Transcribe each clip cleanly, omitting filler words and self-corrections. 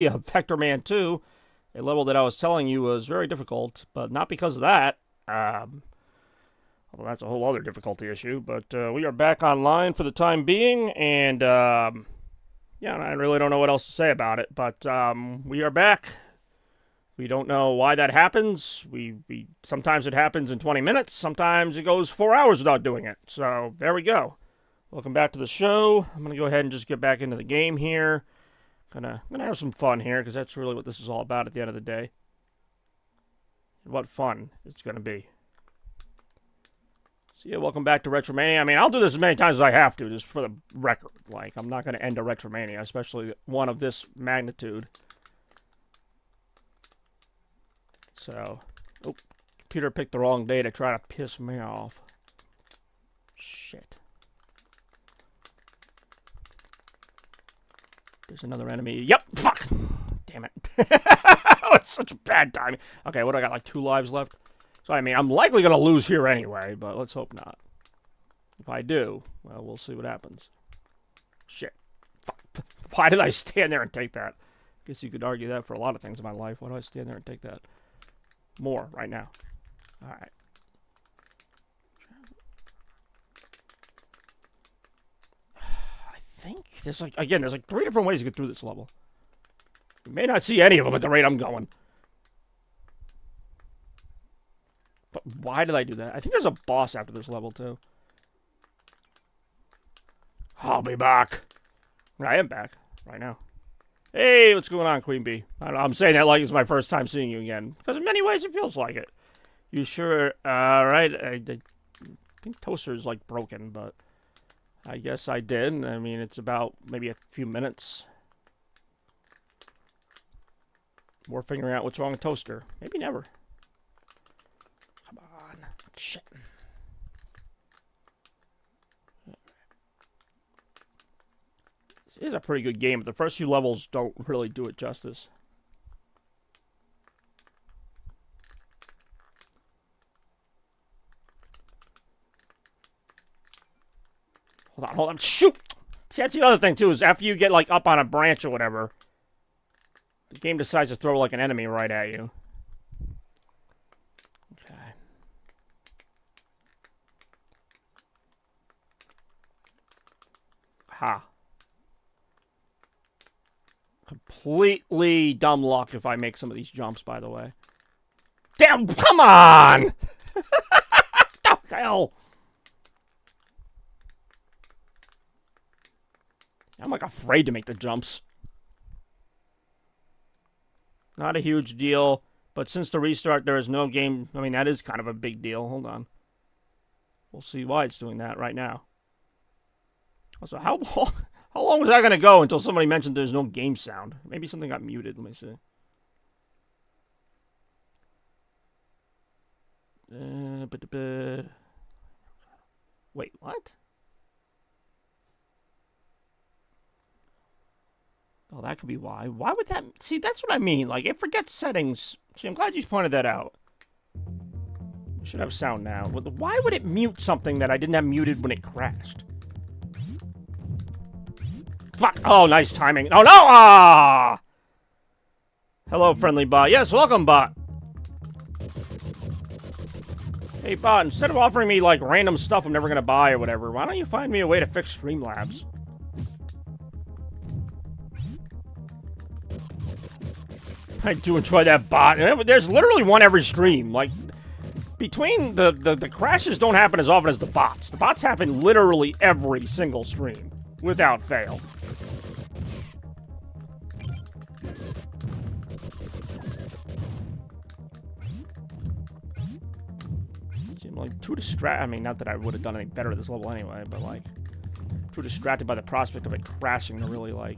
Yeah, Vector Man 2, a level that I was telling you was very difficult, but not because of that. Well, that's a whole other difficulty issue, but we are back online for the time being, and yeah, I really don't know what else to say about it, but we are back. We don't know why that happens. We sometimes it happens in 20 minutes, sometimes it goes 4 hours without doing it. So there we go. Welcome back to the show. I'm gonna go ahead and just get back into the game here. Gonna have some fun here because that's really what this is all about at the end of the day. And what fun it's gonna be. So yeah, welcome back to Retromania. I mean, I'll do this as many times as I have to, just for the record. Like, I'm not gonna end a Retromania, especially one of this magnitude. So, oh, computer picked the wrong day to try to piss me off. Shit. There's another enemy. Yep, fuck. Damn it. It's such a bad timing. Okay, what do I got, like 2 lives left? So, I mean, I'm likely going to lose here anyway, but let's hope not. If I do, well, we'll see what happens. Shit. Fuck. Why did I stand there and take that? I guess you could argue that for a lot of things in my life. Why do I stand there and take that? More right now. Alright. I think there's like, again, there's like 3 different ways to get through this level. You may not see any of them at the rate I'm going. But why did I do that? I think there's a boss after this level, too. I'll be back. I am back right now. Hey, what's going on, Queen Bee? I'm saying that like it's my first time seeing you again. Because in many ways it feels like it. You sure? Right. I think Toaster's like broken, but I guess I did. I mean, it's about maybe a few minutes. We're figuring out what's wrong with Toaster. Maybe never. Come on. Shit. This is a pretty good game, but the first few levels don't really do it justice. Hold on. Shoot! See, that's the other thing, too, is after you get, like, up on a branch or whatever, the game decides to throw, like, an enemy right at you. Okay. Ha. Completely dumb luck if I make some of these jumps, by the way. Damn, come on! What the hell? I'm like afraid to make the jumps. Not a huge deal, but since the restart there is no game, I mean that is kind of a big deal. Hold on. We'll see why it's doing that right now. Also, how long was that going to go until somebody mentioned there's no game sound? Maybe something got muted. Let me see. Wait, what? Oh, that could be why. Why would that... See, that's what I mean. Like, it forgets settings. See, I'm glad you pointed that out. We should have sound now. Why would it mute something that I didn't have muted when it crashed? Fuck! Oh, nice timing. Oh, no! Ah! Hello, friendly bot. Yes, welcome, bot. Hey, bot, instead of offering me, like, random stuff I'm never gonna buy or whatever, why don't you find me a way to fix Streamlabs? I do enjoy that bot. There's literally one every stream. Like, between the crashes don't happen as often as the bots. The bots happen literally every single stream, without fail. Seem like too distracted. I mean, not that I would have done any better at this level anyway, but like, too distracted by the prospect of it crashing to really like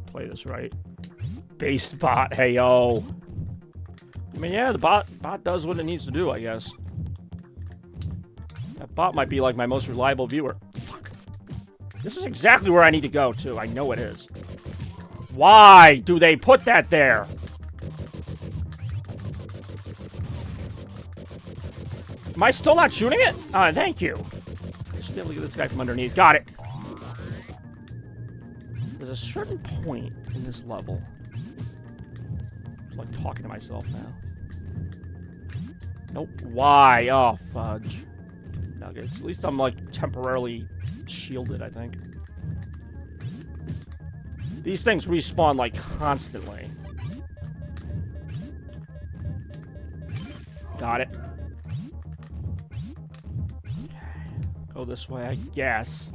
play this right. Based bot, hey yo. I mean, yeah, the bot does what it needs to do, I guess. That bot might be like my most reliable viewer. Fuck. This is exactly where I need to go, too. I know it is. Why do they put that there? Am I still not shooting it? Thank you. I should be able to get this guy from underneath. Got it. There's a certain point in this level I'm like talking to myself now. Nope. Why? Oh, fudge. Nuggets. At least I'm like temporarily shielded, I think. These things respawn like constantly. Got it. Okay. Go this way, I guess.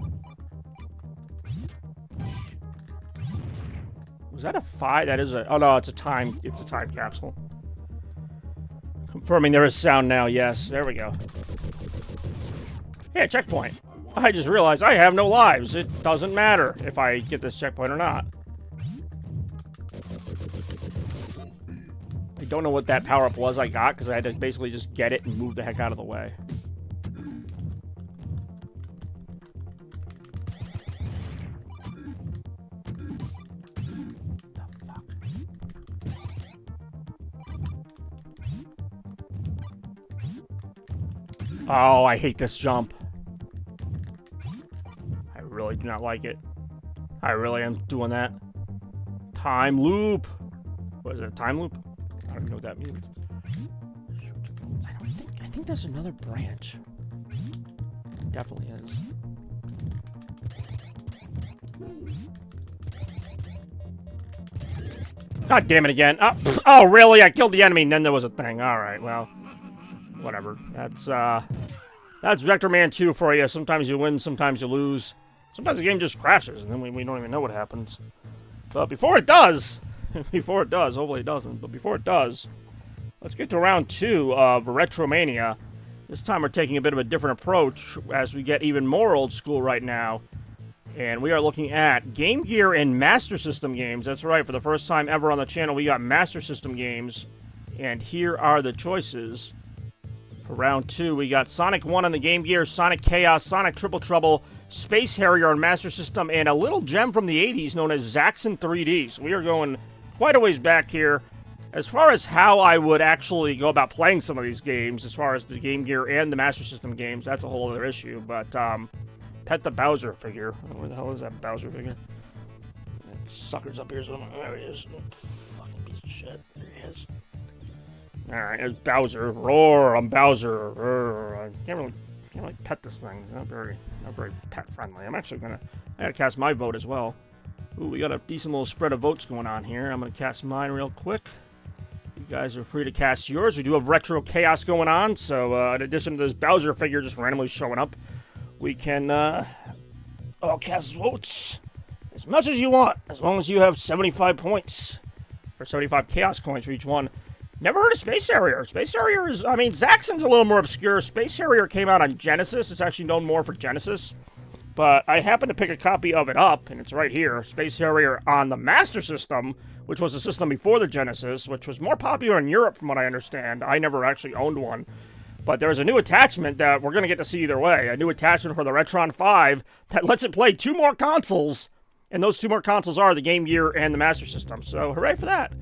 Was that a 5? That is a... Oh, no, it's a time capsule. Confirming there is sound now, yes. There we go. Yeah, checkpoint. I just realized I have no lives. It doesn't matter if I get this checkpoint or not. I don't know what that power-up was I got, because I had to basically just get it and move the heck out of the way. Oh, I hate this jump. I really do not like it. I really am doing that. Time loop. What is it, a time loop? I don't even know what that means. I think there's another branch. Definitely is. God damn it again. Oh, really? I killed the enemy and then there was a thing. Alright, well. Whatever. That's Retromania 2 for you. Sometimes you win, sometimes you lose. Sometimes the game just crashes, and then we don't even know what happens. But before it does, hopefully it doesn't, but before it does, let's get to round 2 of Retromania. This time we're taking a bit of a different approach as we get even more old school right now. And we are looking at Game Gear and Master System games. That's right, for the first time ever on the channel, we got Master System games. And here are the choices. For round 2, we got Sonic 1 on the Game Gear, Sonic Chaos, Sonic Triple Trouble, Space Harrier on Master System, and a little gem from the 80s known as Zaxxon 3D. So we are going quite a ways back here. As far as how I would actually go about playing some of these games, as far as the Game Gear and the Master System games, that's a whole other issue. But, pet the Bowser figure. Where the hell is that Bowser figure? That sucker's up here somewhere. There he is. Fucking piece of shit. There he is. Alright, there's Bowser. Roar, I'm Bowser. Roar. I can't really pet this thing. Not very pet friendly. I gotta cast my vote as well. Ooh, we got a decent little spread of votes going on here. I'm gonna cast mine real quick. You guys are free to cast yours. We do have Retro Chaos going on, so in addition to this Bowser figure just randomly showing up, we can all cast votes as much as you want, as long as you have 75 points, or 75 Chaos coins for each one. Never heard of Space Harrier. Space Harrier is, I mean, Zaxxon's a little more obscure. Space Harrier came out on Genesis. It's actually known more for Genesis. But I happened to pick a copy of it up, and it's right here. Space Harrier on the Master System, which was the system before the Genesis, which was more popular in Europe from what I understand. I never actually owned one. But there's a new attachment that we're going to get to see either way. A new attachment for the Retron 5 that lets it play 2 more consoles. And those 2 more consoles are the Game Gear and the Master System. So hooray for that.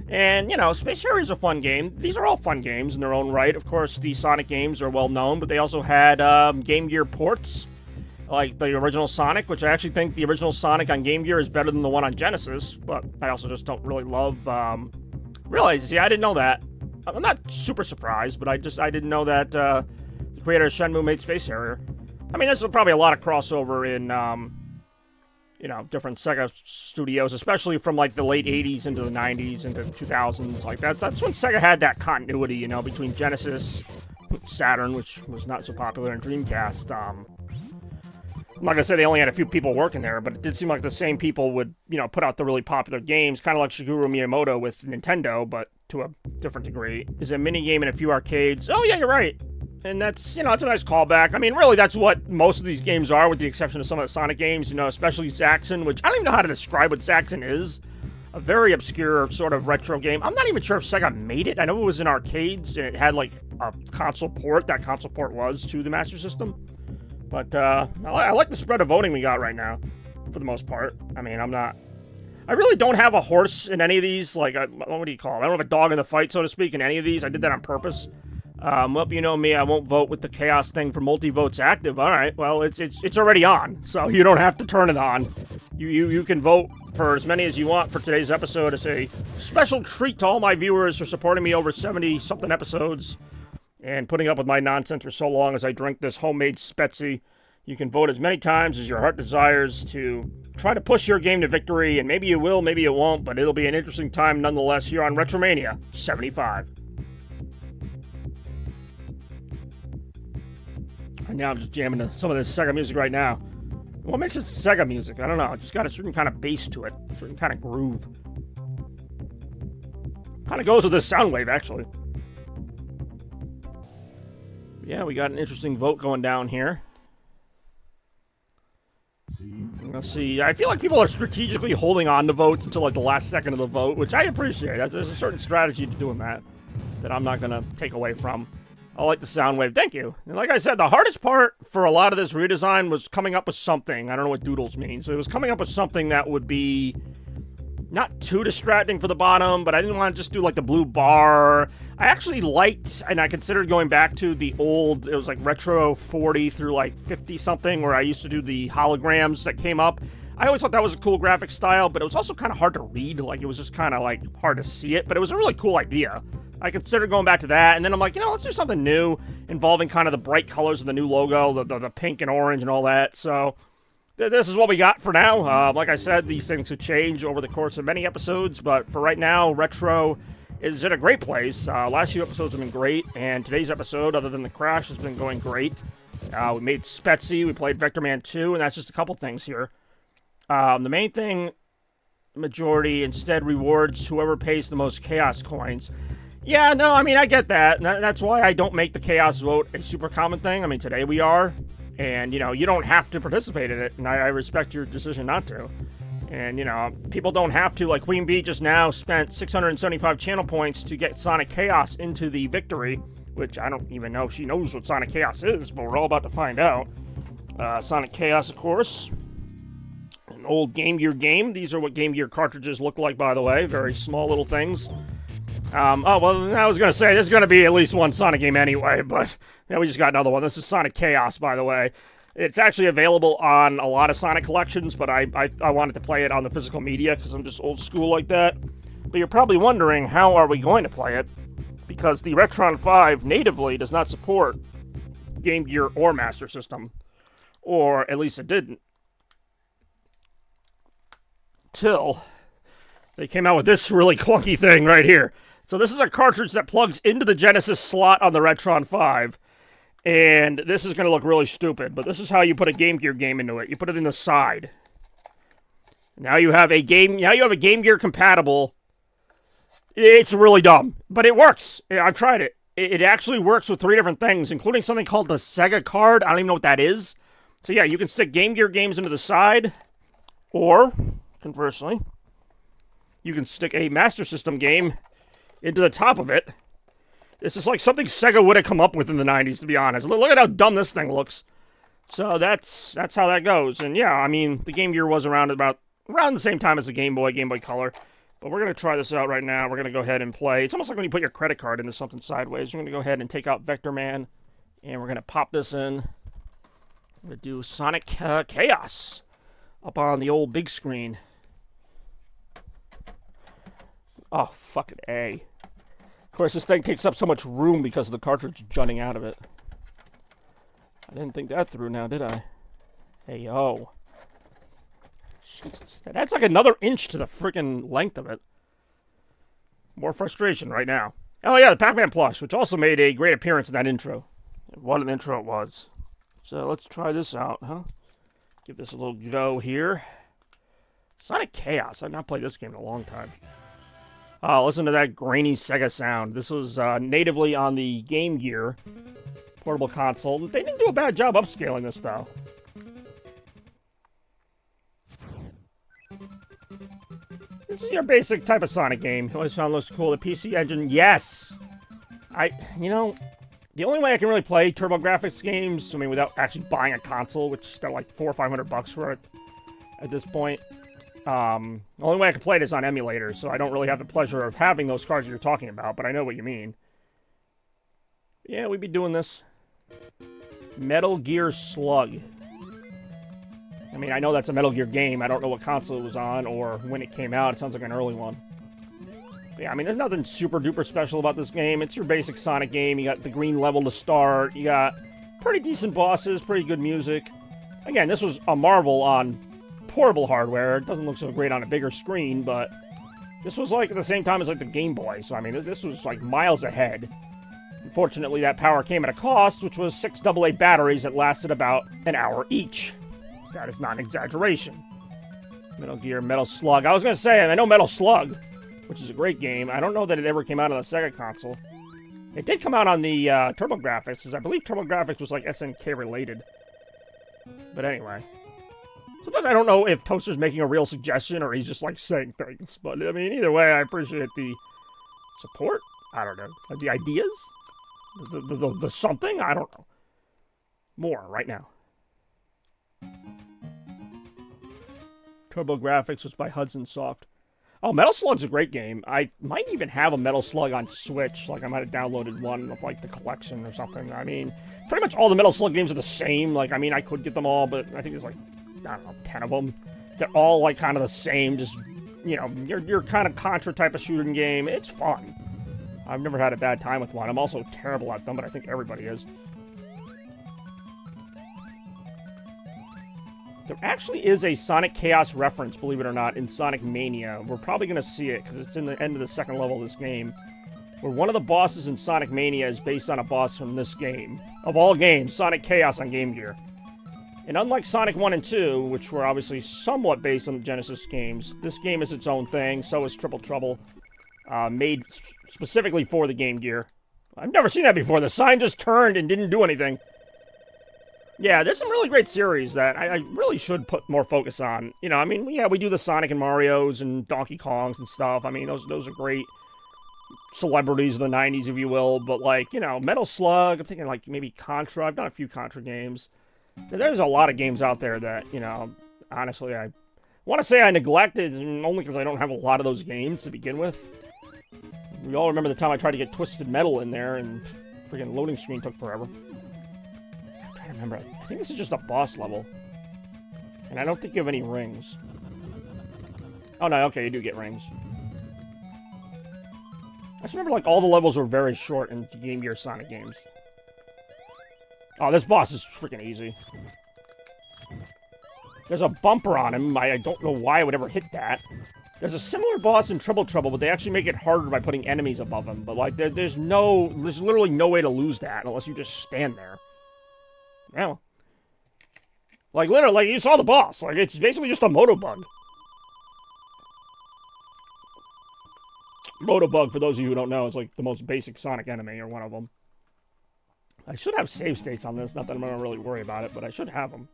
And, you know, Space Harrier is a fun game. These are all fun games in their own right. Of course, the Sonic games are well known, but they also had Game Gear ports, like the original Sonic, which I actually think the original Sonic on Game Gear is better than the one on Genesis, but I also just don't really love... Really, see, I didn't know that. I'm not super surprised, but I didn't know that the creator of Shenmue made Space Harrier. I mean, there's probably a lot of crossover in... you know, different Sega studios, especially from, like, the late 80s into the 90s, into 2000s, like, that's when Sega had that continuity, you know, between Genesis, Saturn, which was not so popular, and Dreamcast. I'm not gonna say they only had a few people working there, but it did seem like the same people would, you know, put out the really popular games, kind of like Shigeru Miyamoto with Nintendo, but to a different degree. Is a minigame in a few arcades. Oh, yeah, you're right. And that's, you know, it's a nice callback. I mean, really, that's what most of these games are, with the exception of some of the Sonic games, you know, especially Zaxxon, which I don't even know how to describe what Zaxxon is. A very obscure sort of retro game. I'm not even sure if Sega made it. I know it was in arcades, and it had, like, a console port. That console port was to the Master System. But, I like the spread of voting we got right now, for the most part. I mean, I really don't have a horse in any of these. Like, what do you call it? I don't have a dog in the fight, so to speak, in any of these. I did that on purpose. Well, you know me, I won't vote with the chaos thing for multi-votes active. All right, well, it's already on, so you don't have to turn it on. You can vote for as many as you want for today's episode. It's a special treat to all my viewers for supporting me over 70-something episodes and putting up with my nonsense for so long as I drink this homemade Spetsy. You can vote as many times as your heart desires to try to push your game to victory, and maybe you will, maybe you won't, but it'll be an interesting time nonetheless here on Retromania 75. Right now I'm just jamming to some of this Sega music right now. What makes it Sega music? I don't know. It just got a certain kind of bass to it, a certain kind of groove. Kind of goes with this sound wave, actually. Yeah, we got an interesting vote going down here. Let's see. I feel like people are strategically holding on to votes until like the last second of the vote, which I appreciate. There's a certain strategy to doing that I'm not going to take away from. I like the sound wave. Thank you. And like I said, the hardest part for a lot of this redesign was coming up with something. I don't know what doodles means. So it was coming up with something that would be not too distracting for the bottom, but I didn't want to just do like the blue bar. I actually liked, and I considered going back to the old, it was like Retro 40 through like 50 something, where I used to do the holograms that came up. I always thought that was a cool graphic style, but it was also kind of hard to read. Like, it was just kind of like hard to see it, but it was a really cool idea. I considered going back to that, and then I'm like, let's do something new involving kind of the bright colors of the new logo, the pink and orange and all that. So this is what we got for now. Like I said, these things could change over the course of many episodes, but for right now, Retro is in a great place. Last few episodes have been great, and today's episode, other than the crash, has been going great. We made Spetsy, we played Vectorman 2, and that's just a couple things here. The main thing, majority instead rewards whoever pays the most Chaos coins. Yeah, no, I mean, I get that. That's why I don't make the Chaos vote a super common thing. I mean, today we are, and, you don't have to participate in it, and I respect your decision not to. And, people don't have to. Like, Queen Bee just now spent 675 channel points to get Sonic Chaos into the victory, which I don't even know if she knows what Sonic Chaos is, but we're all about to find out. Sonic Chaos, of course. An old Game Gear game. These are what Game Gear cartridges look like, by the way. Very small little things. Oh, well, I was going to say, there's going to be at least one Sonic game anyway, but we just got another one. This is Sonic Chaos, by the way. It's actually available on a lot of Sonic collections, but I wanted to play it on the physical media because I'm just old school like that. But you're probably wondering, how are we going to play it? Because the Retron 5 natively does not support Game Gear or Master System. Or at least it didn't. Till they came out with this really clunky thing right here. So this is a cartridge that plugs into the Genesis slot on the Retron 5. And this is going to look really stupid, but this is how you put a Game Gear game into it. You put it in the side. Now you have a Game Gear compatible. It's really dumb, but it works. I've tried it. It actually works with 3 different things, including something called the Sega card. I don't even know what that is. So yeah, you can stick Game Gear games into the side, or conversely, you can stick a Master System game into the top of it. This is like something Sega would have come up with in the 90s, to be honest. Look at how dumb this thing looks. So that's how that goes. And yeah, I mean, the Game Gear was around the same time as the Game Boy Color. But we're going to try this out right now. We're going to go ahead and play. It's almost like when you put your credit card into something sideways. We're going to go ahead and take out Vectorman, and we're going to pop this in. We're going to do Sonic Chaos up on the old big screen. Oh, fucking A. Of course, this thing takes up so much room because of the cartridge jutting out of it. I didn't think that through now, did I? Hey, yo. Jesus, that's like another inch to the freaking length of it. More frustration right now. Oh yeah, the Pac-Man plush, which also made a great appearance in that intro. And what an intro it was. So let's try this out, huh? Give this a little go here. Sonic Chaos. I've not played this game in a long time. Listen to that grainy Sega sound. This was natively on the Game Gear portable console. They didn't do a bad job upscaling this, though. This is your basic type of Sonic game. Always found looks cool. The PC Engine, yes! The only way I can really play TurboGrafx games, without actually buying a console, which they're like $400 or $500 for it at this point. The only way I can play it is on emulators, so I don't really have the pleasure of having those cards you're talking about, but I know what you mean. Yeah, we'd be doing this. Metal Gear Slug. I mean, I know that's a Metal Gear game. I don't know what console it was on or when it came out. It sounds like an early one. But yeah, I mean, there's nothing super duper special about this game. It's your basic Sonic game. You got the green level to start. You got pretty decent bosses, pretty good music. Again, this was a marvel on portable hardware. It doesn't look so great on a bigger screen, but this was like at the same time as like the Game Boy. So, I mean, this was like miles ahead. Unfortunately, that power came at a cost, which was 6 AA batteries that lasted about an hour each. That is not an exaggeration. Metal Gear, Metal Slug. I was going to say, I know Metal Slug, which is a great game. I don't know that it ever came out on the Sega console. It did come out on the TurboGrafx, because I believe TurboGrafx was like SNK related. But anyway. Sometimes I don't know if Toaster's making a real suggestion or he's just like saying things. But I mean, either way, I appreciate the support. I don't know. The ideas? The something? I don't know. More right now. TurboGrafx was by Hudson Soft. Oh, Metal Slug's a great game. I might even have a Metal Slug on Switch. Like, I might have downloaded one of, like, the collection or something. I mean, pretty much all the Metal Slug games are the same. Like, I mean, I could get them all, but I think there's, like, I don't know, 10 of them. They're all, like, kind of the same. Just, you know, your kind of Contra type of shooting game. It's fun. I've never had a bad time with one. I'm also terrible at them, but I think everybody is. There actually is a Sonic Chaos reference, believe it or not, in Sonic Mania. We're probably going to see it, because it's in the end of the second level of this game, where one of the bosses in Sonic Mania is based on a boss from this game. Of all games, Sonic Chaos on Game Gear. And unlike Sonic 1 and 2, which were obviously somewhat based on the Genesis games, this game is its own thing, so is Triple Trouble, made specifically for the Game Gear. I've never seen that before. The sign just turned and didn't do anything. Yeah, there's some really great series that I really should put more focus on. You know, I mean, yeah, we do the Sonic and Marios and Donkey Kongs and stuff. I mean, those are great celebrities of the 90s, if you will. But, like, you know, Metal Slug, I'm thinking, like, maybe Contra. I've done a few Contra games. There's a lot of games out there that, you know, honestly, I want to say I neglected, only because I don't have a lot of those games to begin with. We all remember the time I tried to get Twisted Metal in there, and freaking loading screen took forever. I remember. I think this is just a boss level. And I don't think you have any rings. Oh, no, okay, you do get rings. I just remember, like, all the levels were very short in Game Gear Sonic games. Oh, this boss is freaking easy. There's a bumper on him. I don't know why I would ever hit that. There's a similar boss in Triple Trouble, but they actually make it harder by putting enemies above him. But, like, there's literally no way to lose that unless you just stand there. Yeah. Like, literally, like, you saw the boss. Like, it's basically just a Motobug. Motobug, for those of you who don't know, is, like, the most basic Sonic enemy, or one of them. I should have save states on this. Not that I'm going to really worry about it, but I should have them.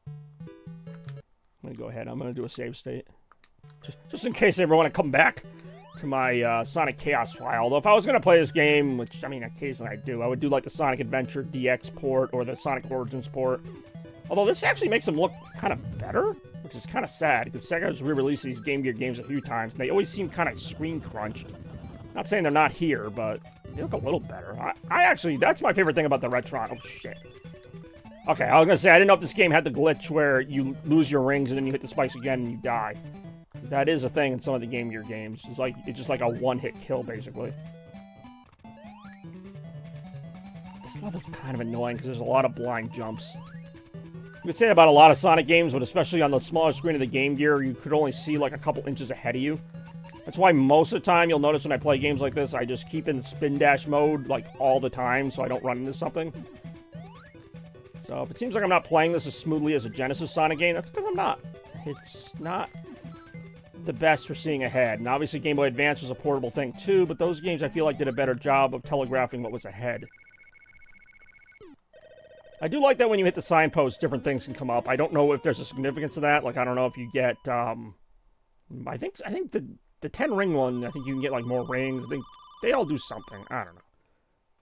I'm going to go ahead. I'm going to do a save state. Just in case I ever want to come back to my Sonic Chaos file. Although if I was going to play this game, which, I mean, occasionally I do, I would do like the Sonic Adventure DX port or the Sonic Origins port. Although this actually makes them look kind of better, which is kind of sad, because Sega's re-released these Game Gear games a few times, and they always seem kind of screen crunched. Not saying they're not here, but they look a little better. I actually, that's my favorite thing about the Retron. Oh, shit. Okay, I was going to say, I didn't know if this game had the glitch where you lose your rings and then you hit the spikes again and you die. That is a thing in some of the Game Gear games. It's just like a one-hit kill, basically. This level's kind of annoying because there's a lot of blind jumps. You could say that about a lot of Sonic games, but especially on the smaller screen of the Game Gear, you could only see like a couple inches ahead of you. That's why most of the time you'll notice when I play games like this, I just keep in spin dash mode like all the time so I don't run into something. So if it seems like I'm not playing this as smoothly as a Genesis Sonic game, that's because I'm not. It's not the best for seeing ahead. And obviously Game Boy Advance was a portable thing too, but those games I feel like did a better job of telegraphing what was ahead. I do like that when you hit the signpost, different things can come up. I don't know if there's a significance to that. Like, I don't know if you get, I think the 10 ring one, I think you can get like more rings. I think they all do something. I don't know.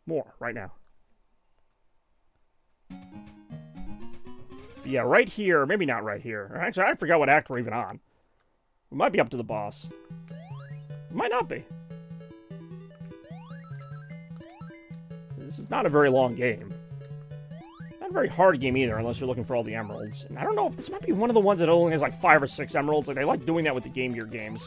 More right now. But yeah, right here, maybe not right here. Actually, I forgot what act we're even on. We might be up to the boss. It might not be. It's not a very long game. Not a very hard game either, unless you're looking for all the emeralds. And I don't know if this might be one of the ones that only has like 5 or 6 emeralds. Like, they like doing that with the Game Gear games.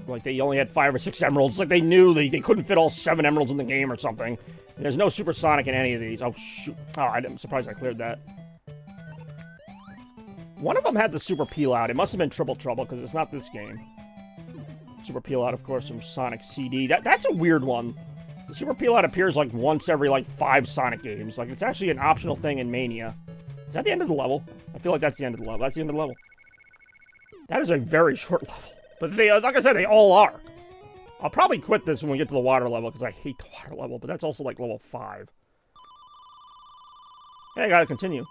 Like, they only had 5 or 6 emeralds. Like, they knew they couldn't fit all 7 emeralds in the game or something. And there's no Supersonic in any of these. Oh, shoot. Oh, I'm surprised I cleared that. One of them had the Super Peel Out. It must have been Triple Trouble, because it's not this game. Super Peel Out, of course, from Sonic CD. That's a weird one. The Super Peel Out appears, like, once every, like, 5 Sonic games. Like, it's actually an optional thing in Mania. Is that the end of the level? I feel like that's the end of the level. That's the end of the level. That is a very short level. But they, like I said, they all are. I'll probably quit this when we get to the water level, because I hate the water level, but that's also, like, level 5. Hey, I gotta continue.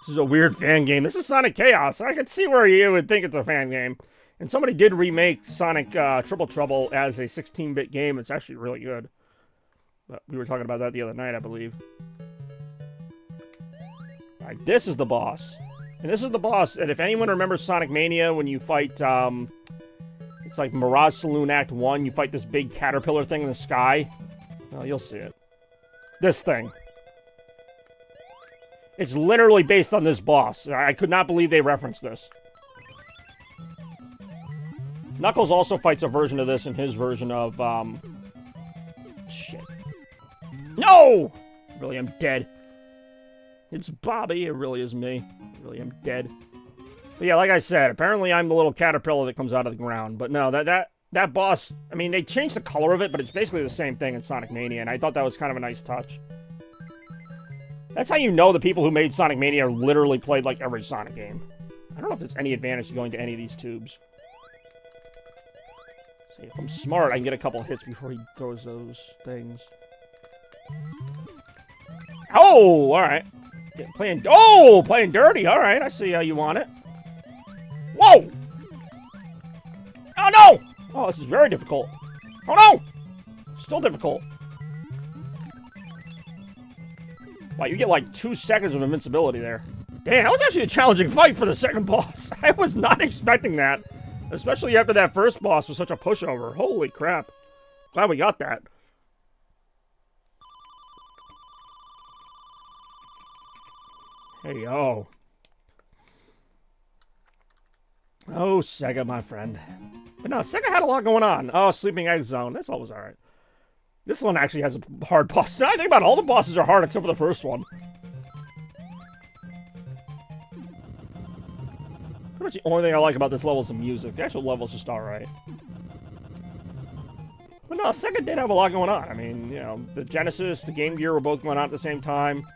This is a weird fan game. This is Sonic Chaos. I could see where you would think it's a fan game. And somebody did remake Sonic Triple Trouble as a 16-bit game. It's actually really good. But we were talking about that the other night, I believe. Alright, this is the boss. And this is the boss. And if anyone remembers Sonic Mania, when you fight, it's like Mirage Saloon Act 1, you fight this big caterpillar thing in the sky. Well, you'll see it. This thing. It's literally based on this boss. I could not believe they referenced this. Knuckles also fights a version of this in his version of, shit. No! Really, I'm dead. It's Bobby. It really is me. Really, I'm dead. But yeah, like I said, apparently I'm the little caterpillar that comes out of the ground. But no, that boss, I mean, they changed the color of it, but it's basically the same thing in Sonic Mania, and I thought that was kind of a nice touch. That's how you know the people who made Sonic Mania literally played, like, every Sonic game. I don't know if there's any advantage to going to any of these tubes. See, if I'm smart, I can get a couple hits before he throws those things. Oh, alright. Playing dirty. Alright, I see how you want it. Whoa! Oh, no! Oh, this is very difficult. Oh, no! Still difficult. Wow, you get like 2 seconds of invincibility there. Damn, that was actually a challenging fight for the second boss. I was not expecting that. Especially after that first boss was such a pushover. Holy crap. Glad we got that. Hey, yo. Oh, Sega, my friend. But no, Sega had a lot going on. Oh, Sleeping Egg Zone. That's always alright. This one actually has a hard boss. I think about it, all the bosses are hard except for the first one. Pretty much the only thing I like about this level is the music. The actual level's just alright. But no, Sega did have a lot going on. I mean, you know, the Genesis, the Game Gear were both going on at the same time.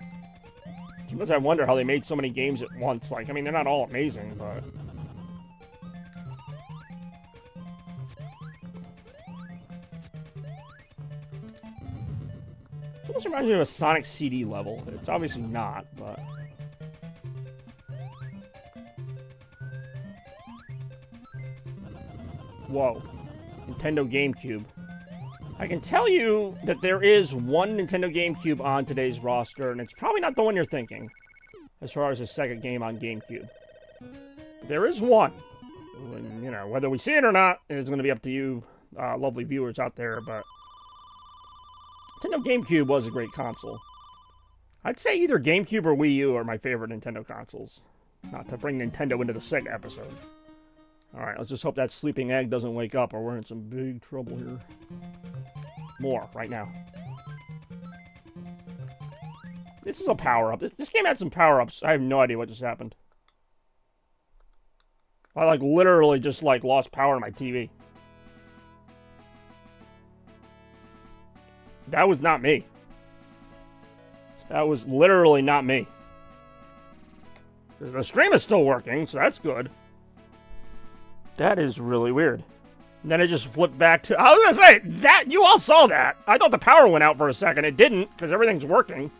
Sometimes I wonder how they made so many games at once. Like, I mean, they're not all amazing, but... This reminds me of a Sonic CD level. It's obviously not, but... Whoa. Nintendo GameCube. I can tell you that there is one Nintendo GameCube on today's roster, and it's probably not the one you're thinking, as far as a Sega game on GameCube. But there is one. And, you know, whether we see it or not, it's going to be up to you, lovely viewers out there, but... Nintendo GameCube was a great console. I'd say either GameCube or Wii U are my favorite Nintendo consoles. Not to bring Nintendo into the Sega episode. Alright, let's just hope that sleeping egg doesn't wake up or we're in some big trouble here. More, right now. This is a power-up. This game had some power-ups. I have no idea what just happened. I, like, literally just, like, lost power in my TV. That was not me. That was literally not me. The stream is still working, so that's good. That is really weird. And then it just flipped back to... I was gonna say, that, you all saw that. I thought the power went out for a second. It didn't, because everything's working.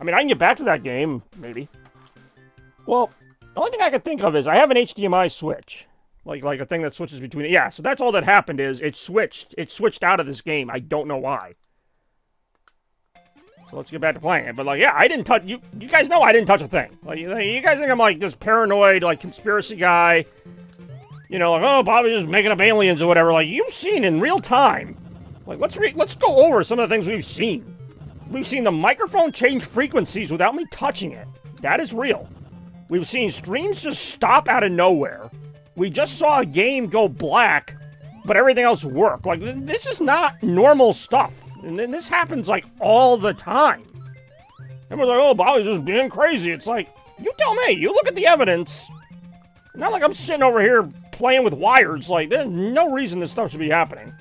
I mean, I can get back to that game, maybe. Well, the only thing I can think of is I have an HDMI switch. Like a thing that switches between... Yeah, so that's all that happened is it switched. It switched out of this game. I don't know why. So let's get back to playing it. But, like, yeah, I didn't touch... You guys know I didn't touch a thing. Like, you guys think I'm, like, this paranoid, like, conspiracy guy. You know, like, oh, Bobby's just making up aliens or whatever. Like, you've seen in real time. Like, let's go over some of the things we've seen. We've seen the microphone change frequencies without me touching it. That is real. We've seen streams just stop out of nowhere. We just saw a game go black, but everything else worked. Like, this is not normal stuff. And then this happens, like, all the time. Everyone's like, oh, Bobby's just being crazy. It's like, you tell me. You look at the evidence. Not like I'm sitting over here playing with wires. Like, there's no reason this stuff should be happening.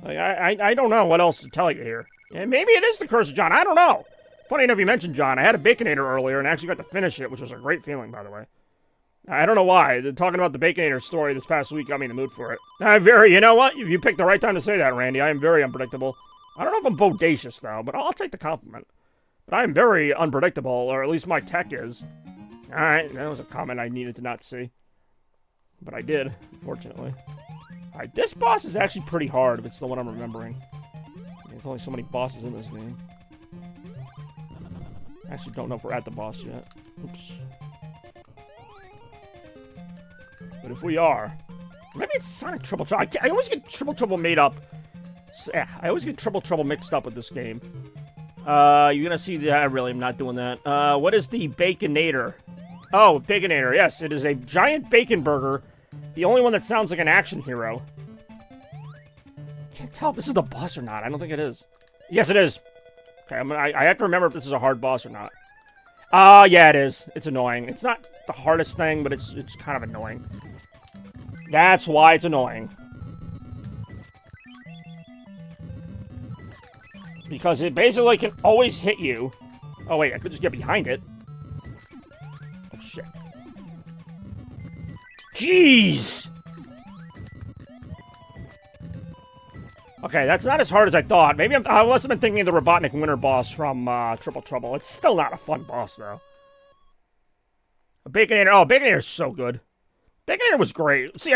Like, I don't know what else to tell you here. And maybe it is the Curse of John. I don't know. Funny enough you mentioned John. I had a Baconator earlier and actually got to finish it, which was a great feeling, by the way. I don't know why. Talking about the Baconator story this past week got me in the mood for it. You know what? You picked the right time to say that, Randy. I am very unpredictable. I don't know if I'm bodacious, though, but I'll take the compliment. But I am very unpredictable, or at least my tech is. Alright, that was a comment I needed to not see. But I did, fortunately. Alright, this boss is actually pretty hard, if it's the one I'm remembering. There's only so many bosses in this game. I actually don't know if we're at the boss yet. Oops. But if we are... Maybe it's Sonic Triple Trouble. I always get Triple Trouble made up. I always get Triple Trouble mixed up with this game. You're gonna see that. I really am not doing that. What is the Baconator? Oh, Baconator. Yes, it is a giant bacon burger. The only one that sounds like an action hero. Can't tell if this is the boss or not. I don't think it is. Yes, it is. Okay, I have to remember if this is a hard boss or not. Yeah, it is. It's annoying. It's not the hardest thing, but it's kind of annoying. That's why it's annoying. Because it basically can always hit you. Oh, wait, I could just get behind it. Oh, shit. Jeez! Okay, that's not as hard as I thought. Maybe I must have been thinking of the Robotnik winter boss from Triple Trouble. It's still not a fun boss, though. Baconator. Oh, Baconator's so good. Baconator was great. See,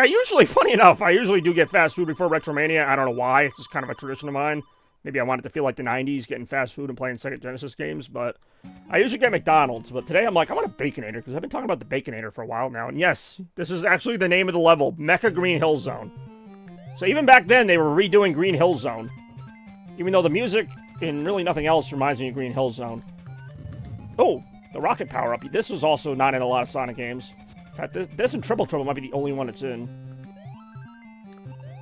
funny enough, I usually do get fast food before Retromania. I don't know why. It's just kind of a tradition of mine. Maybe I want it to feel like the 90s, getting fast food and playing Sega Genesis games, but I usually get McDonald's. But today I'm like, I want a Baconator, because I've been talking about the Baconator for a while now. And yes, this is actually the name of the level, Mecha Green Hill Zone. So even back then, they were redoing Green Hill Zone. Even though the music and really nothing else reminds me of Green Hill Zone. Oh, the rocket power-up. This was also not in a lot of Sonic games. In fact, this and Triple Trouble might be the only one it's in.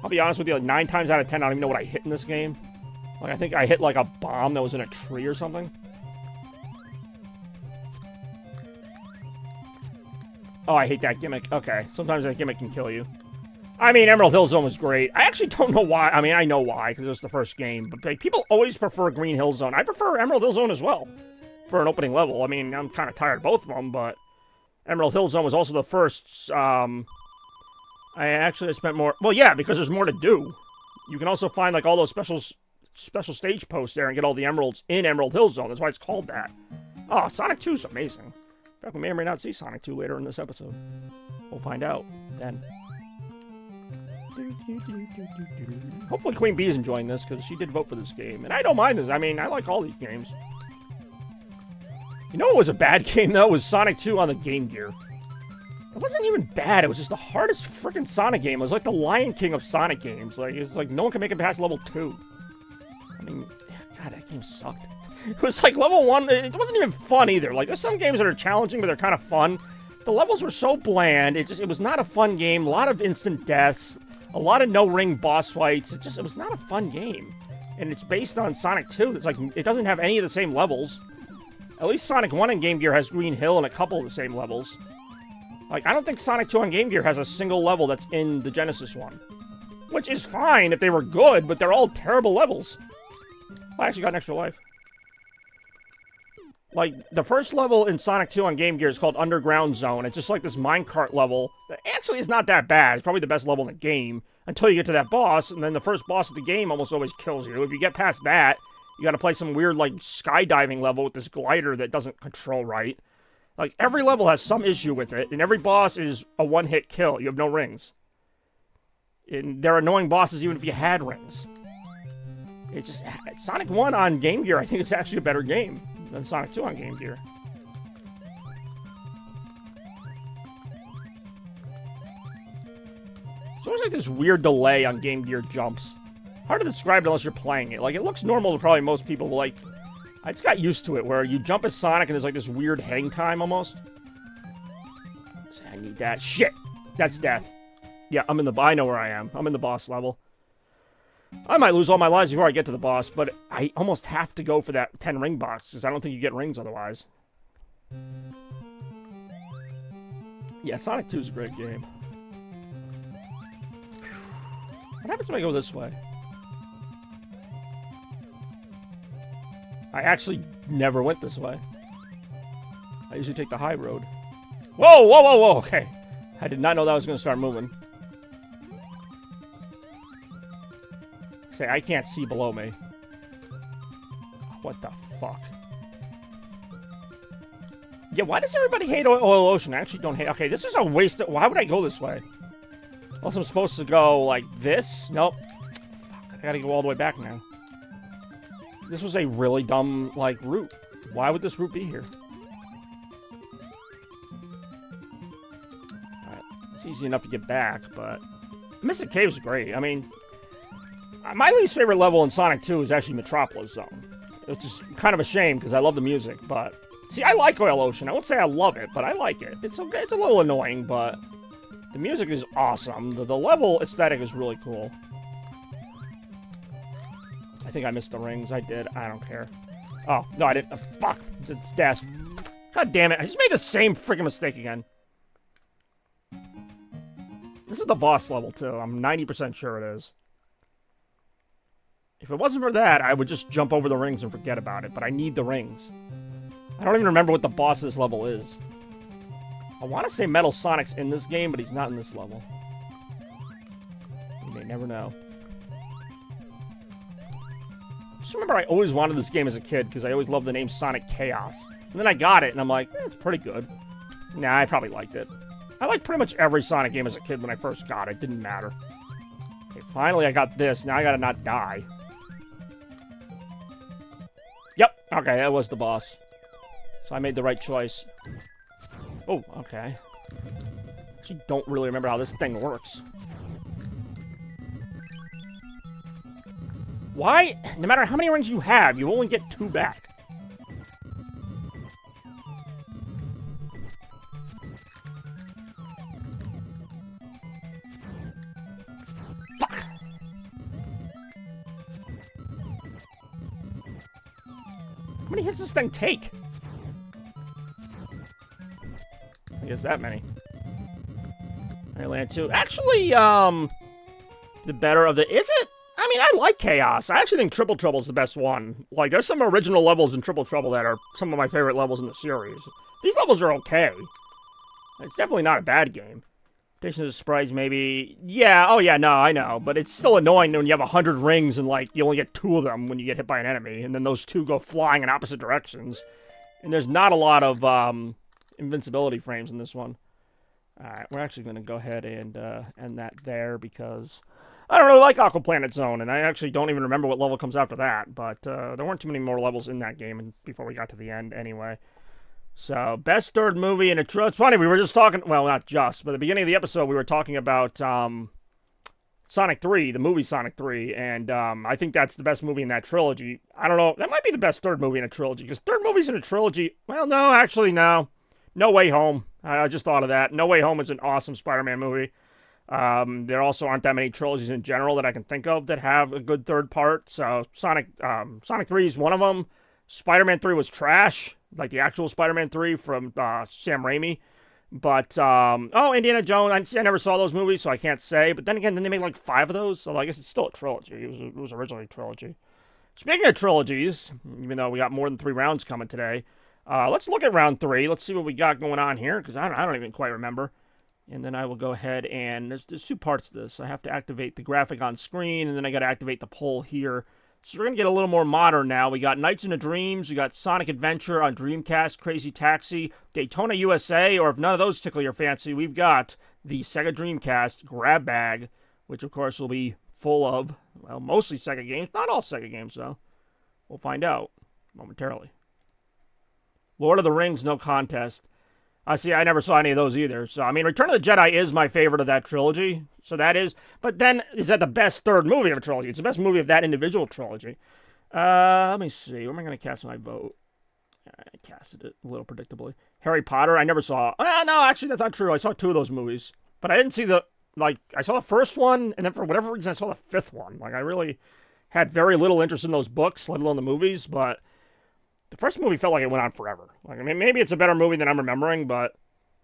I'll be honest with you, like 9 times out of 10, I don't even know what I hit in this game. Like, I think I hit, like, a bomb that was in a tree or something. Oh, I hate that gimmick. Okay, sometimes that gimmick can kill you. I mean, Emerald Hill Zone was great. I actually don't know why. I mean, I know why, because it was the first game. But like, people always prefer Green Hill Zone. I prefer Emerald Hill Zone as well for an opening level. I mean, I'm kind of tired of both of them, but Emerald Hill Zone was also the first. I actually spent more... Well, yeah, because there's more to do. You can also find, like, all those special stage posts there and get all the emeralds in Emerald Hill Zone. That's why it's called that. Oh, Sonic 2 is amazing. In fact, we may or may not see Sonic 2 later in this episode. We'll find out then. Hopefully Queen Bee is enjoying this, because she did vote for this game. And I don't mind this. I mean, I like all these games. You know what was a bad game, though? Was Sonic 2 on the Game Gear. It wasn't even bad. It was just the hardest freaking Sonic game. It was like the Lion King of Sonic games. Like, it's like no one can make it past level 2. I mean, God, that game sucked. It was like level 1, it wasn't even fun either. Like, there's some games that are challenging, but they're kind of fun. The levels were so bland, it was not a fun game. A lot of instant deaths, a lot of no-ring boss fights. It was not a fun game. And it's based on Sonic 2. It's like, it doesn't have any of the same levels. At least Sonic 1 in Game Gear has Green Hill and a couple of the same levels. Like, I don't think Sonic 2 on Game Gear has a single level that's in the Genesis one. Which is fine if they were good, but they're all terrible levels. I actually got an extra life. Like, the first level in Sonic 2 on Game Gear is called Underground Zone. It's just like this minecart level that actually is not that bad. It's probably the best level in the game until you get to that boss, and then the first boss of the game almost always kills you. If you get past that, you gotta play some weird, like, skydiving level with this glider that doesn't control right. Like, every level has some issue with it, and every boss is a one-hit kill. You have no rings. And they're annoying bosses even if you had rings. It's just... Sonic 1 on Game Gear, I think it's actually a better game than Sonic 2 on Game Gear. It's always like this weird delay on Game Gear jumps. hard to describe it unless you're playing it. Like, it looks normal to probably most people, but, like, I just got used to it, where you jump as Sonic and there's, like, this weird hang time, almost. So I need that. Shit! That's death. Yeah, I know where I am. I'm in the boss level. I might lose all my lives before I get to the boss, but I almost have to go for that 10 ring box, because I don't think you get rings otherwise. Yeah, Sonic 2 is a great game. What happens when I go this way? I actually never went this way. I usually take the high road. Whoa, whoa, whoa, whoa, okay. I did not know that was going to start moving. Say, I can't see below me. What the fuck? Yeah, why does everybody hate Oil Ocean? I actually don't hate... Okay, this is a waste of... Why would I go this way? Unless I'm supposed to go like this? Nope. Fuck, I gotta go all the way back now. This was a really dumb, like, route. Why would this route be here? Alright, it's easy enough to get back, but... Mystic Cave's great. I mean... My least favorite level in Sonic 2 is actually Metropolis Zone. Which is kind of a shame, because I love the music, but... See, I like Oil Ocean. I won't say I love it, but I like it. It's a little annoying, but... The music is awesome. The level aesthetic is really cool. I think I missed the rings. I did. I don't care. Oh, no, I didn't. Fuck. It's death. God damn it. I just made the same freaking mistake again. This is the boss level, too. I'm 90% sure it is. If it wasn't for that, I would just jump over the rings and forget about it, but I need the rings. I don't even remember what the boss of this level is. I want to say Metal Sonic's in this game, but he's not in this level. You may never know. Just remember I always wanted this game as a kid, because I always loved the name Sonic Chaos. And then I got it, and I'm like, it's pretty good. Nah, I probably liked it. I liked pretty much every Sonic game as a kid when I first got it. It didn't matter. Okay, finally I got this. Now I gotta not die. Yep, okay, that was the boss. So I made the right choice. Oh, okay. Actually don't really remember how this thing works. Why? No matter how many rings you have, you only get 2 back. Fuck! How many hits does this thing take? I guess that many. I land 2. Actually, the better of the... Is it? I mean, I like Chaos. I actually think Triple Trouble's the best one. Like, there's some original levels in Triple Trouble that are some of my favorite levels in the series. These levels are okay. It's definitely not a bad game. Station of Surprise, maybe... Yeah, oh yeah, no, I know. But it's still annoying when you have 100 rings and, like, you only get 2 of them when you get hit by an enemy. And then those 2 go flying in opposite directions. And there's not a lot of, invincibility frames in this one. Alright, we're actually going to go ahead and end that there because I don't really like Aqua Planet Zone, and I actually don't even remember what level comes after that, but there weren't too many more levels in that game before we got to the end anyway. So, best third movie in a trilogy. It's funny, we were just talking, well, not just, but at the beginning of the episode we were talking about Sonic 3, the movie Sonic 3, and I think that's the best movie in that trilogy. I don't know, that might be the best third movie in a trilogy, because third movies in a trilogy, well, no, actually, no. No Way Home. I just thought of that. No Way Home is an awesome Spider-Man movie. There also aren't that many trilogies in general that I can think of that have a good third part. So Sonic 3 is one of them. Spider-Man 3 was trash, like the actual Spider-Man 3 from Sam Raimi. But, Indiana Jones, I never saw those movies, so I can't say. But then again, they made like 5 of those, so I guess it's still a trilogy. It was originally a trilogy. Speaking of trilogies, even though we got more than 3 rounds coming today, let's look at round 3. Let's see what we got going on here, because I don't even quite remember. And then I will go ahead and... There's 2 parts to this. I have to activate the graphic on screen, and then I got to activate the poll here. So we're going to get a little more modern now. We got Nights into Dreams. We got Sonic Adventure on Dreamcast, Crazy Taxi, Daytona USA, or if none of those tickle your fancy, we've got the Sega Dreamcast Grab Bag, which of course will be full of, well, mostly Sega games. Not all Sega games, though. We'll find out momentarily. Lord of the Rings, no contest. See, I never saw any of those either. So, I mean, Return of the Jedi is my favorite of that trilogy. So that is. But then, is that the best third movie of a trilogy? It's the best movie of that individual trilogy. Let me see. Where am I going to cast my vote? I casted it a little predictably. Harry Potter, I never saw. No, actually, that's not true. I saw 2 of those movies. But I didn't see I saw the first one, and then for whatever reason, I saw the 5th one. Like, I really had very little interest in those books, let alone the movies, but the first movie felt like it went on forever. Like, I mean, maybe it's a better movie than I'm remembering, but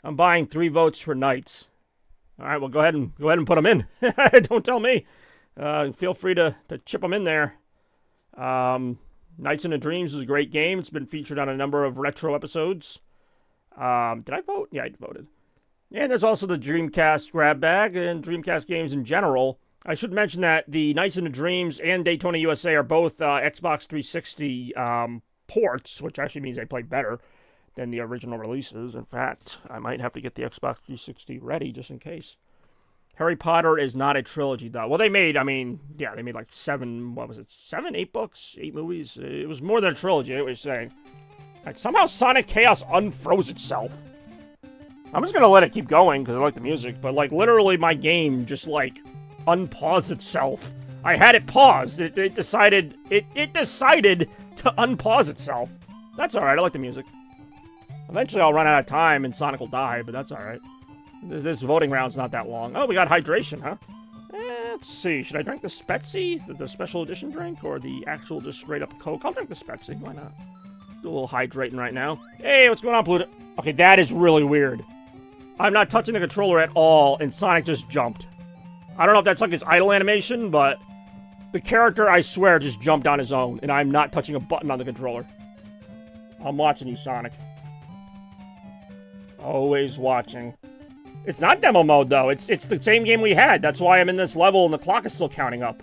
I'm buying 3 votes for Knights. All right, well, go ahead and put them in. Don't tell me. Feel free to chip them in there. Nights into Dreams is a great game. It's been featured on a number of retro episodes. Did I vote? Yeah, I voted. And there's also the Dreamcast grab bag and Dreamcast games in general. I should mention that the Nights into Dreams and Daytona USA are both Xbox 360 ports, which actually means they play better than the original releases. In fact, I might have to get the Xbox 360 ready just in case. Harry Potter is not a trilogy, though. Well, they made like 7, 8 books, 8 movies? It was more than a trilogy, I was saying. Like, somehow Sonic Chaos unfroze itself. I'm just gonna let it keep going, because I like the music, but, like, literally my game just, like, unpaused itself. I had it paused. It decided to unpause itself. That's alright, I like the music. Eventually I'll run out of time and Sonic will die, but that's alright. This voting round's not that long. Oh, we got hydration, huh? Let's see. Should I drink the Spetsy, the special edition drink, or the actual just straight up Coke? I'll drink the Spetsy. Why not? Do a little hydrating right now. Hey, what's going on, Pluto? Okay, that is really weird. I'm not touching the controller at all, and Sonic just jumped. I don't know if that's like his idle animation, but the character, I swear, just jumped on his own, and I'm not touching a button on the controller. I'm watching you, Sonic. Always watching. It's not demo mode, though. It's the same game we had. That's why I'm in this level and the clock is still counting up.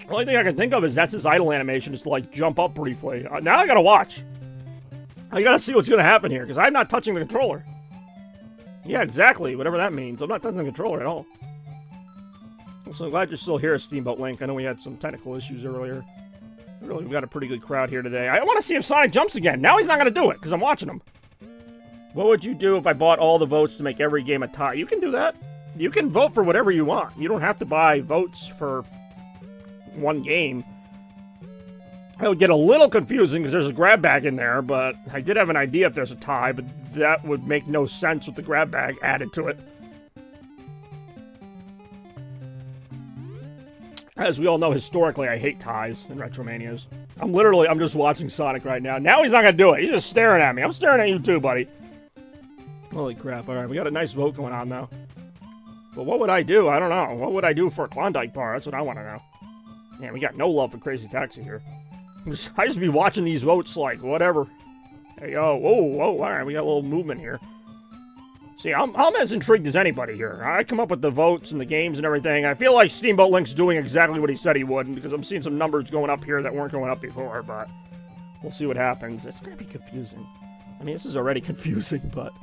The only thing I can think of is that's his idle animation, is to, like, jump up briefly. Now I gotta watch. I gotta see what's gonna happen here, because I'm not touching the controller. Yeah, exactly. Whatever that means. I'm not touching the controller at all. So I'm glad you're still here, Steamboat Link. I know we had some technical issues earlier. Really, we've got a pretty good crowd here today. I want to see if Sonic jumps again. Now he's not going to do it, because I'm watching him. What would you do if I bought all the votes to make every game a tie? You can do that. You can vote for whatever you want. You don't have to buy votes for one game. It would get a little confusing, because there's a grab bag in there, but I did have an idea if there's a tie, but that would make no sense with the grab bag added to it. As we all know, historically, I hate ties in Retromanias. I'm just watching Sonic right now. Now he's not gonna do it. He's just staring at me. I'm staring at you too, buddy. Holy crap. Alright, we got a nice vote going on, though. But what would I do? I don't know. What would I do for a Klondike bar? That's what I want to know. Man, we got no love for Crazy Taxi here. I just be watching these votes like, whatever. Hey, oh, whoa, alright, we got a little movement here. See, I'm as intrigued as anybody here. I come up with the votes and the games and everything. I feel like Steamboat Link's doing exactly what he said he would, because I'm seeing some numbers going up here that weren't going up before, but we'll see what happens. It's going to be confusing. I mean, this is already confusing, but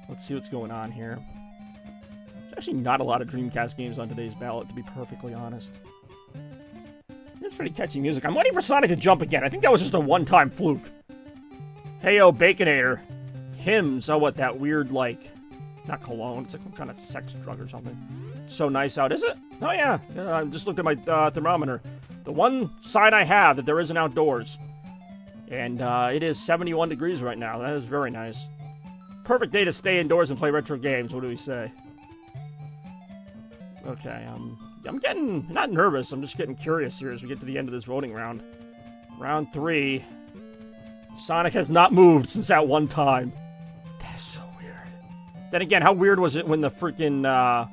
let's see what's going on here. There's actually not a lot of Dreamcast games on today's ballot, to be perfectly honest. It's pretty catchy music. I'm waiting for Sonic to jump again. I think that was just a one-time fluke. Heyo, Baconator. Hymns. Oh, what, that weird, like... Not cologne, it's like some kind of sex drug or something. So nice out, is it? Oh yeah, I just looked at my thermometer. The one sign I have that there isn't outdoors. And it is 71 degrees right now. That is very nice. Perfect day to stay indoors and play retro games, what do we say? Okay, I'm getting, not nervous, I'm just getting curious here as we get to the end of this voting round. Round 3. Sonic has not moved since that one time. Then again, how weird was it when the freaking,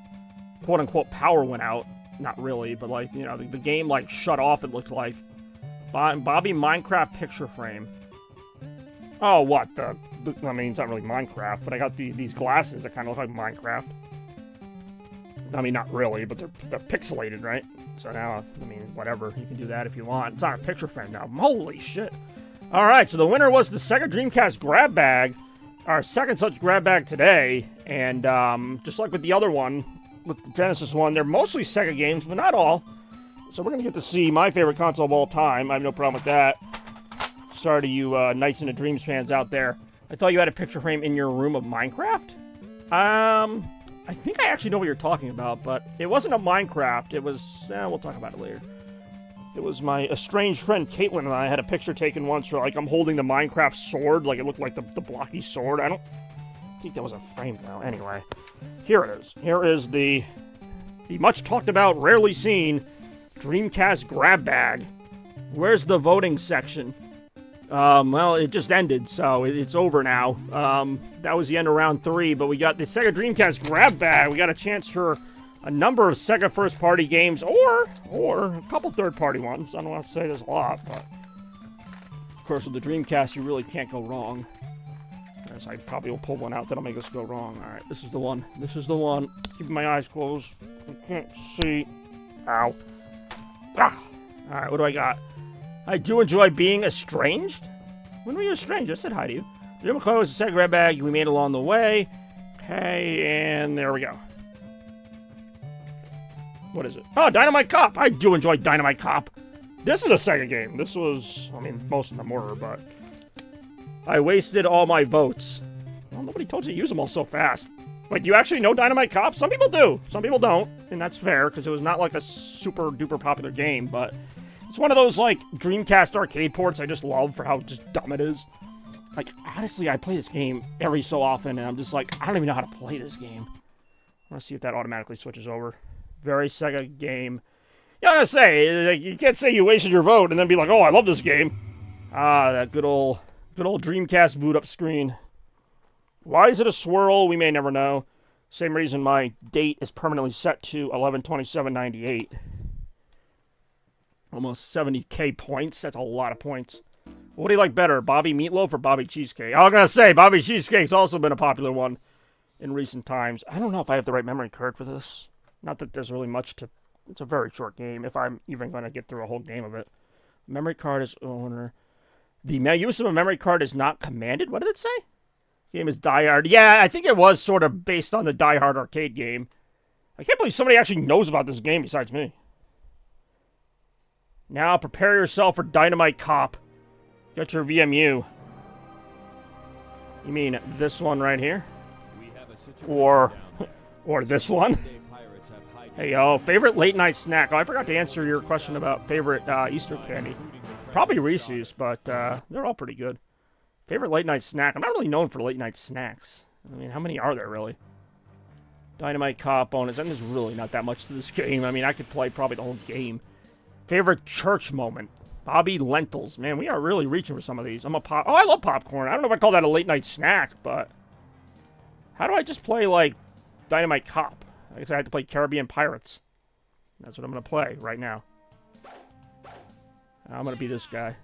quote-unquote, power went out? Not really, but, like, you know, the game, like, shut off, it looked like. Bobby Minecraft picture frame. Oh, what? I mean, it's not really Minecraft, but I got these glasses that kind of look like Minecraft. I mean, not really, but they're pixelated, right? So now, I mean, whatever. You can do that if you want. It's not a picture frame now. Holy shit. Alright, so the winner was the Sega Dreamcast grab bag. Our second such grab bag today, and just like with the other one, with the Genesis one, they're mostly Sega games, but not all. So we're going to get to see my favorite console of all time. I have no problem with that. sorry to you Nights into Dreams fans out there. I thought you had a picture frame in your room of Minecraft? I think I actually know what you're talking about, but it wasn't a Minecraft. It was, we'll talk about it later. It was my estranged friend Caitlin and I had a picture taken once where, like, I'm holding the Minecraft sword, like it looked like the blocky sword. I don't think that was a frame, though. Anyway, here it is. Here is the much talked about, rarely seen Dreamcast grab bag. Where's the voting section? Well, it just ended, so it's over now. That was the end of round 3, but we got the Sega Dreamcast grab bag. We got a chance for a number of Sega first-party games, or a couple third-party ones. I don't want to say there's a lot, but of course, with the Dreamcast, you really can't go wrong. As I probably will pull one out that'll make us go wrong. All right, this is the one. This is the one. Keeping my eyes closed. I can't see. Ow. Ah. All right, what do I got? I do enjoy being estranged. When were you estranged? I said hi to you. Jim clothes, the Sega grab bag we made along the way. Okay, and there we go. What is it? Oh, Dynamite Cop. I do enjoy Dynamite Cop. This is a Sega game. This was, I mean, most of them were, but I wasted all my votes. Well, nobody told you to use them all so fast. Wait, do you actually know Dynamite Cop? Some people do. Some people don't, and that's fair, because it was not like a super-duper popular game, but it's one of those, like, Dreamcast arcade ports I just love for how just dumb it is. Like, honestly, I play this game every so often, and I'm just like, I don't even know how to play this game. I want to see if that automatically switches over. Very Sega game. Yeah, I'm gonna say, you can't say you wasted your vote and then be like, oh, I love this game. Ah, that good old Dreamcast boot up screen. Why is it a swirl? We may never know. Same reason my date is permanently set to 11/27/98. Almost 70k points. That's a lot of points. What do you like better, Bobby Meatloaf or Bobby Cheesecake? I was gonna say, Bobby Cheesecake's also been a popular one in recent times. I don't know if I have the right memory card for this. Not that there's really much to... It's a very short game, if I'm even going to get through a whole game of it. Memory card is owner. The use of a memory card is not commanded? What did it say? Game is Die Hard. Yeah, I think it was sort of based on the Die Hard arcade game. I can't believe somebody actually knows about this game besides me. Now prepare yourself for Dynamite Cop. Get your VMU. You mean this one right here? Or this one? Hey, yo, favorite late night snack? Oh, I forgot to answer your question about favorite Easter candy. Probably Reese's, but they're all pretty good. Favorite late night snack? I'm not really known for late night snacks. I mean, how many are there, really? Dynamite Cop bonus. And there's really not that much to this game. I mean, I could play probably the whole game. Favorite church moment? Bobby Lentils. Man, we are really reaching for some of these. Oh, I love popcorn. I don't know if I call that a late night snack, but how do I just play, like, Dynamite Cop? I guess I have to play Caribbean Pirates. That's what I'm going to play right now. I'm going to be this guy.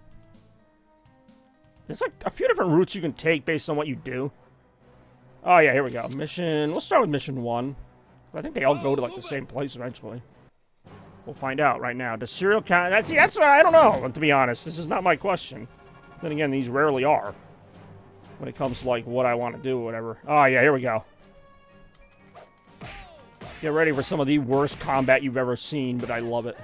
There's like a few different routes you can take based on what you do. Oh yeah, here we go. Mission, we'll start with mission 1. I think they all go to like the same place eventually. We'll find out right now. Does cereal count? That's what I don't know, to be honest. This is not my question. Then again, these rarely are. When it comes to like what I want to do or whatever. Oh yeah, here we go. Get ready for some of the worst combat you've ever seen, but I love it.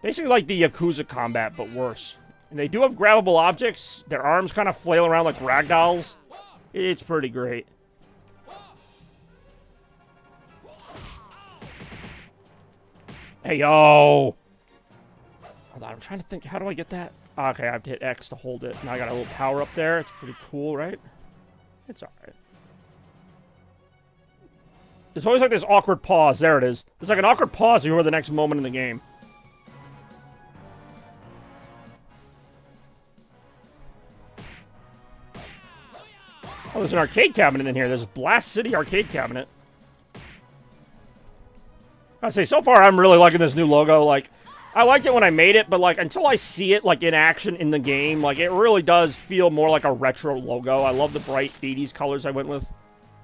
Basically like the Yakuza combat, but worse. And they do have grabbable objects. Their arms kind of flail around like ragdolls. It's pretty great. Hey, yo! Hold on, I'm trying to think, how do I get that? Okay, I have to hit X to hold it. Now I got a little power up there. It's pretty cool, right? It's alright. There's always like this awkward pause. There it is. There's like an awkward pause before the next moment in the game. Oh, there's an arcade cabinet in here. There's a Blast City arcade cabinet. I say, so far, I'm really liking this new logo. Like, I liked it when I made it, but, like, until I see it, like, in action in the game, like, it really does feel more like a retro logo. I love the bright 80s colors I went with.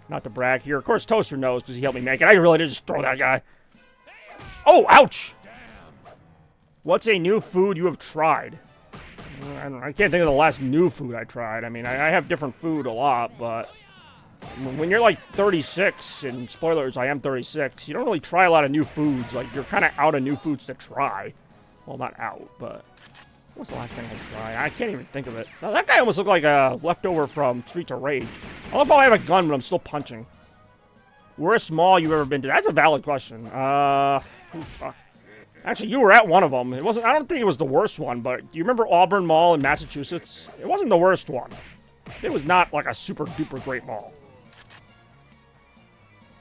Not to brag here. Of course, Toaster knows because he helped me make it. I really did just throw that guy. Oh, ouch! What's a new food you have tried? I can't think of the last new food I tried. I mean, I have different food a lot, but when you're like 36, and spoilers, I am 36, you don't really try a lot of new foods. Like, you're kind of out of new foods to try. Well, not out, but What's the last thing I tried? I can't even think of it. Now, that guy almost looked like a leftover from Streets of Rage. I love how I have a gun, but I'm still punching. Worst mall you've ever been to? That's a valid question. Fuck. Actually, you were at one of them. It wasn't. I don't think it was the worst one, but do you remember Auburn Mall in Massachusetts? It wasn't the worst one. It was not like a super duper great mall.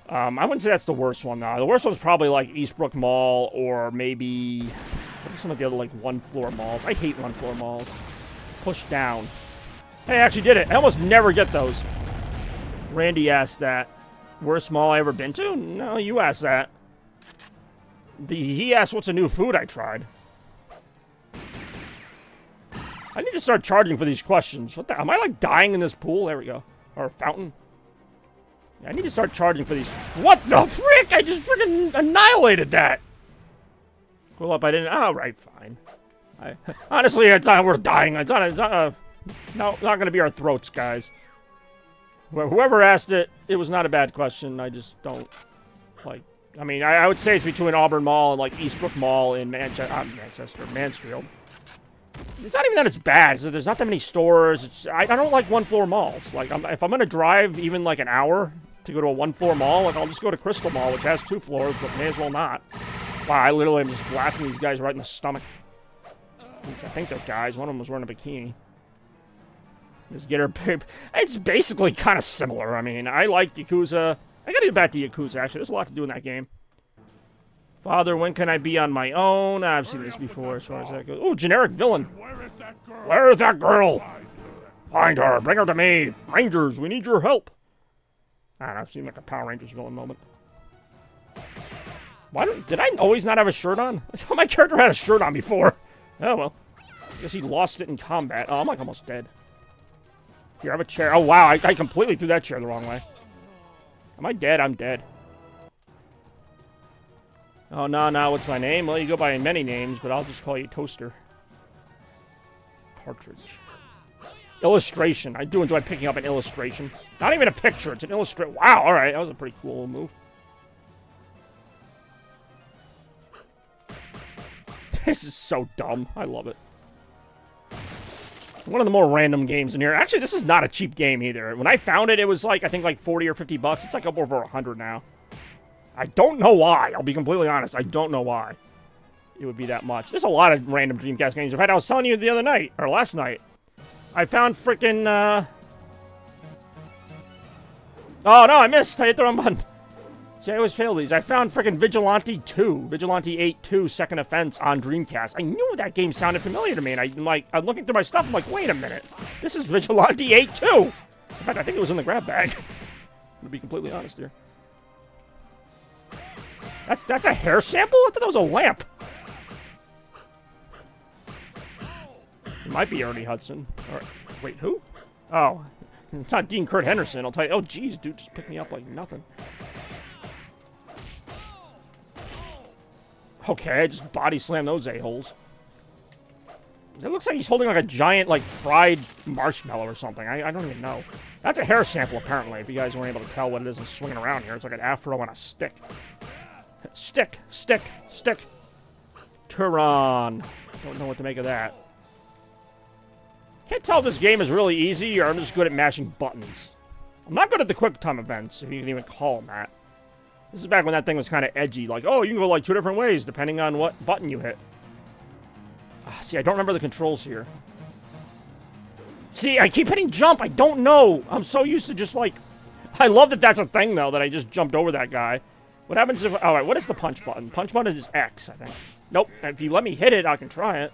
I wouldn't say that's the worst one, though. The worst one's probably like Eastbrook Mall or maybe what are some of the other like one-floor malls. I hate one-floor malls. Push down. Hey, I actually did it. I almost never get those. Randy asked that. Worst mall I ever been to? No, you asked that. He asked what's a new food I tried. I need to start charging for these questions. What the? Am I like dying in this pool? There we go. Or fountain. Yeah, I need to start charging for these. What the frick? I just freaking annihilated that. Cool up, I didn't. Oh, right, fine. Honestly, it's not worth dying. It's not going to be our throats, guys. Whoever asked it, it was not a bad question. I just don't like. I mean, I would say it's between Auburn Mall and like Eastbrook Mall in Mansfield. It's not even that it's bad. It's that there's not that many stores. I don't like one-floor malls. Like, if I'm gonna drive even like an hour to go to a one-floor mall, like I'll just go to Crystal Mall, which has 2 floors, but may as well not. Wow, I literally am just blasting these guys right in the stomach. I think they're guys. One of them was wearing a bikini. Just get her. It's basically kind of similar. I mean, I like Yakuza. I gotta get back to Yakuza, actually. There's a lot to do in that game. Father, when can I be on my own? I've seen this before as far as that goes. Oh, generic villain. Where is that girl? Find her. Bring her to me. Rangers, we need your help. I don't know. It seemed like a Power Rangers villain moment. Did I always not have a shirt on? I thought my character had a shirt on before. Oh, well. I guess he lost it in combat. Oh, I'm like almost dead. Here, I have a chair. Oh, wow. I completely threw that chair the wrong way. Am I dead? I'm dead. Oh, no, what's my name? Well, you go by many names, but I'll just call you Toaster. Cartridge. Illustration. I do enjoy picking up an illustration. Not even a picture. It's an illustration. Wow, all right. That was a pretty cool move. This is so dumb. I love it. One of the more random games in here. Actually, this is not a cheap game either. When I found it, it was like, I think like 40 or 50 bucks. It's like up over 100 now. I don't know why. I'll be completely honest. I don't know why it would be that much. There's a lot of random Dreamcast games. In fact, I was telling you the other night, or last night, I found freaking, Oh, no, I missed. I hit the wrong button. See, I always fail these. I found freaking Vigilante 2. Vigilante 8 2, Second Offense on Dreamcast. I knew that game sounded familiar to me, and I'm looking through my stuff. I'm like, wait a minute. This is Vigilante 8 2. In fact, I think it was in the grab bag. To be completely honest here. That's a hair sample? I thought that was a lamp. It might be Ernie Hudson. Or, wait, who? Oh, it's not Dean Kurt Henderson. I'll tell you. Oh, geez, dude, just picked me up like nothing. Okay, I just body slam those a-holes. It looks like he's holding like a giant, like, fried marshmallow or something. I don't even know. That's a hair sample, apparently, if you guys weren't able to tell what it is I'm swinging around here. It's like an afro on a stick. Stick. Turon. Don't know what to make of that. Can't tell if this game is really easy or I'm just good at mashing buttons. I'm not good at the quick time events, if you can even call them that. This is back when that thing was kind of edgy. Like, oh, you can go like 2 different ways depending on what button you hit. See, I don't remember the controls here. See, I keep hitting jump. I don't know. I'm so used to just like... I love that that's a thing, though, that I just jumped over that guy. What happens if... All right, what is the punch button? Punch button is X, I think. Nope. If you let me hit it, I can try it.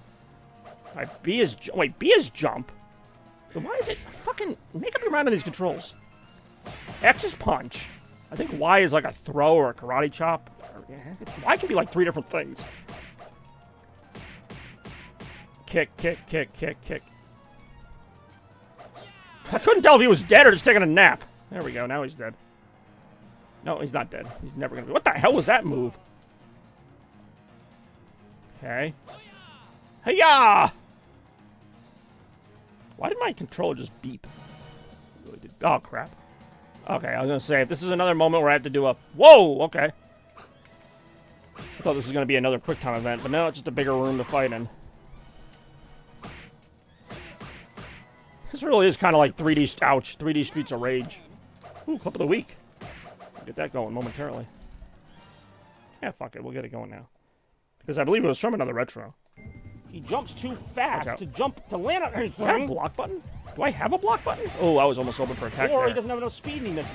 All right, B is... Wait, B is jump. Then why is it... Fucking... Make up your mind on these controls. X is punch. I think Y is like a throw or a karate chop. Y can be like 3 different things. Kick. I couldn't tell if he was dead or just taking a nap. There we go. Now he's dead. No, he's not dead. He's never gonna be. What the hell was that move? Okay. Hey-ya! Why did my controller just beep? It really did. Oh, crap. Okay, I was gonna say, if this is another moment where I have to do a... Whoa! Okay. I thought this was gonna be another quick time event, but no, it's just a bigger room to fight in. This really is kind of like 3D, ouch, 3D Streets of Rage. Ooh, clip of the week. Get that going momentarily. Yeah, fuck it, we'll get it going now. Because I believe it was from another retro. He jumps too fast to jump to land on anything. Is that a block button? Do I have a block button? Oh, I was almost open for attack Or there. he doesn't have enough speed and he misses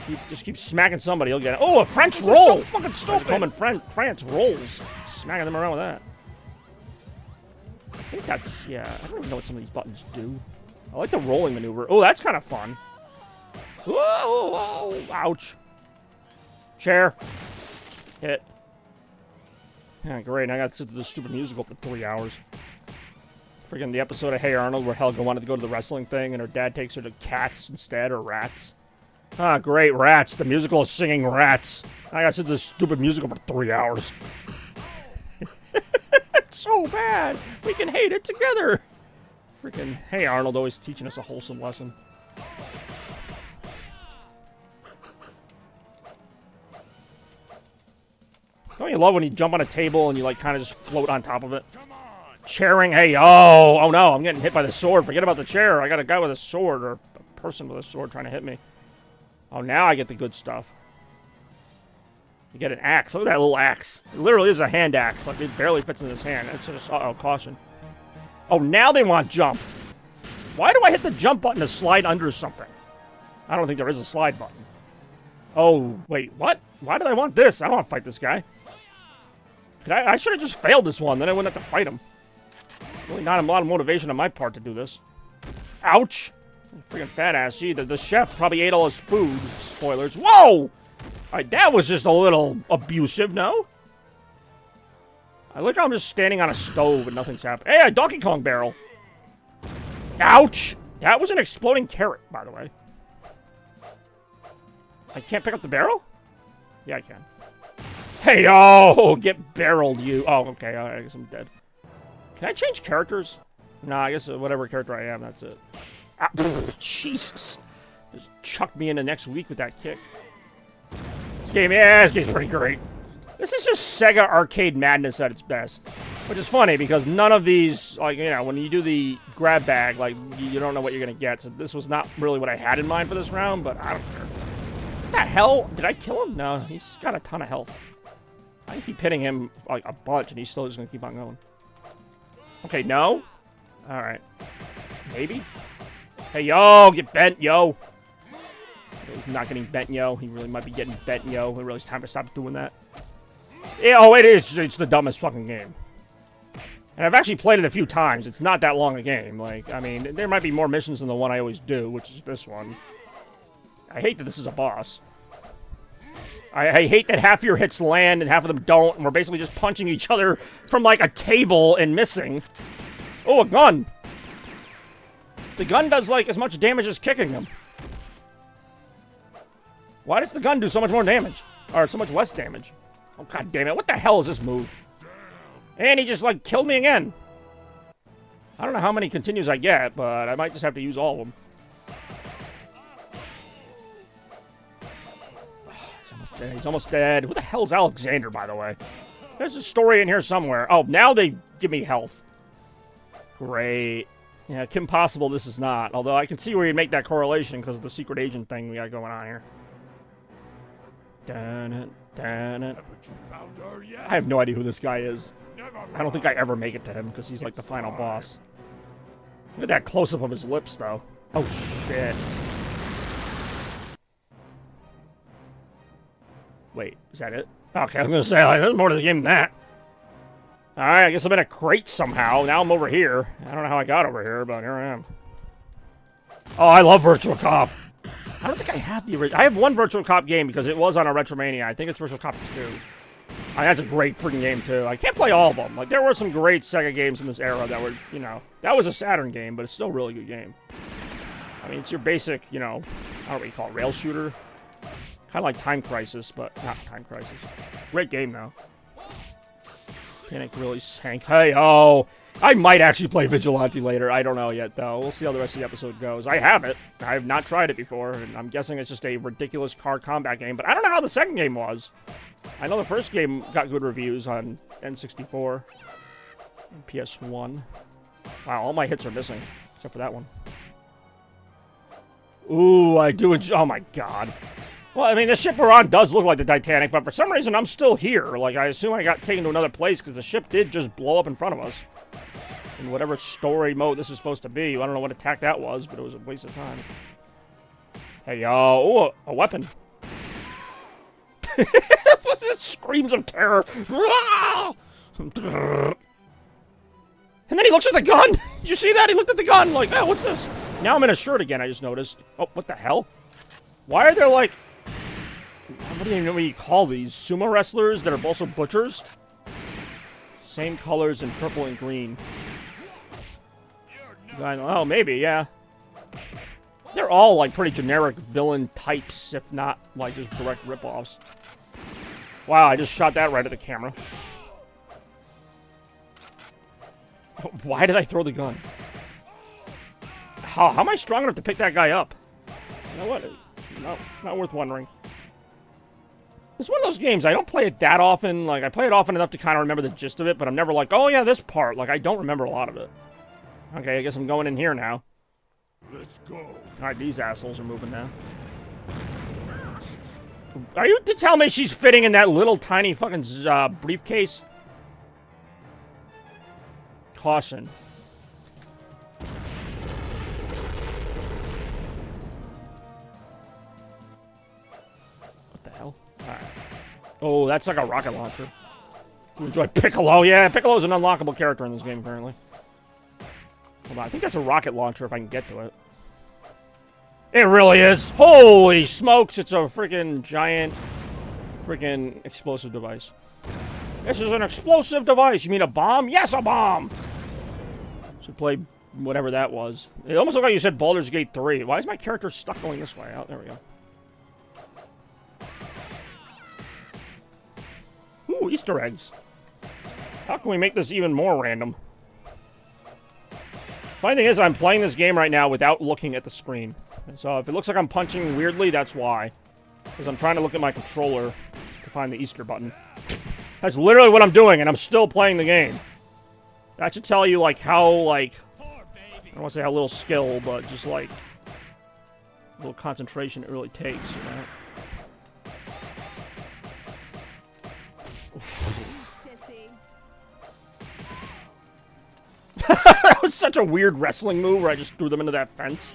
it. Just keep smacking somebody, he'll get it. Oh, a French roll! So fucking stupid. Home in France rolls. Smacking them around with that. I think that's, yeah, I don't even know what some of these buttons do. I like the rolling maneuver. Oh, that's kind of fun. Whoa, ouch. Chair. Hit. Yeah, great. I got to sit to this stupid musical for 3 hours. Freaking the episode of Hey Arnold where Helga wanted to go to the wrestling thing and her dad takes her to cats instead, or rats. Ah, great, rats. The musical is singing rats. I got to sit to this stupid musical for 3 hours. It's so bad. We can hate it together. Freaking Hey Arnold always teaching us a wholesome lesson. Don't you love when you jump on a table and you like kind of just float on top of it? Chairing, hey, oh no, I'm getting hit by the sword. Forget about the chair. I got a guy with a sword, or a person with a sword trying to hit me. Oh, now I get the good stuff. You get an axe. Look at that little axe. It literally is a hand axe. Like, it barely fits in his hand. It's just, uh-oh, caution. Oh, now they want jump. Why do I hit the jump button to slide under something? I don't think there is a slide button. Oh, wait, what? Why did I want this? I don't want to fight this guy. I should have just failed this one, then I wouldn't have to fight him. Really not a lot of motivation on my part to do this. Ouch! Freaking fat ass. Gee, the chef probably ate all his food. Spoilers. Whoa! Alright, that was just a little abusive, no? I look how I'm just standing on a stove and nothing's happening. Hey, a Donkey Kong barrel! Ouch! That was an exploding carrot, by the way. I can't pick up the barrel? Yeah, I can. Hey, oh! Get barreled, you. Oh, okay, I guess I'm dead. Can I change characters? Nah, I guess whatever character I am, that's it. Ah, Jesus. Just chucked me into next week with that kick. This game's pretty great. This is just Sega arcade madness at its best. Which is funny, because none of these, like, you know, when you do the grab bag, like, you don't know what you're gonna get. So this was not really what I had in mind for this round, but I don't care. What the hell? Did I kill him? No, he's got a ton of health. I can keep hitting him, like, a bunch, and he's still just gonna keep on going. Okay, no? Alright. Maybe? Hey, yo! Get bent, yo! He's not getting bent, yo. He really might be getting bent, yo. It really is time to stop doing that. Yeah, oh, it is. It's the dumbest fucking game. And I've actually played it a few times. It's not that long a game. Like, I mean, there might be more missions than the one I always do, which is this one. I hate that this is a boss. I hate that half your hits land and half of them don't, and we're basically just punching each other from, like, a table and missing. Oh, a gun! The gun does, like, as much damage as kicking them. Why does the gun do so much more damage? Or so much less damage? Oh, god damn it, what the hell is this move? And he just, like, killed me again. I don't know how many continues I get, but I might just have to use all of them. He's almost dead. Who the hell's Alexander, by the way? There's a story in here somewhere. Oh, now they give me health. Great. Yeah, Kim Possible this is not. Although I can see where you'd make that correlation because of the secret agent thing we got going on here. Dun it, dun it. I have no idea who this guy is. I don't think I ever make it to him because he's like the final boss. Look at that close-up of his lips, though. Oh, shit. Wait, is that it? Okay, I was gonna say, like, there's more to the game than that. Alright, I guess I'm in a crate somehow. Now I'm over here. I don't know how I got over here, but here I am. Oh, I love Virtual Cop. I don't think I have the original. I have one Virtual Cop game because it was on a Retromania. I think it's Virtual Cop 2. That's a great freaking game, too. I can't play all of them. Like, there were some great Sega games in this era that were, you know, that was a Saturn game, but it's still a really good game. I mean, it's your basic, you know, I don't know what you call it, rail shooter. Kind of like Time Crisis, but not Time Crisis. Great game, though. Panic really sank. Hey, oh! I might actually play Vigilante later. I don't know yet, though. We'll see how the rest of the episode goes. I have it. I have not tried it before, and I'm guessing it's just a ridiculous car combat game, but I don't know how the second game was. I know the first game got good reviews on N64 and PS1. Wow, all my hits are missing, except for that one. Ooh, I do enjoy. Oh my god. Well, I mean, the ship we're on does look like the Titanic, but for some reason I'm still here. Like, I assume I got taken to another place because the ship did just blow up in front of us. In whatever story mode this is supposed to be. I don't know what attack that was, but it was a waste of time. Hey, yo. Ooh, a weapon. Screams of terror. And then he looks at the gun. Did you see that? He looked at the gun like, oh, what's this? Now I'm in a shirt again, I just noticed. Oh, what the hell? Why are there like... What do you know what you call these? Sumo wrestlers that are also butchers? Same colors in purple and green. Oh, maybe, yeah. They're all like pretty generic villain types, if not like just direct ripoffs. Wow, I just shot that right at the camera. Why did I throw the gun? How am I strong enough to pick that guy up? You know what? No, not worth wondering. It's one of those games, I don't play it that often. Like, I play it often enough to kind of remember the gist of it, but I'm never like, oh yeah, this part. Like, I don't remember a lot of it. Okay, I guess I'm going in here now. Let's go. Alright, these assholes are moving now. Are you to tell me she's fitting in that little tiny fucking briefcase? Caution. What the hell? Alright. Oh, that's like a rocket launcher. You enjoy Piccolo? Yeah, Piccolo's an unlockable character in this game currently. Hold on, I think that's a rocket launcher if I can get to it. It really is. Holy smokes, it's a freaking giant freaking explosive device. This is an explosive device. You mean a bomb? Yes, a bomb! Should play whatever that was. It almost looked like you said Baldur's Gate 3. Why is my character stuck going this way? Oh, there we go. Ooh, Easter eggs. How can we make this even more random? Funny thing is, I'm playing this game right now without looking at the screen. So if it looks like I'm punching weirdly, that's why. Because I'm trying to look at my controller to find the Easter button. That's literally what I'm doing, and I'm still playing the game. That should tell you, like, how, like... I don't want to say how little skill, but just, like... little concentration it really takes, you know? That was such a weird wrestling move where I just threw them into that fence.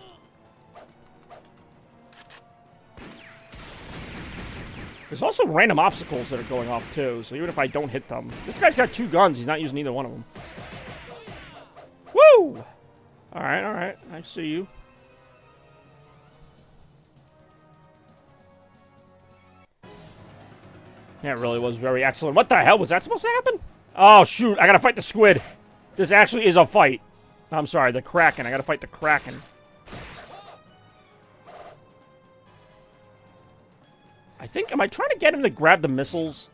There's also random obstacles that are going off, too, so even if I don't hit them... This guy's got 2 guns, he's not using either one of them. Woo! Alright, I see you. That really was very excellent. What the hell, was that supposed to happen? Oh, shoot, I gotta fight the squid. This actually is a fight. I'm sorry, the Kraken. I gotta fight the Kraken. I think, am I trying to get him to grab the missiles?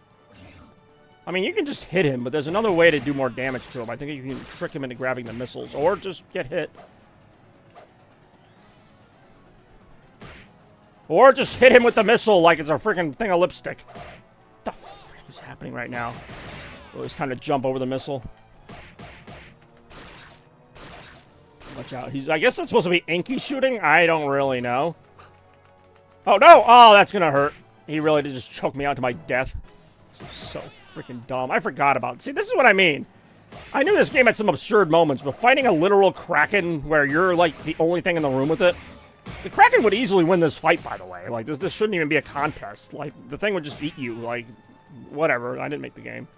I mean, you can just hit him, but there's another way to do more damage to him. I think you can trick him into grabbing the missiles, or just get hit. Or just hit him with the missile like it's a freaking thing of lipstick. What the frick is happening right now? Oh, it's time to jump over the missile. Watch out. I guess that's supposed to be inky shooting? I don't really know. Oh, no! Oh, that's gonna hurt. He really did just choke me out to my death. This is so freaking dumb. I forgot about it. See, this is what I mean. I knew this game had some absurd moments, but fighting a literal Kraken where you're, like, the only thing in the room with it... The Kraken would easily win this fight, by the way. Like, this shouldn't even be a contest. Like, the thing would just eat you. Like, whatever. I didn't make the game.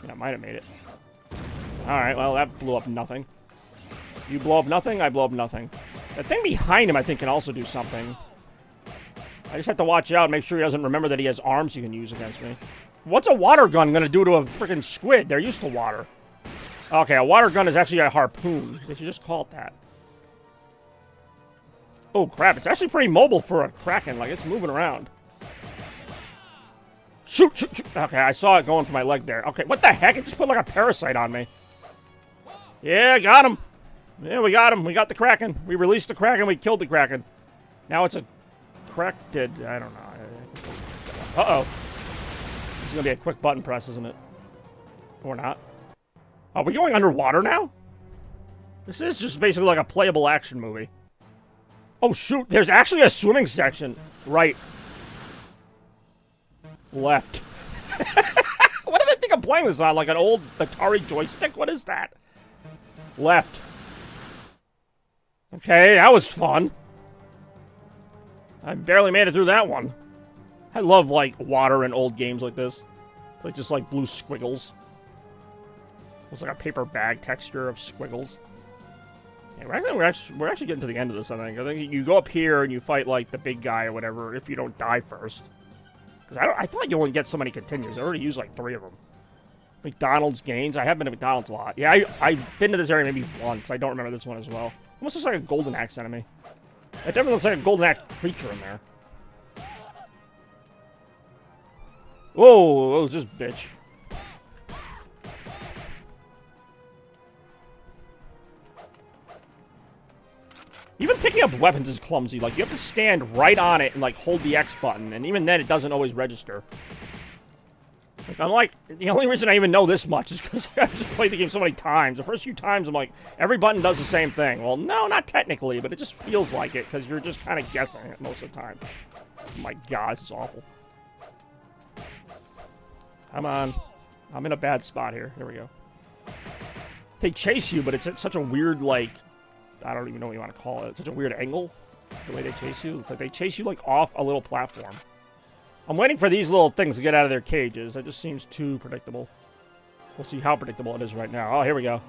Yeah, I might have made it. Alright, well, that blew up nothing. You blow up nothing, I blow up nothing. That thing behind him, I think, can also do something. I just have to watch out and make sure he doesn't remember that he has arms he can use against me. What's a water gun gonna do to a freaking squid? They're used to water. Okay, a water gun is actually a harpoon. They should just call it that. Oh, crap. It's actually pretty mobile for a Kraken. Like, it's moving around. Shoot, shoot, shoot. Okay, I saw it going for my leg there. Okay, what the heck? It just put like a parasite on me. Yeah, got him. Yeah, we got him. We got the Kraken. We released the Kraken. We killed the Kraken. Now it's a corrected. I don't know. Uh-oh. This is going to be a quick button press, isn't it? Or not. Are we going underwater now? This is just basically like a playable action movie. Oh, shoot. There's actually a swimming section. Right. Left. What do they think I'm playing this on? Like an old Atari joystick? What is that? Left. Okay, that was fun. I barely made it through that one. I love, like, water in old games like this. It's like just, like, blue squiggles. It's like a paper bag texture of squiggles. Yeah, I think we're actually getting to the end of this, I think. I think you go up here and you fight, like, the big guy or whatever if you don't die first. Because I thought you only get so many continues. I already used, like, 3 of them. McDonald's gains. I have been to McDonald's a lot. Yeah, I've been to this area maybe once. I don't remember this one as well. Almost looks like a golden axe enemy. It definitely looks like a golden axe creature in there. Whoa, this bitch. Even picking up weapons is clumsy. Like, you have to stand right on it and, like, hold the X button. And even then, it doesn't always register. Like, I'm like, the only reason I even know this much is because I've just played the game so many times. The first few times, I'm like, every button does the same thing. Well, no, not technically, but it just feels like it because you're just kind of guessing it most of the time. Oh my god, this is awful. Come on. I'm in a bad spot here. Here we go. They chase you, but it's at such a weird, like, I don't even know what you want to call it. It's such a weird angle, the way they chase you. It's like they chase you, like, off a little platform. I'm waiting for these little things to get out of their cages. That just seems too predictable. We'll see how predictable it is right now. Oh, here we go.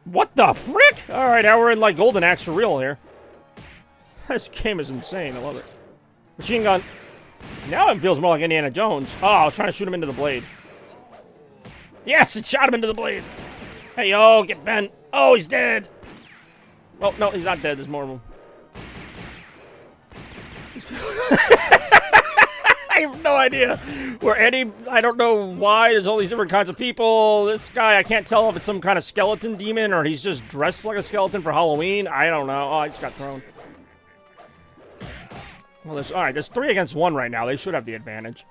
What the frick? Alright, now we're in, like, Golden Axe for real here. This game is insane. I love it. Machine gun. Now it feels more like Indiana Jones. Oh, I was trying to shoot him into the blade. Yes, it shot him into the blade. Hey, yo, get bent. Oh, he's dead. Oh, no, he's not dead. There's more of him. I have no idea where any, I don't know why there's all these different kinds of people. This guy, I can't tell if it's some kind of skeleton demon or he's just dressed like a skeleton for Halloween. I don't know. Oh, I just got thrown. Well, alright, there's 3 against 1 right now. They should have the advantage.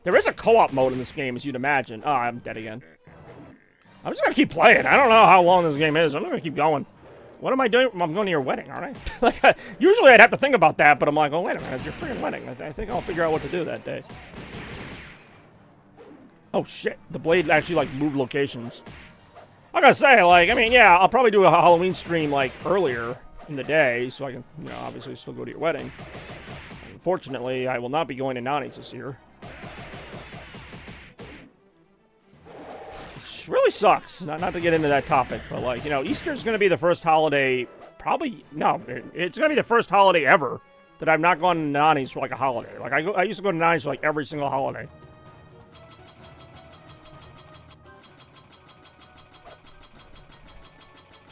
There is a co-op mode in this game, as you'd imagine. Oh, I'm dead again. I'm just gonna keep playing. I don't know how long this game is. I'm gonna keep going. What am I doing? I'm going to your wedding, aren't I? Like, usually I'd have to think about that, but I'm like, oh, wait a minute, it's your freaking wedding. I think I'll figure out what to do that day. Oh, shit. The blade actually, like, moved locations. I gotta say, like, I mean, yeah, I'll probably do a Halloween stream, like, earlier in the day, so I can, you know, obviously still go to your wedding. Unfortunately, I will not be going to Nani's this year. Which really sucks. Not to get into that topic, but, like, you know, Easter's gonna be the first holiday, probably, no, it's gonna be the first holiday ever that I've not gone to Nani's for, like, a holiday. Like, I used to go to Nani's for, like, every single holiday.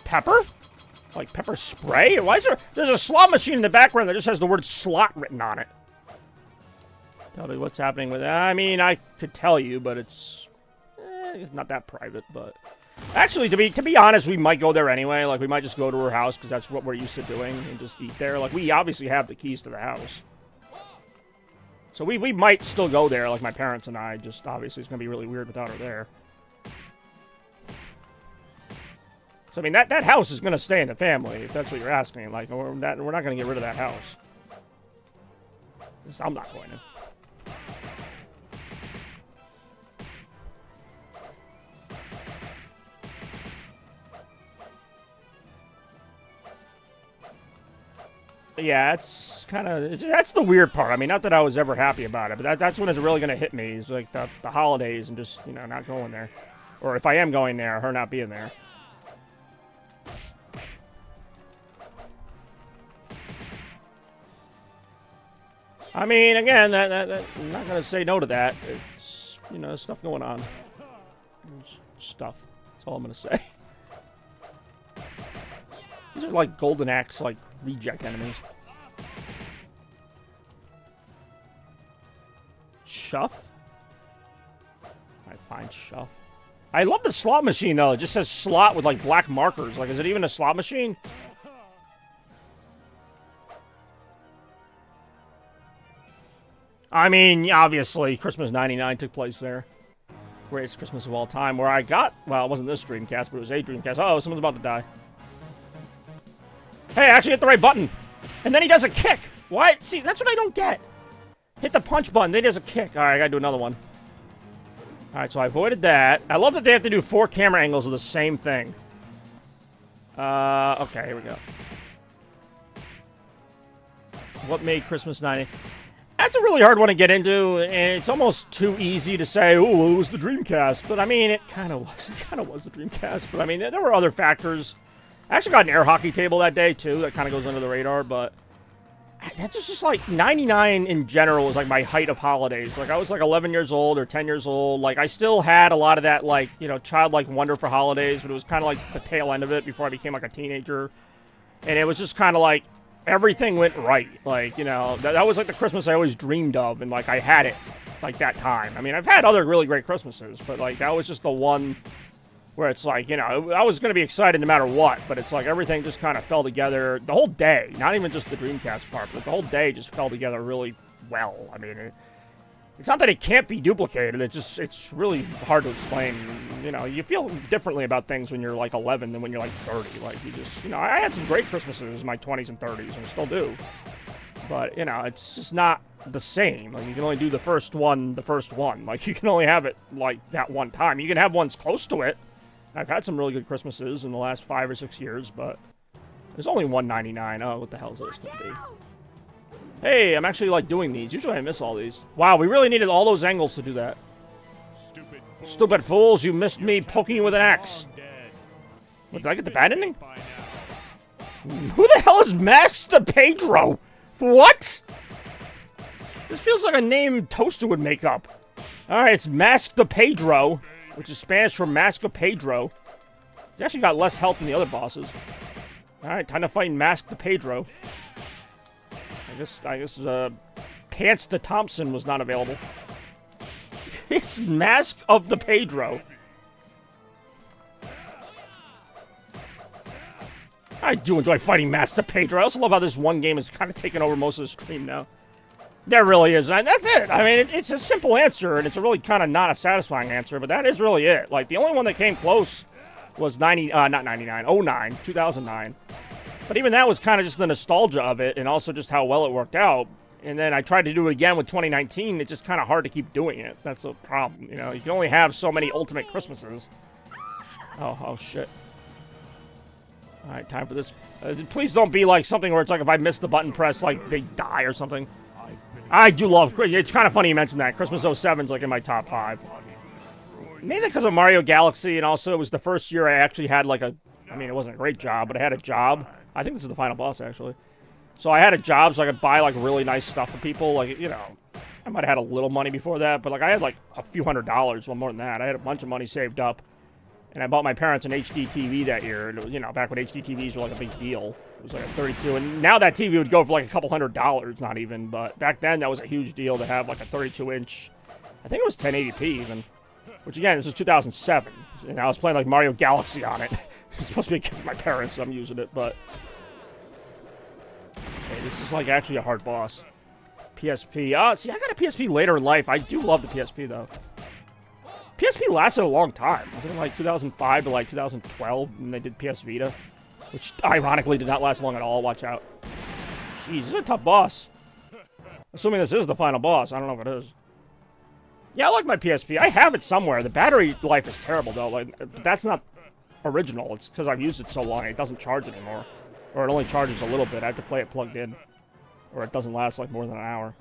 Pepper? Like pepper spray? Why is there's a slot machine in the background that just has the word slot written on it. Tell me what's happening with that. I mean, I could tell you, but it's not that private, but actually, to be honest, we might go there anyway. Like, we might just go to her house because that's what we're used to doing and just eat there. Like, we obviously have the keys to the house. So we might still go there, like my parents and I, just obviously it's going to be really weird without her there. So, I mean, that house is going to stay in the family, if that's what you're asking. Like, we're not going to get rid of that house. I'm not going to. Yeah, it's kind of, that's the weird part. I mean, not that I was ever happy about it, but that's when it's really going to hit me, is like the holidays and just, you know, not going there. Or if I am going there, her not being there. I mean, again, I'm not going to say no to that. It's, you know, stuff going on. It's stuff. That's all I'm going to say. These are like Golden Axe, like, reject enemies. Shuff? I find Shuff. I love the slot machine, though. It just says slot with, like, black markers. Like, is it even a slot machine? I mean, obviously, Christmas 99 took place there. Greatest Christmas of all time, where I got, well, it wasn't this Dreamcast, but it was a Dreamcast. Oh, someone's about to die. Hey, I actually hit the right button. And then he does a kick. Why? See, that's what I don't get. Hit the punch button, then he does a kick. All right, I gotta do another one. All right, so I avoided that. I love that they have to do 4 camera angles of the same thing. Okay, here we go. What made Christmas 90? That's a really hard one to get into, and it's almost too easy to say, oh, it was the Dreamcast. But, I mean, it kind of was. It kind of was the Dreamcast. But, I mean, there were other factors. I actually got an air hockey table that day, too. That kind of goes under the radar, but that's just like 99 in general was like my height of holidays. Like I was like 11 years old or 10 years old. Like I still had a lot of that like, you know, childlike wonder for holidays, but it was kind of like the tail end of it before I became like a teenager. And it was just kind of like everything went right. Like, you know, that was like the Christmas I always dreamed of, and like I had it like that time. I mean, I've had other really great Christmases, but like that was just the one where it's like, you know, I was going to be excited no matter what, but it's like everything just kind of fell together the whole day. Not even just the Dreamcast part, but the whole day just fell together really well. I mean, it's not that it can't be duplicated. It's really hard to explain. You know, you feel differently about things when you're like 11 than when you're like 30. Like you just, you know, I had some great Christmases in my 20s and 30s, and I still do. But, you know, it's just not the same. Like, you can only do the first one. Like, you can only have it, like, that one time. You can have ones close to it. I've had some really good Christmases in the last 5 or 6 years, but there's only 199. Oh, what the hell is this going to be? Hey, I'm actually, like, doing these. Usually I miss all these. Wow, we really needed all those angles to do that. Stupid fools, you missed me poking you with an axe. What, did I get the bad ending? Who the hell is Max de Pedro? What? This feels like a name Toaster would make up. Alright, it's Mask de Pedro, which is Spanish for Mask of Pedro. He's actually got less health than the other bosses. Alright, time to fight Mask de Pedro. I guess Pants de Thompson was not available. It's Mask of the Pedro. I do enjoy fighting Master Pedro. I also love how this one game is kind of taking over most of the stream now. There really is. And that's it. I mean, it's a simple answer, and it's a really kind of not a satisfying answer, but that is really it. Like, the only one that came close was 2009. But even that was kind of just the nostalgia of it, and also just how well it worked out. And then I tried to do it again with 2019. It's just kind of hard to keep doing it. That's the problem, you know? You can only have so many Ultimate Christmases. Oh, shit. Alright, time for this. Please don't be like something where it's like if I miss the button press, like they die or something. I do love, it's kind of funny you mentioned that. Christmas 07's like in my top 5. Mainly because of Mario Galaxy, and also it was the first year I actually had like a, I mean, it wasn't a great job, but I had a job. I think this is the final boss, actually. So I had a job so I could buy like really nice stuff for people. Like, you know, I might have had a little money before that, but like I had like a few $100s, well more than that. I had a bunch of money saved up. And I bought my parents an HD TV that year. And it was, you know, back when HD TVs were like a big deal. It was like a 32. And now that TV would go for like a couple $100, not even. But back then, that was a huge deal to have like a 32-inch. I think it was 1080p even. Which again, this is 2007. And I was playing like Mario Galaxy on it. It's supposed to be a gift for my parents, so I'm using it. But okay, this is like actually a hard boss. PSP. See, I got a PSP later in life. I do love the PSP though. PSP lasted a long time. Was it like 2005 to like 2012 when they did PS Vita? Which, ironically, did not last long at all. Watch out. Jeez, this is a tough boss. Assuming this is the final boss. I don't know if it is. Yeah, I like my PSP. I have it somewhere. The battery life is terrible, though. Like, that's not original. It's because I've used it so long. It doesn't charge anymore. Or it only charges a little bit. I have to play it plugged in. Or it doesn't last like more than an hour.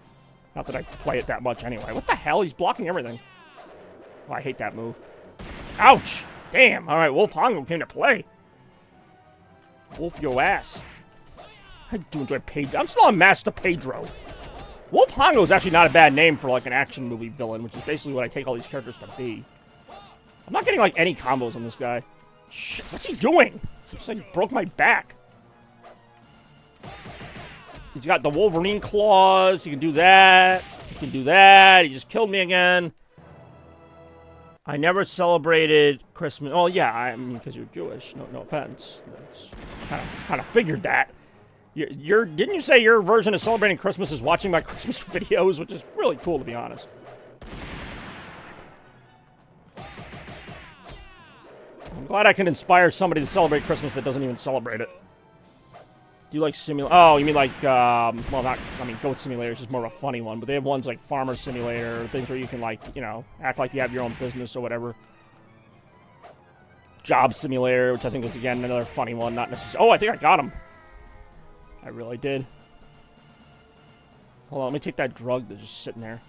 Not that I play it that much anyway. What the hell? He's blocking everything. Oh, I hate that move. Ouch! Damn! Alright, Wolf Hongo came to play. Wolf your ass. I do enjoy Pedro. I'm still on Master Pedro. Wolf Hongo is actually not a bad name for like an action movie villain, which is basically what I take all these characters to be. I'm not getting like any combos on this guy. Shit, what's he doing? He just like broke my back. He's got the Wolverine claws. He can do that. He can do that. He just killed me again. I never celebrated Christmas. Oh yeah, I mean because you're Jewish. No offense. That's kind of figured that. Didn't you say your version of celebrating Christmas is watching my Christmas videos, which is really cool to be honest. I'm glad I can inspire somebody to celebrate Christmas that doesn't even celebrate it. Do you like simulator? Oh, you mean like, well, not, I mean, Goat Simulator is just more of a funny one, but they have ones like Farmer Simulator, things where you can, like, you know, act like you have your own business or whatever. Job Simulator, which I think is, again, another funny one, not necessarily. Oh, I think I got him. I really did. Hold on, let me take that drug that's just sitting there.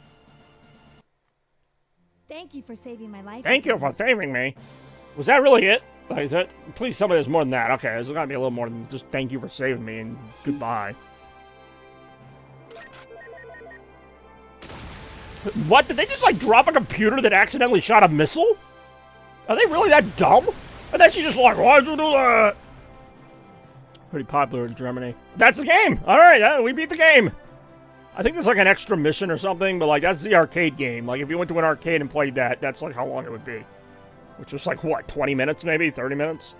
Thank you for saving my life. Thank you for saving me. Was that really it? Like, is that, please tell me there's more than that. Okay, there's gotta be a little more than just thank you for saving me and goodbye. What? Did they just, like, drop a computer that accidentally shot a missile? Are they really that dumb? And then she's just like, why'd you do that? Pretty popular in Germany. That's the game! Alright, we beat the game! I think there's like an extra mission or something, but like that's the arcade game. Like if you went to an arcade and played that, that's like how long it would be. Which was like, what, 20 minutes maybe? 30 minutes?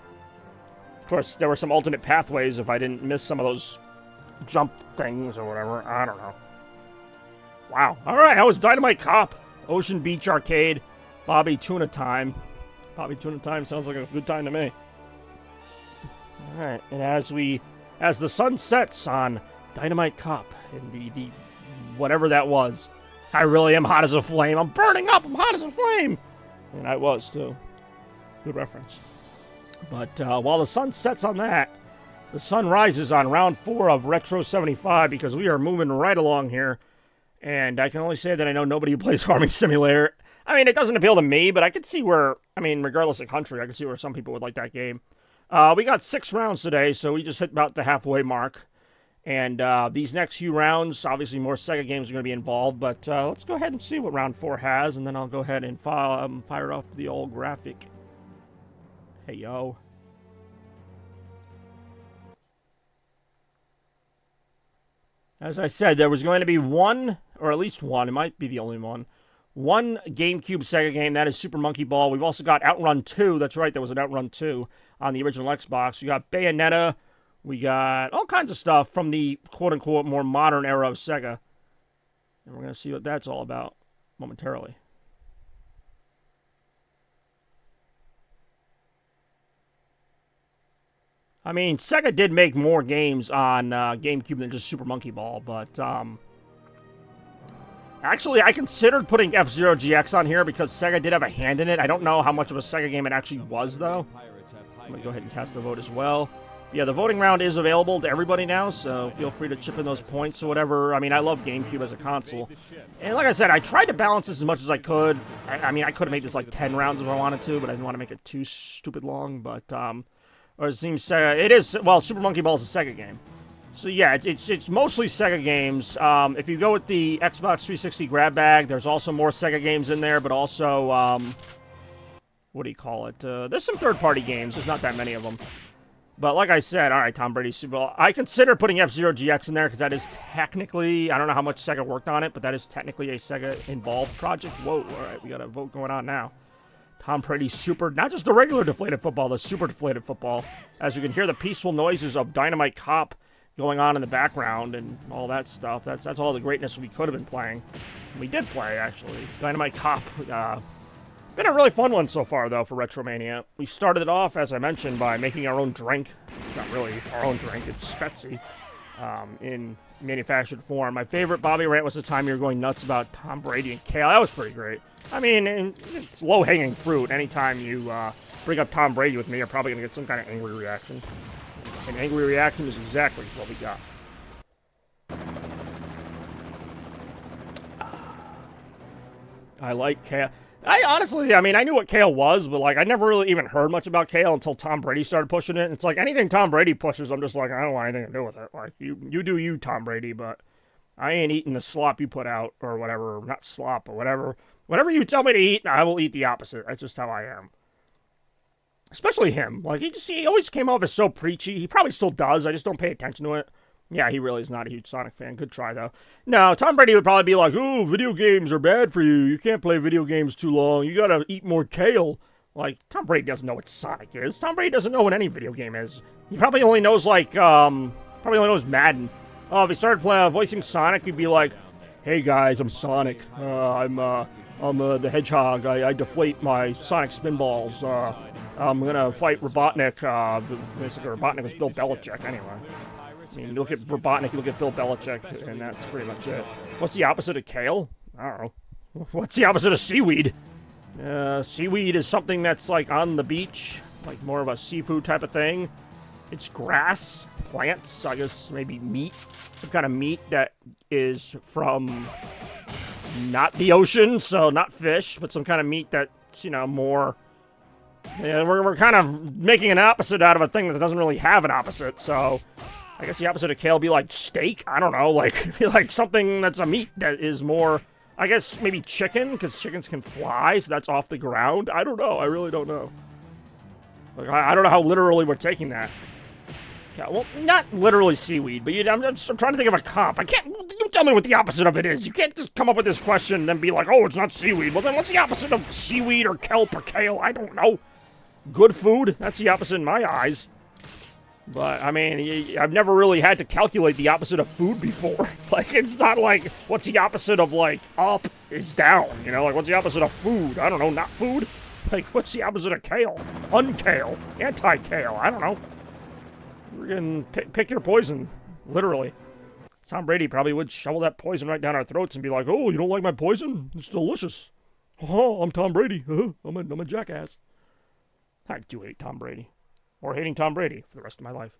Of course, there were some alternate pathways if I didn't miss some of those jump things or whatever. I don't know. Wow. Alright, that was Dynamite Cop. Ocean Beach Arcade. Bobby Tuna Time. Bobby Tuna Time sounds like a good time to me. Alright, and as the sun sets on Dynamite Cop and the whatever that was, I really am hot as a flame. I'm burning up. I'm hot as a flame. And I was, too. Good reference. But while the sun sets on that, the sun rises on round 4 of Retro 75 because we are moving right along here. And I can only say that I know nobody who plays Farming Simulator. I mean, it doesn't appeal to me, but I could see where, I mean, regardless of country, I can see where some people would like that game. We got 6 rounds today, so we just hit about the halfway mark. And these next few rounds, obviously more Sega games are going to be involved, but let's go ahead and see what round 4 has, and then I'll go ahead and fire up the old graphic. Hey, yo. As I said, there was going to be one, or at least one, it might be the only one GameCube Sega game, that is Super Monkey Ball. We've also got Outrun 2, that's right, there was an Outrun 2 on the original Xbox. We got Bayonetta. We got all kinds of stuff from the quote-unquote more modern era of Sega. And we're going to see what that's all about momentarily. I mean, Sega did make more games on GameCube than just Super Monkey Ball, but actually, I considered putting F-Zero GX on here because Sega did have a hand in it. I don't know how much of a Sega game it actually was, though. I'm going to go ahead and cast the vote as well. Yeah, the voting round is available to everybody now, so feel free to chip in those points or whatever. I mean, I love GameCube as a console. And like I said, I tried to balance this as much as I could. I mean, I could have made this like 10 rounds if I wanted to, but I didn't want to make it too stupid long. But, or it seems Sega, it is, well, Super Monkey Ball is a Sega game. So yeah, it's mostly Sega games. If you go with the Xbox 360 grab bag, there's also more Sega games in there, but also, what do you call it? There's some third-party games. There's not that many of them. But like I said, all right, Tom Brady Super Bowl. I consider putting F-Zero GX in there because that is technically, I don't know how much Sega worked on it, but that is technically a Sega-involved project. Whoa, all right, we got a vote going on now. Tom Brady Super, not just the regular deflated football, the super deflated football. As you can hear the peaceful noises of Dynamite Cop going on in the background and all that stuff. That's all the greatness we could have been playing. We did play, actually. Dynamite Cop, been a really fun one so far, though, for Retromania. We started it off, as I mentioned, by making our own drink. Not really our own drink, it's Spetsy, in manufactured form. My favorite Bobby rant was the time you were going nuts about Tom Brady and Kale. That was pretty great. I mean, it's low-hanging fruit. Anytime you bring up Tom Brady with me, you're probably going to get some kind of angry reaction. An angry reaction is exactly what we got. I like Kale. I honestly, I mean, I knew what Kale was, but, like, I never really even heard much about Kale until Tom Brady started pushing it. It's like, anything Tom Brady pushes, I'm just like, I don't want anything to do with it. Like, you do you, Tom Brady, but I ain't eating the slop you put out, or whatever. Not slop, but whatever. Whatever you tell me to eat, I will eat the opposite. That's just how I am. Especially him. Like, he always came off as so preachy. He probably still does, I just don't pay attention to it. Yeah, he really is not a huge Sonic fan. Good try, though. No, Tom Brady would probably be like, ooh, video games are bad for you. You can't play video games too long. You gotta eat more kale. Like, Tom Brady doesn't know what Sonic is. Tom Brady doesn't know what any video game is. He probably only knows, like, probably only knows Madden. Oh, if he started voicing Sonic, he'd be like, hey, guys, I'm Sonic. I'm the Hedgehog. I deflate my Sonic spinballs. I'm gonna fight Robotnik. Basically, Robotnik was Bill Belichick, anyway. I mean, you look at Robotnik, you look at Bill Belichick, and that's pretty much it. What's the opposite of kale? I don't know. What's the opposite of seaweed? Seaweed is something that's like on the beach, like more of a seafood type of thing. It's grass, plants, I guess maybe meat. Some kind of meat that is from not the ocean, so not fish, but some kind of meat that's, you know, more... Yeah, we're kind of making an opposite out of a thing that doesn't really have an opposite, so... I guess the opposite of kale would be like steak? I don't know, like something that's a meat that is more... I guess maybe chicken, because chickens can fly, so that's off the ground. I don't know, I really don't know. Like, I don't know how literally we're taking that. Yeah, well, not literally seaweed, but I'm trying to think of a comp. You tell me what the opposite of it is. You can't just come up with this question and then be like, oh, it's not seaweed. Well, then what's the opposite of seaweed or kelp or kale? I don't know. Good food? That's the opposite in my eyes. But, I mean, I've never really had to calculate the opposite of food before. Like, it's not like, what's the opposite of, like, up? It's down, you know? Like, what's the opposite of food? I don't know, not food? Like, what's the opposite of kale? Unkale. Anti-kale. I don't know. We're gonna pick your poison, literally. Tom Brady probably would shovel that poison right down our throats and be like, oh, you don't like my poison? It's delicious. Oh, I'm Tom Brady. I'm a jackass. I do hate Tom Brady. Or hating Tom Brady for the rest of my life.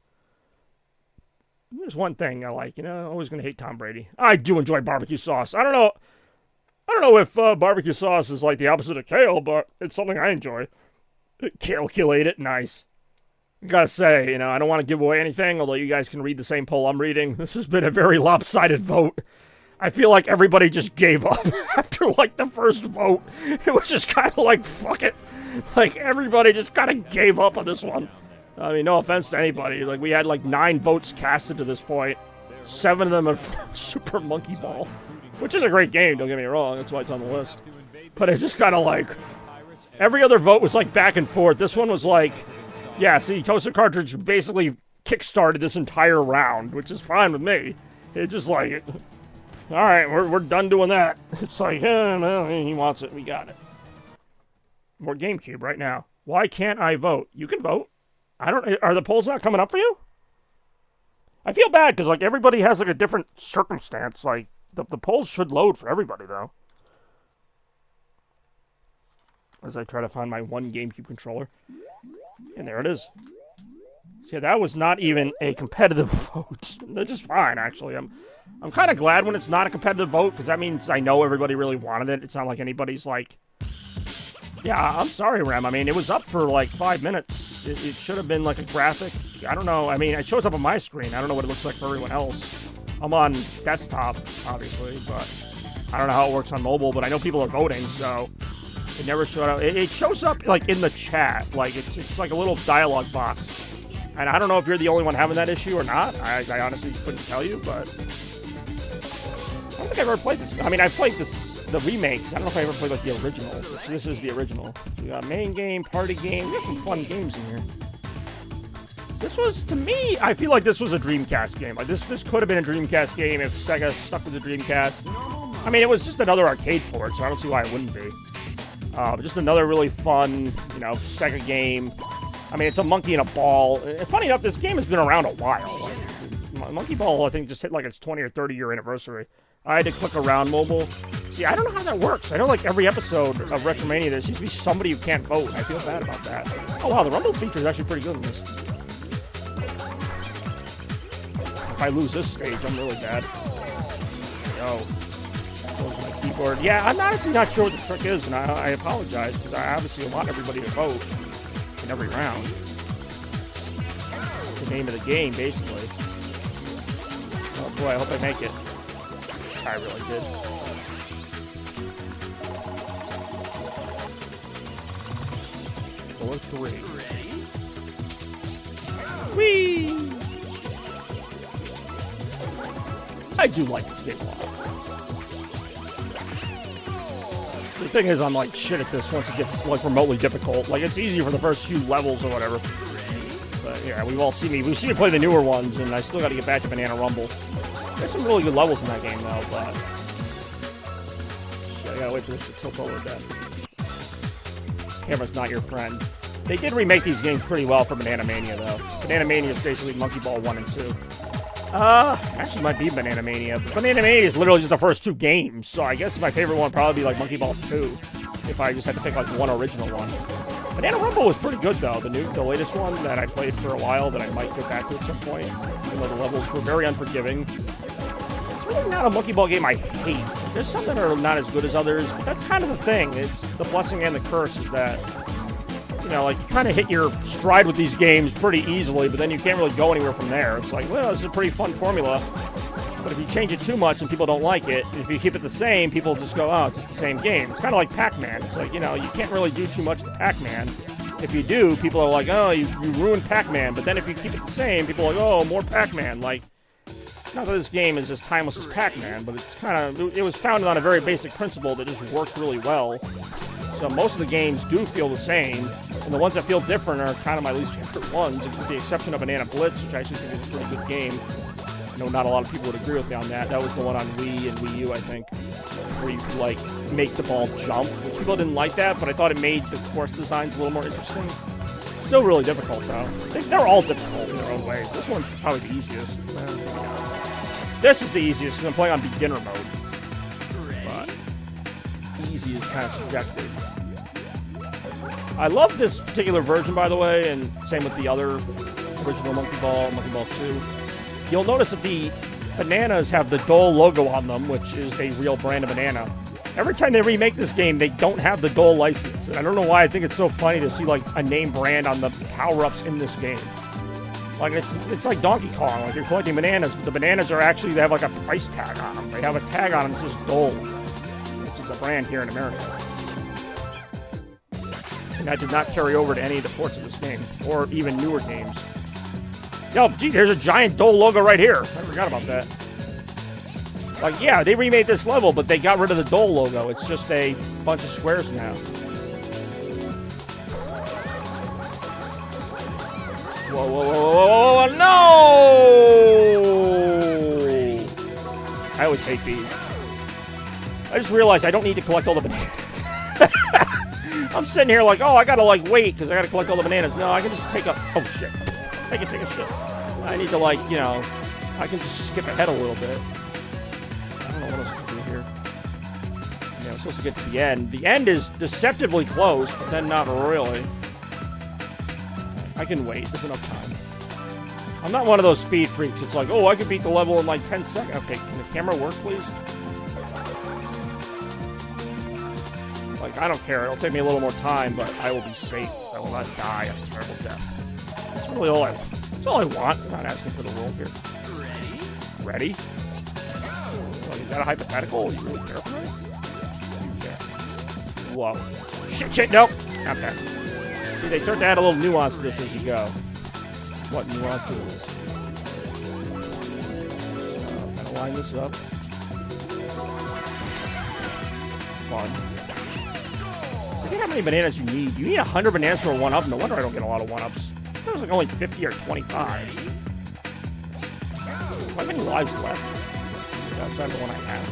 There's one thing I like, you know, I'm always going to hate Tom Brady. I do enjoy barbecue sauce. I don't know if barbecue sauce is like the opposite of kale, but it's something I enjoy. Calculate it, nice. Gotta say, you know, I don't want to give away anything, although you guys can read the same poll I'm reading. This has been a very lopsided vote. I feel like everybody just gave up after, like, the first vote. It was just kind of like, fuck it. Like, everybody just kind of gave up on this one. I mean, no offense to anybody. Like, we had, like, 9 votes casted to this point. 7 of them are Super Monkey Ball, which is a great game, don't get me wrong. That's why it's on the list. But it's just kind of like, every other vote was, like, back and forth. This one was like... Yeah, see, Toaster Cartridge basically kickstarted this entire round, which is fine with me. It's just like, all right, we're done doing that. It's like, well, he wants it, we got it. More GameCube right now. Why can't I vote? You can vote. Are the polls not coming up for you? I feel bad, because, like, everybody has, like, a different circumstance. Like, the polls should load for everybody, though. As I try to find my one GameCube controller. And there it is. See, that was not even a competitive vote. They're just fine, actually. I'm kind of glad when it's not a competitive vote, because that means I know everybody really wanted it. It's not like anybody's like... Yeah, I'm sorry, Rem. I mean, it was up for like 5 minutes. It should have been like a graphic. I don't know. I mean, it shows up on my screen. I don't know what it looks like for everyone else. I'm on desktop, obviously, but I don't know how it works on mobile, but I know people are voting, so... It never showed up. It shows up, like, in the chat. Like, it's like a little dialogue box. And I don't know if you're the only one having that issue or not. I honestly couldn't tell you, but... I don't think I've ever played this. I mean, I've played the remakes. I don't know if I ever played, like, the original. This is the original. We got main game, party game. We got some fun games in here. This was, to me, I feel like this was a Dreamcast game. Like, this could have been a Dreamcast game if Sega stuck with the Dreamcast. I mean, it was just another arcade port, so I don't see why it wouldn't be. Just another really fun, you know, Sega game. I mean, it's a monkey and a ball. And funny enough, this game has been around a while. Like, Monkey Ball, I think, just hit like its 20 or 30 year anniversary. I had to click around mobile. See, I don't know how that works. I know, like, every episode of Retromania, there seems to be somebody who can't vote. I feel bad about that. Oh, wow, the Rumble feature is actually pretty good in this. If I lose this stage, I'm really bad. Yo. My keyboard. Yeah, I'm honestly not sure what the trick is, and I apologize, because I obviously want everybody to vote in every round. It's the name of the game, basically. Oh boy, I hope I make it. I really did. Or 3. Whee! I do like this game a lot. The thing is, I'm like shit at this once it gets like remotely difficult. Like, it's easy for the first few levels or whatever. But yeah, we've seen me play the newer ones, and I still got to get back to Banana Rumble. There's some really good levels in that game though, but I gotta wait for this to tilt over again. Camera's not your friend. They did remake these games pretty well for Banana Mania though. Banana Mania is basically Monkey Ball 1 and 2. Actually might be Banana Mania. But Banana Mania is literally just the first 2 games, so I guess my favorite one would probably be like Monkey Ball 2, if I just had to pick like one original one. Banana Rumble was pretty good though, the latest one that I played for a while that I might get back to at some point, even though the levels were very unforgiving. It's really not a Monkey Ball game I hate. There's some that are not as good as others, but that's kind of the thing. It's the blessing and the curse is that, you know, like, you kind of hit your stride with these games pretty easily, but then you can't really go anywhere from there. It's like, well, this is a pretty fun formula, but if you change it too much and people don't like it, if you keep it the same, people just go, oh, it's just the same game. It's kind of like Pac-Man. It's like, you know, you can't really do too much to Pac-Man. If you do, people are like, oh, you ruined Pac-Man, but then if you keep it the same, people are like, oh, more Pac-Man. Like, not that this game is as timeless as Pac-Man, but it's kind of, it was founded on a very basic principle that just worked really well. So most of the games do feel the same, and the ones that feel different are kind of my least favorite ones, with the exception of Banana Blitz, which I actually think is a pretty good game. I know not a lot of people would agree with me on that. That was the one on Wii and Wii U, I think, where you could, like, make the ball jump, which people didn't like that, but I thought it made the course designs a little more interesting. Still really difficult, though. They're all difficult in their own ways. This one's probably the easiest. This is the easiest, because I'm playing on beginner mode. But easy is kind of subjective. I love this particular version, by the way, and same with the other original Monkey Ball 2. You'll notice that the bananas have the Dole logo on them, which is a real brand of banana. Every time they remake this game, they don't have the Dole license. And I don't know why I think it's so funny to see, like, a name brand on the power-ups in this game. Like, it's like Donkey Kong. Like, you're collecting bananas, but the bananas are actually, they have, like, a price tag on them. They have a tag on them that says Dole, which is a brand here in America. And that did not carry over to any of the ports of this game, or even newer games. Yo, gee, there's a giant Dole logo right here. I forgot about that. Like, yeah, they remade this level, but they got rid of the Dole logo. It's just a bunch of squares now. Whoa, whoa, whoa, whoa, whoa, no! I always hate these. I just realized I don't need to collect all the bananas. I'm sitting here like, oh, I gotta, like, wait, because I gotta collect all the bananas. No, I can just take a... Oh, shit. I can take a shit. I need to, like, you know... I can just skip ahead a little bit. I don't know what I'm supposed to do here. Yeah, I'm supposed to get to the end. The end is deceptively close, but then not really. I can wait. There's enough time. I'm not one of those speed freaks. It's like, oh, I could beat the level in, like, 10 seconds. Okay, can the camera work, please? Like, I don't care. It'll take me a little more time, but I will be safe. I will not die a terrible death. That's really all I want. That's all I want. I'm not asking for the world here. Ready? Oh, is that a hypothetical? You really care for me? Okay. Whoa. Shit, nope. Okay. See, they start to add a little nuance to this as you go. What nuance is this? Kind of line this up. Fun. I forget how many bananas you need. You need 100 bananas for a 1-up. No wonder I don't get a lot of 1-ups. That was like only 50 or 25. How many lives left? Outside the one I have.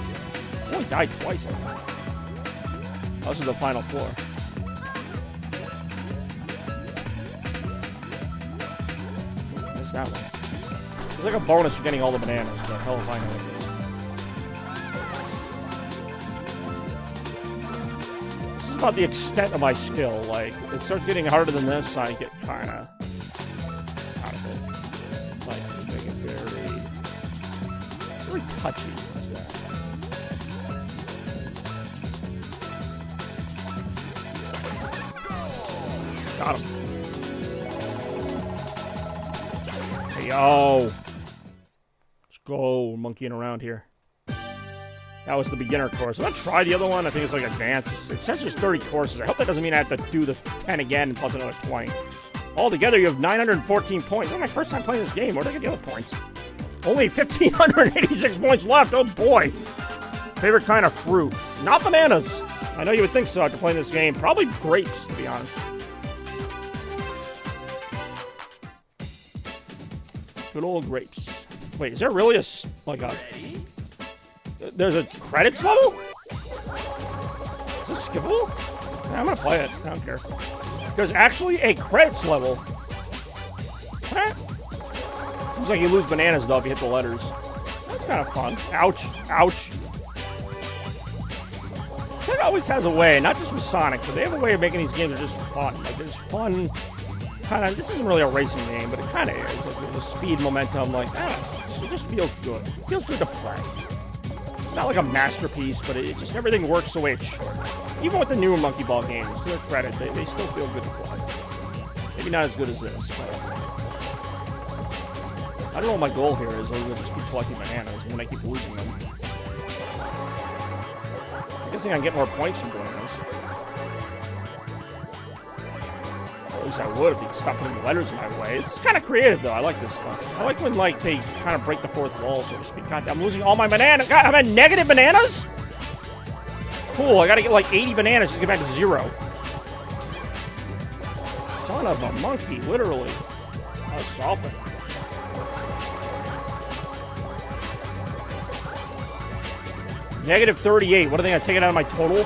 I only died twice, I think. Oh, this is the final floor. Missed that one. There's like a bonus for getting all the bananas, but hell if I know what it is. This is about the extent of my skill. Like, it starts getting harder than this, I get kind of out of it. Like, make it very touchy. Got him. Hey, yo. Let's go. We're monkeying around here. That was the beginner course. I'm going to try the other one. I think it's like advanced. It says there's 30 courses. I hope that doesn't mean I have to do the 10 again plus another 20. Altogether, you have 914 points. That's my first time playing this game. Where'd I get the other points? Only 1,586 points left. Oh, boy. Favorite kind of fruit. Not bananas. I know you would think so after playing this game. Probably grapes, to be honest. Good old grapes. Wait, is there really a, like a... There's a credits level? Is this skippable? Yeah, I'm gonna play it. I don't care. There's actually a credits level. Huh? Seems Looks like you lose bananas, though, if you hit the letters. That's kind of fun. Ouch. Ouch. Sega always has a way, not just with Sonic, but they have a way of making these games that are just fun. Like, there's fun, kind of, this isn't really a racing game, but it kind of is. Like, the speed, momentum, like, I don't know. It just feels good. It feels good to play. It's not like a masterpiece, but it just, everything works the way it should. Even with the newer Monkey Ball games, to their credit, they still feel good to play. Maybe not as good as this, but I don't know what my goal here is. I'm just keep collecting bananas, and then I keep losing them. I'm guessing I can get more points from doing this. At least I would if you stop putting the letters in my way. This is kind of creative, though. I like this stuff. I like when, like, they kind of break the fourth wall, so to speak. God, I'm losing all my bananas. God, I'm at negative bananas? Cool, I gotta get, like, 80 bananas to get back to 0. Son of a monkey, literally. That's awful. Negative 38. What are they going to take it out of my total?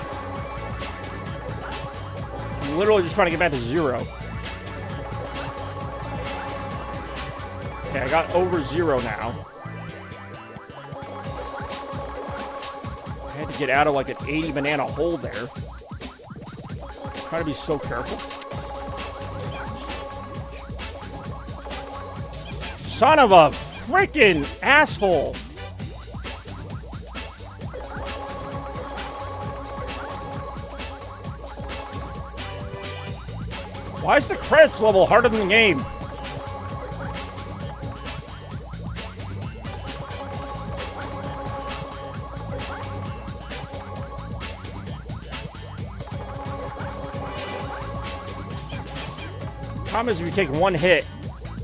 I'm literally just trying to get back to 0. Okay, I got over 0 now. I had to get out of like an 80 banana hole there. Try to be so careful. Son of a freaking asshole. Why is the credits level harder than the game? The problem is if you take one hit,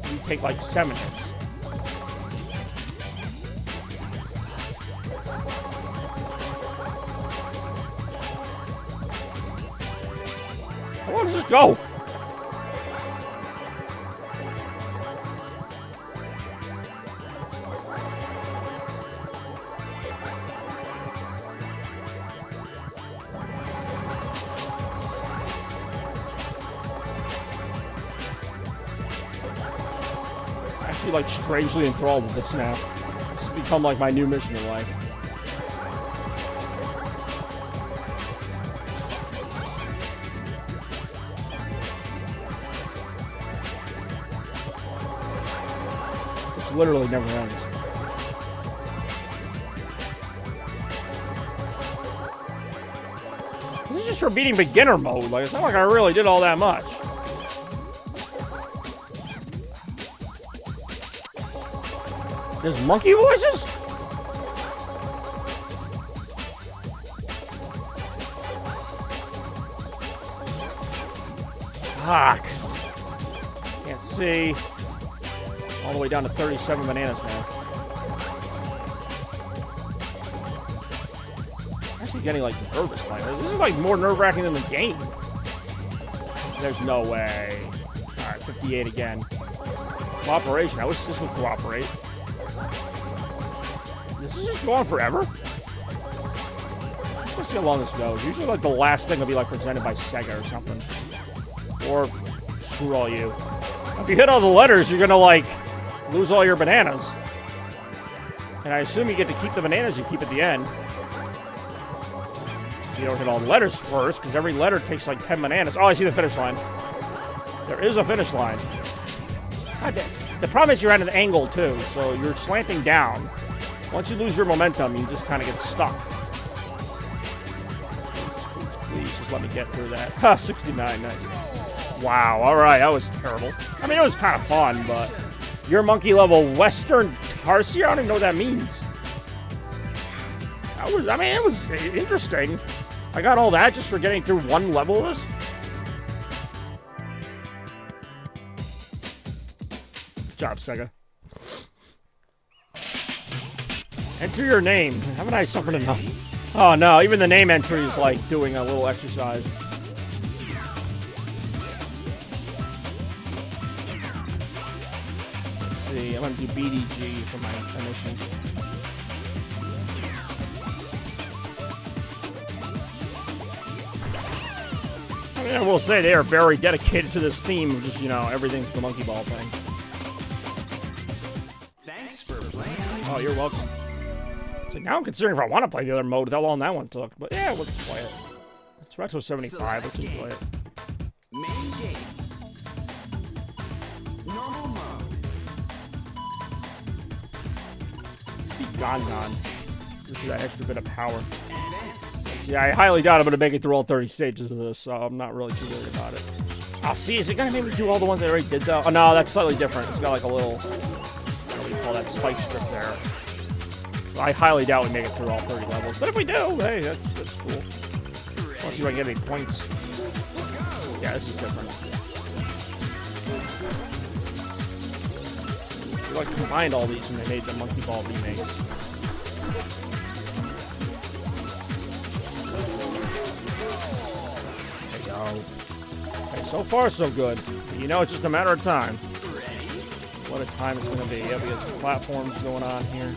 you take like 7 hits. How does this go? Like strangely enthralled with this now. This has become like my new mission in life. This literally never ends. This is just for beating beginner mode. Like, it's not like I really did all that much. There's monkey voices? Fuck. Can't see. All the way down to 37 bananas now. I'm actually getting like nervous playing this. This is like more nerve-wracking than the game. There's no way. Alright, 58 again. Cooperation. I wish this would cooperate. This is just going forever. Let's see how long this goes. Usually, like, the last thing will be, like, presented by Sega or something. Or, screw all you. If you hit all the letters, you're gonna, like, lose all your bananas. And I assume you get to keep the bananas you keep at the end. You don't hit all the letters first, because every letter takes, like, 10 bananas. Oh, I see the finish line. There is a finish line. God damn. The problem is you're at an angle, too, so you're slanting down. Once you lose your momentum, you just kind of get stuck. Please, just let me get through that. 69, nice. Wow, alright, that was terrible. I mean, it was kind of fun, but... Your monkey level Western Tarsier? I don't even know what that means. It was interesting. I got all that just for getting through one level of this. Good job, Sega. Enter your name. Haven't I suffered enough? Oh no, even the name entry is like doing a little exercise. Let's see, I'm gonna do BDG for my mission. I mean, I will say they are very dedicated to this theme of just, you know, everything's the monkey ball thing. Oh, you're welcome. So now I'm considering if I want to play the other mode, how long that one took. But yeah, let's play it. It's Retro 75. Let's just play it. Main game. Normal mode. Be gone. This is that extra bit of power. Advance. Yeah, I highly doubt I'm going to make it through all 30 stages of this, so I'm not really too worried about it. I'll see. Is it going to make me do all the ones I already did, though? Oh, no, that's slightly different. It's got like a little, what do you call that, spike strip there. So I highly doubt we make it through all 30 levels. But if we do, hey, that's cool. Let's see if I can get any points. Yeah, this is different. We like combined all these when they made the Monkey Ball remakes. There you go. Okay, so far so good. You know, it's just a matter of time. What a time it's going to be. Yeah, we got some platforms going on here.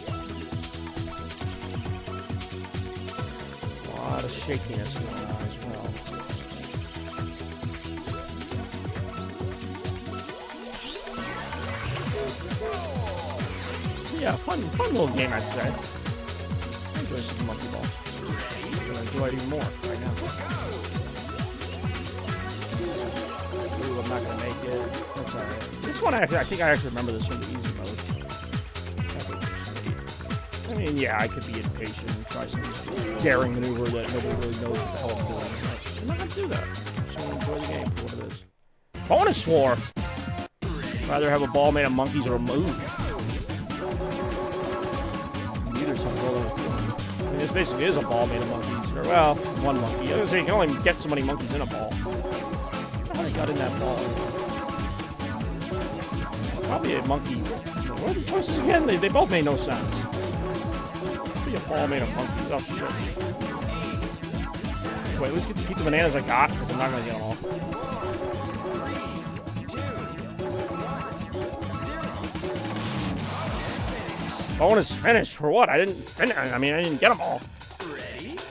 A lot of shakiness going on as well. Yeah, fun little game, I'd say. I enjoy some Monkey Ball. I'm gonna enjoy it even more right now. Ooh, I'm not gonna make it. That's alright. This one, I think I actually remember this from the easy mode. I mean, yeah, I could be impatient and try some daring maneuver that nobody really knows what the hell I'm doing. I'm not gonna do that. I'm just gonna enjoy the game for what it is. Bonus War! Rather have a ball made of monkeys or a move. I mean, this basically is a ball made of monkeys. Or, well, one monkey. I was gonna say, you can only get so many monkeys in a ball. How they got in that ball? Probably a monkey. What are the choices again? They both made no sense. Probably a ball made of monkeys. Oh, shit. Wait, let's get to keep the bananas I got, because I'm not gonna get them all. Bonus finish for what? I didn't finish. I mean, I didn't get them all.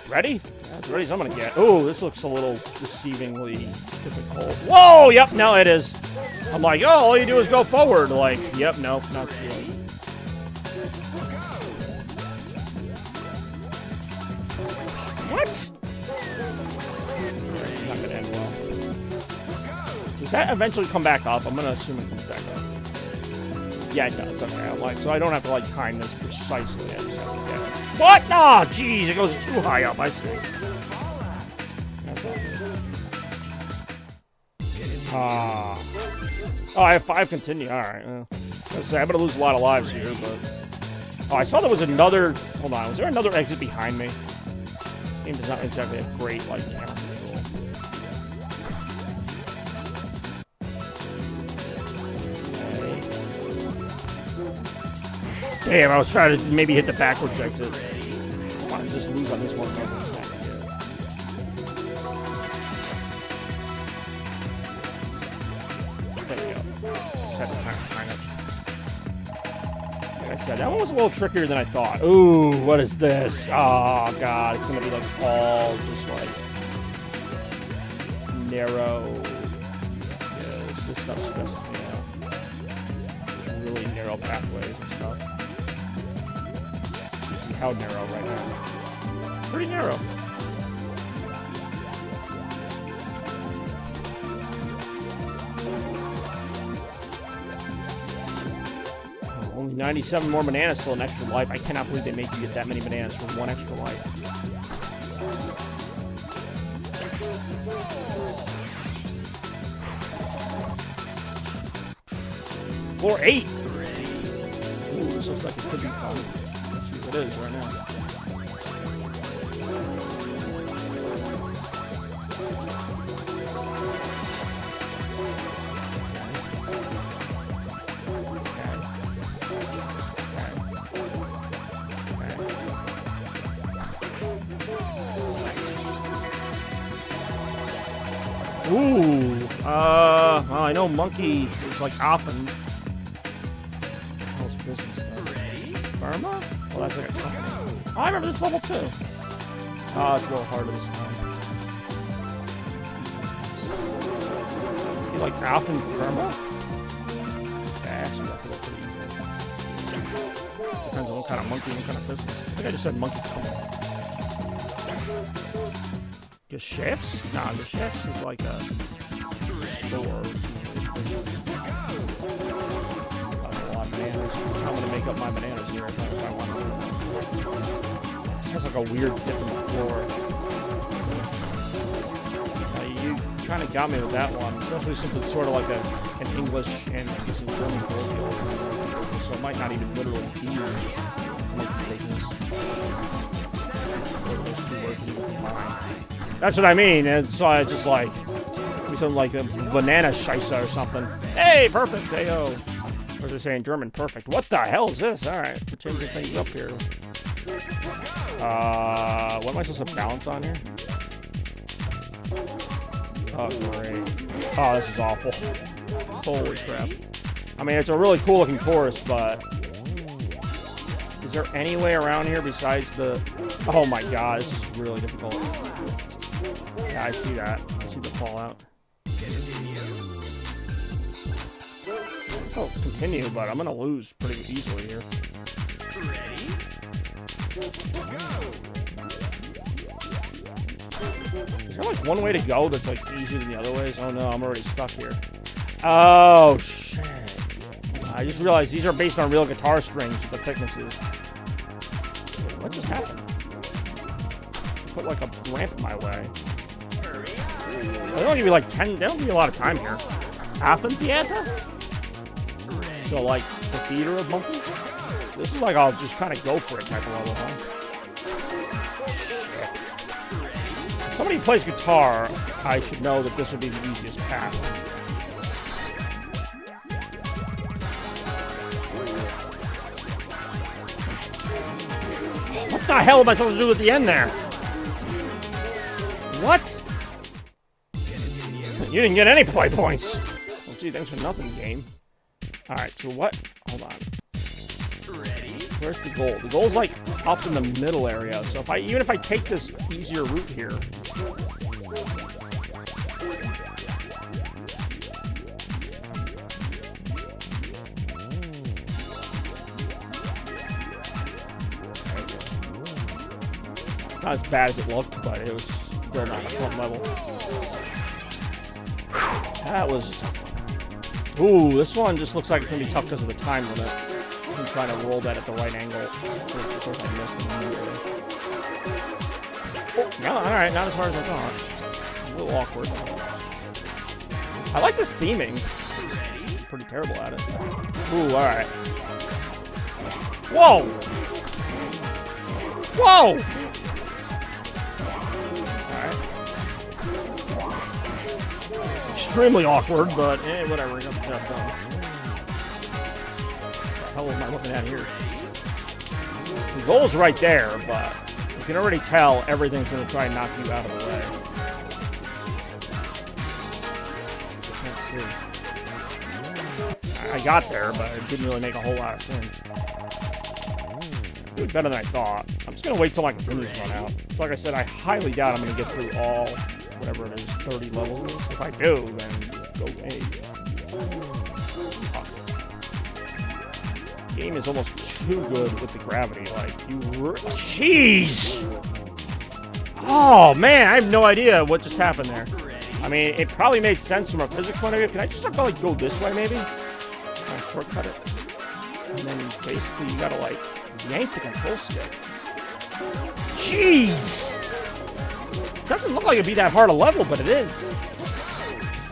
Ready? That's ready as I'm gonna get. Oh, this looks a little deceivingly difficult. Whoa! Yep, no, it is. I'm like, oh, all you do is go forward. Like, yep, nope, not really. What? It's not gonna end well. Does that eventually come back up? I'm gonna assume it comes back up. Yeah, it does. Okay, I'm like, so I don't have to like time this precisely. I just have to get it. What? Oh, jeez, it goes too high up. I see. That's all good. Ah. Oh, I have 5 continue. All right. I'm gonna lose a lot of lives here, but oh, I saw there was another. Hold on, was there another exit behind me? This game does not exactly have great like camera control. Damn, I was trying to maybe hit the backwards exit. I want to just lose on this one. There you go. Set kind of. Like I said, that one was a little trickier than I thought. Ooh, what is this? Oh, God. It's going to be like all just like narrow. Yeah, this stuff's just, really narrow pathways and stuff. How narrow right now? Pretty narrow. Oh, only 97 more bananas till an extra life. I cannot believe they make you get that many bananas for 1 extra life. Floor 8! Ooh, this looks like it could be fun. It is right now. Ooh, well, I know Monkey is like often. How's business though? Burma? Well, that's like a company. Oh, I remember this level too. Oh, it's a little harder this time. You like Alpha and Firma? Yeah, actually, that's a little pretty easy. Depends on what kind of monkey, what kind of pistol. I think I just said monkey. Geschäfts? Nah, Geschäfts is like a store. That's a lot of bananas. I'm gonna make up my bananas here if I want to. This has like a weird dip in the floor. You kind of got me with that one, especially since it's sort of like an English and some German colloquial. So it might not even literally be monkey business. Those two words even combined. That's what I mean. It's just like something like a banana scheisse or something. Hey, perfect. Hey-o. Or they say in German, perfect. What the hell is this? All right, we're changing things up here. What am I supposed to balance on here? Oh, great. Oh, this is awful. Holy crap. I mean, it's a really cool looking course, but is there any way around here besides the... Oh my god, this is really difficult. Yeah, I see that. I see the fallout. So continue, but I'm gonna lose pretty easily here. Is there like one way to go that's like easier than the other ways? Oh no, I'm already stuck here. Oh shit. I just realized these are based on real guitar strings with the thicknesses. What just happened? Put like a ramp my way. They don't give you like 10, they don't give you a lot of time here. Affentheater? So like the theater of monkeys? This is like I'll just kind of go for it type of level, huh? If somebody who plays guitar, I should know that this would be the easiest path. What the hell am I supposed to do at the end there? What? You didn't get any play points. Well, gee, thanks for nothing, game. Alright, so what? Hold on. Where's the goal? The goal's like up in the middle area. So even if I take this easier route here. It's not as bad as it looked, but it was still not a fun level. That was a tough one. Ooh, this one just looks like it's going to be tough because of the time limit. I'm trying to roll that at the right angle. Of course, I missed it immediately. Oh, no, alright, not as hard as I thought. A little awkward. I like this theming. I'm pretty terrible at it. Ooh, alright. Whoa! Whoa! Extremely awkward, but whatever. Got the job done. What the hell am I looking at here? The goal's right there, but you can already tell everything's going to try and knock you out of the way. Let's see. I got there, but it didn't really make a whole lot of sense. Doing better than I thought. I'm just going to wait till my continues run out. So like I said, I highly doubt I'm going to get through all... whatever it is, 30 levels. If I do, then go A. Game is almost too good with the gravity. Like, jeez! Oh, man, I have no idea what just happened there. I mean, it probably made sense from a physics point of view. Can I just like go this way, maybe? Kind of shortcut it. And then basically you gotta, like, yank the control stick. Jeez! Doesn't look like it'd be that hard a level, but it is.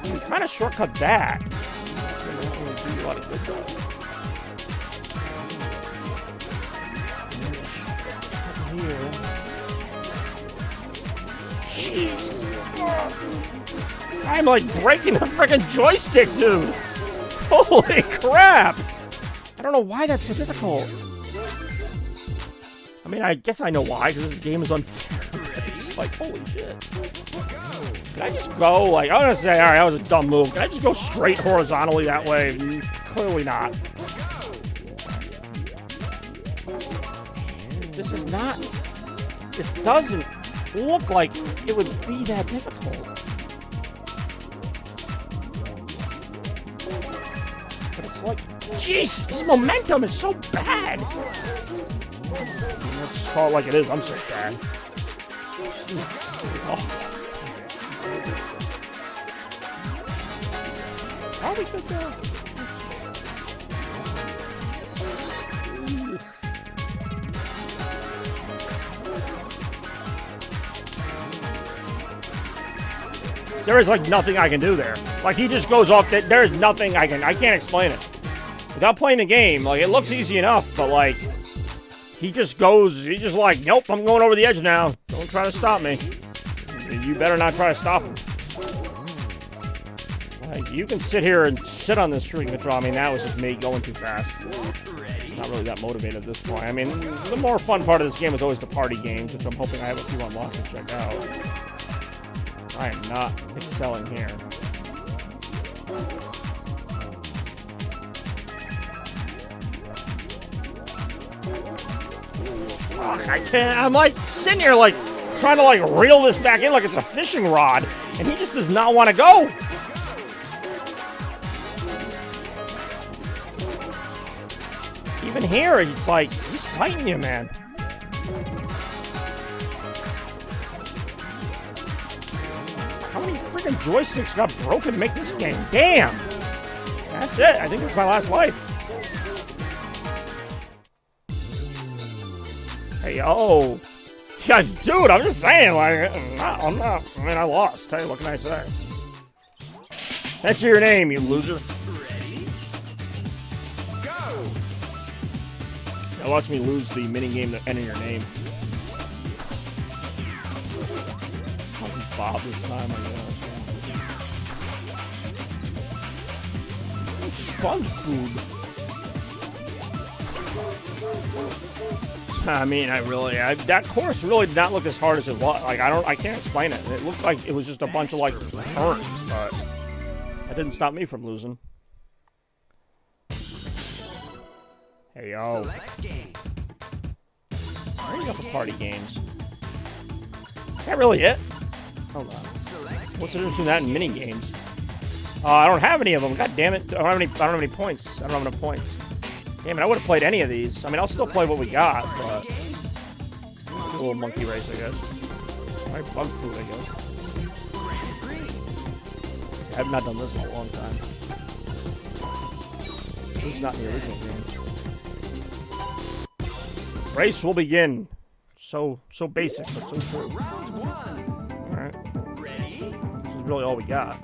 You can kind of shortcut that. It doesn't really do you a lot of good, though. Here. Jeez. I'm like breaking the freaking joystick, dude. Holy crap. I don't know why that's so difficult. I mean, I guess I know why, because this game is unfair. It's like, holy shit. Can I just go, like, I'm gonna say, alright, that was a dumb move. Can I just go straight horizontally that way? Clearly not. This is not, this doesn't look like it would be that difficult. But it It's like, jeez, his momentum is so bad. Let's just call it like it is. I'm so bad. Oh. How we good there? There is like nothing I can do there. Like he just goes off. There is nothing I can't explain it. Without playing the game, like it looks easy enough, but like he just like, nope, I'm going over the edge now. Don't try to stop me. You better not try to stop him. Like you can sit here and sit on this shooting control. I mean, that was just me going too fast. Not really that motivated at this point. I mean, the more fun part of this game is always the party games, which I'm hoping I have a few unlocked to check out. I am not excelling here. Fuck, I can't. I'm like sitting here like trying to like reel this back in like it's a fishing rod, and he just does not want to go. Even here, it's like he's fighting you, man. How many freaking joysticks got broken to make this game? Damn! That's it. I think it's my last life. Hey, yo. Yeah, dude, I'm just saying, like, I'm not. I mean, I lost. Hey, what can I say? That's your name, you loser. Ready? Go! Now watch me lose the minigame to enter your name. Bob this time, I guess. Sponge food. I mean, that course really did not look as hard as it was. Like, I can't explain it. It looked like it was just a bunch of, like, turns, but that didn't stop me from losing. Hey, yo. Select game. There you go for party games. Is that really it? Hold on. What's the difference between that and mini games? I don't have any of them. God damn it! I don't have any points. I don't have enough points. Damn it! I would have played any of these. I mean, I'll still play what we got, but a little monkey race, I guess. Alright, bug food, I guess. I have not done this in a long time. At least not in the original game. Race will begin. So basic, but so true. Alright. This is really all we got.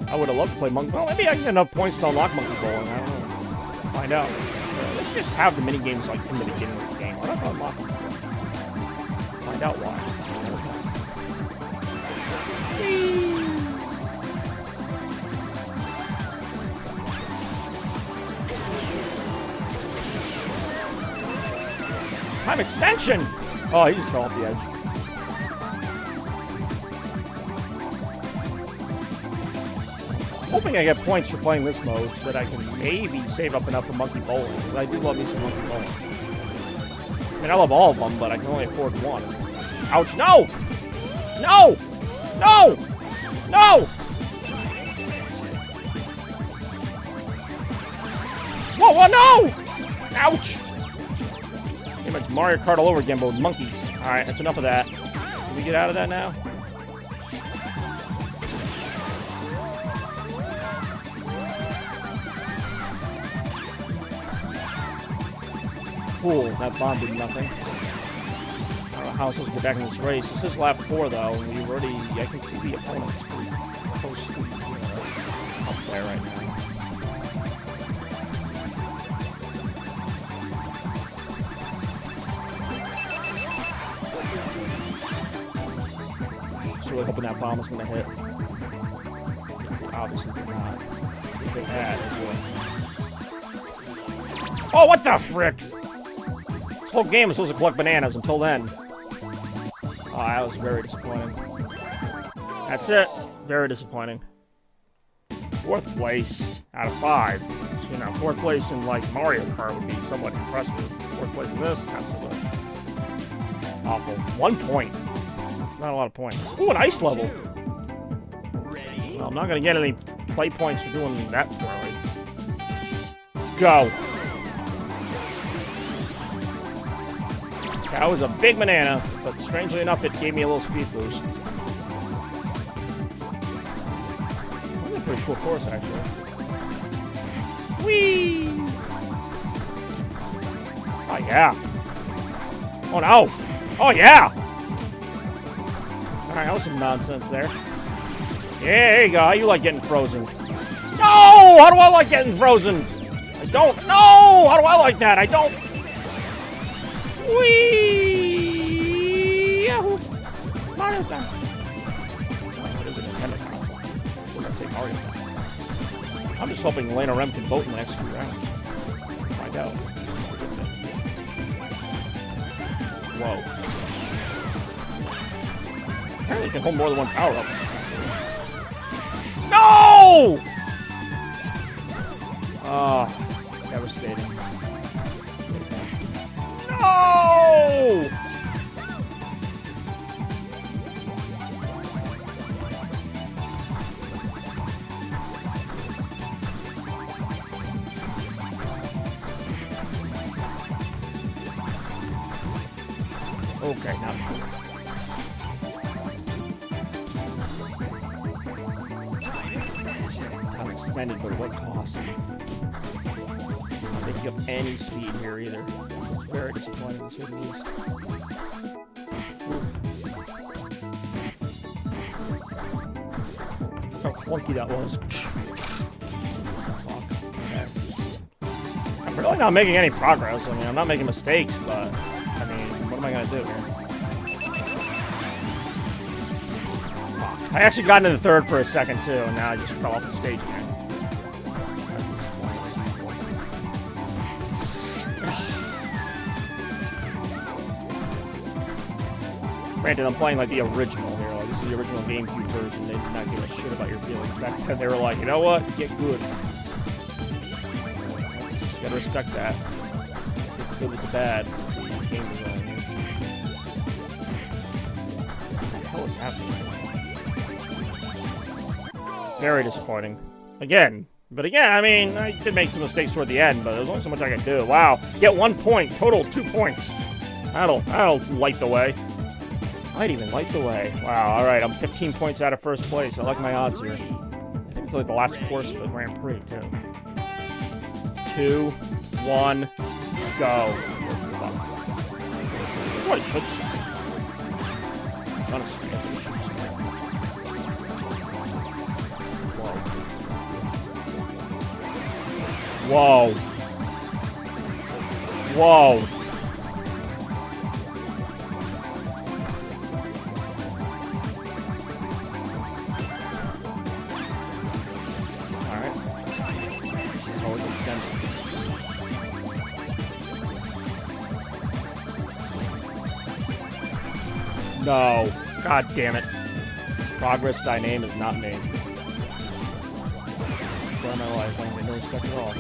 I would have loved to play Monkey. Well, maybe I can get enough points to unlock Monkey Bowling. I don't know. Find out. Let's just have the mini games like in the beginning of the game. Why not unlock them? Find out why. Time extension! Oh, he just fell off the edge. Hoping I get points for playing this mode so that I can maybe save up enough for Monkey Bowling. Because I do love me some Monkey Bowling. I mean, I love all of them, but I can only afford one. Ouch! No! No! No! No! Whoa! Whoa! No! Ouch! Pretty much Mario Kart all over again, but with monkeys. Alright, that's enough of that. Can we get out of that now? Cool, that bomb did nothing. I don't know how I'm supposed to get back in this race. This is lap 4, though, and we've already... I can see the opponents close to up there right now. Just really hoping that bomb is going to hit. Obviously did not. If it had, it would. Oh, what the frick? This whole game is supposed to collect bananas until then. Oh, that was very disappointing. That's it. Very disappointing. 4th place out of 5. So, you know, 4th place in, like, Mario Kart would be somewhat impressive. 4th place in this, not so much. Awful. 1 point. Not a lot of points. Ooh, an ice level. Well, I'm not going to get any play points for doing that poorly. Go. That was a big banana, but strangely enough, it gave me a little speed boost. That's a pretty cool course, actually. Whee! Oh, yeah. Oh, no. Oh, yeah. All right, that was some nonsense there. Yeah, there you go. How you like getting frozen? No! How do I like getting frozen? I don't. No! How do I like that? I don't. Whee! Yahoo! Mario time. I'm just hoping Lena Rem can vote in the next few rounds. Find out. Whoa. Apparently you can hold more than one power up. No! Oh, devastating. No! Okay, now. Time extended, but at what cost? Not picking up any speed here either. Very disappointing to say the least. How clunky that was. Fuck. Okay. I'm really not making any progress. I mean, I'm not making mistakes, but I mean, what am I gonna do here? I actually got into the third for a second too, and now I just fell off the stage again. Granted, I'm playing like the original here. Like, this is the original GameCube version. They did not give a shit about your feelings. Back then, they were like, you know what? Get good. You gotta respect that. Get good with the bad. The game design here. What the hell is happening? Very disappointing. Again. But again, I mean, I did make some mistakes toward the end, but there's only so much I can do. Wow. Get 1 point. Total 2 points. That'll light the way. Might even light the way. Wow, alright, I'm 15 points out of first place. I like my odds here. I think it's like the last course of the Grand Prix, too. 2, 1, go. What it should say. Whoa. Whoa. No. God damn it. Progress thy name is not made. For my life, I ain't no respect at all.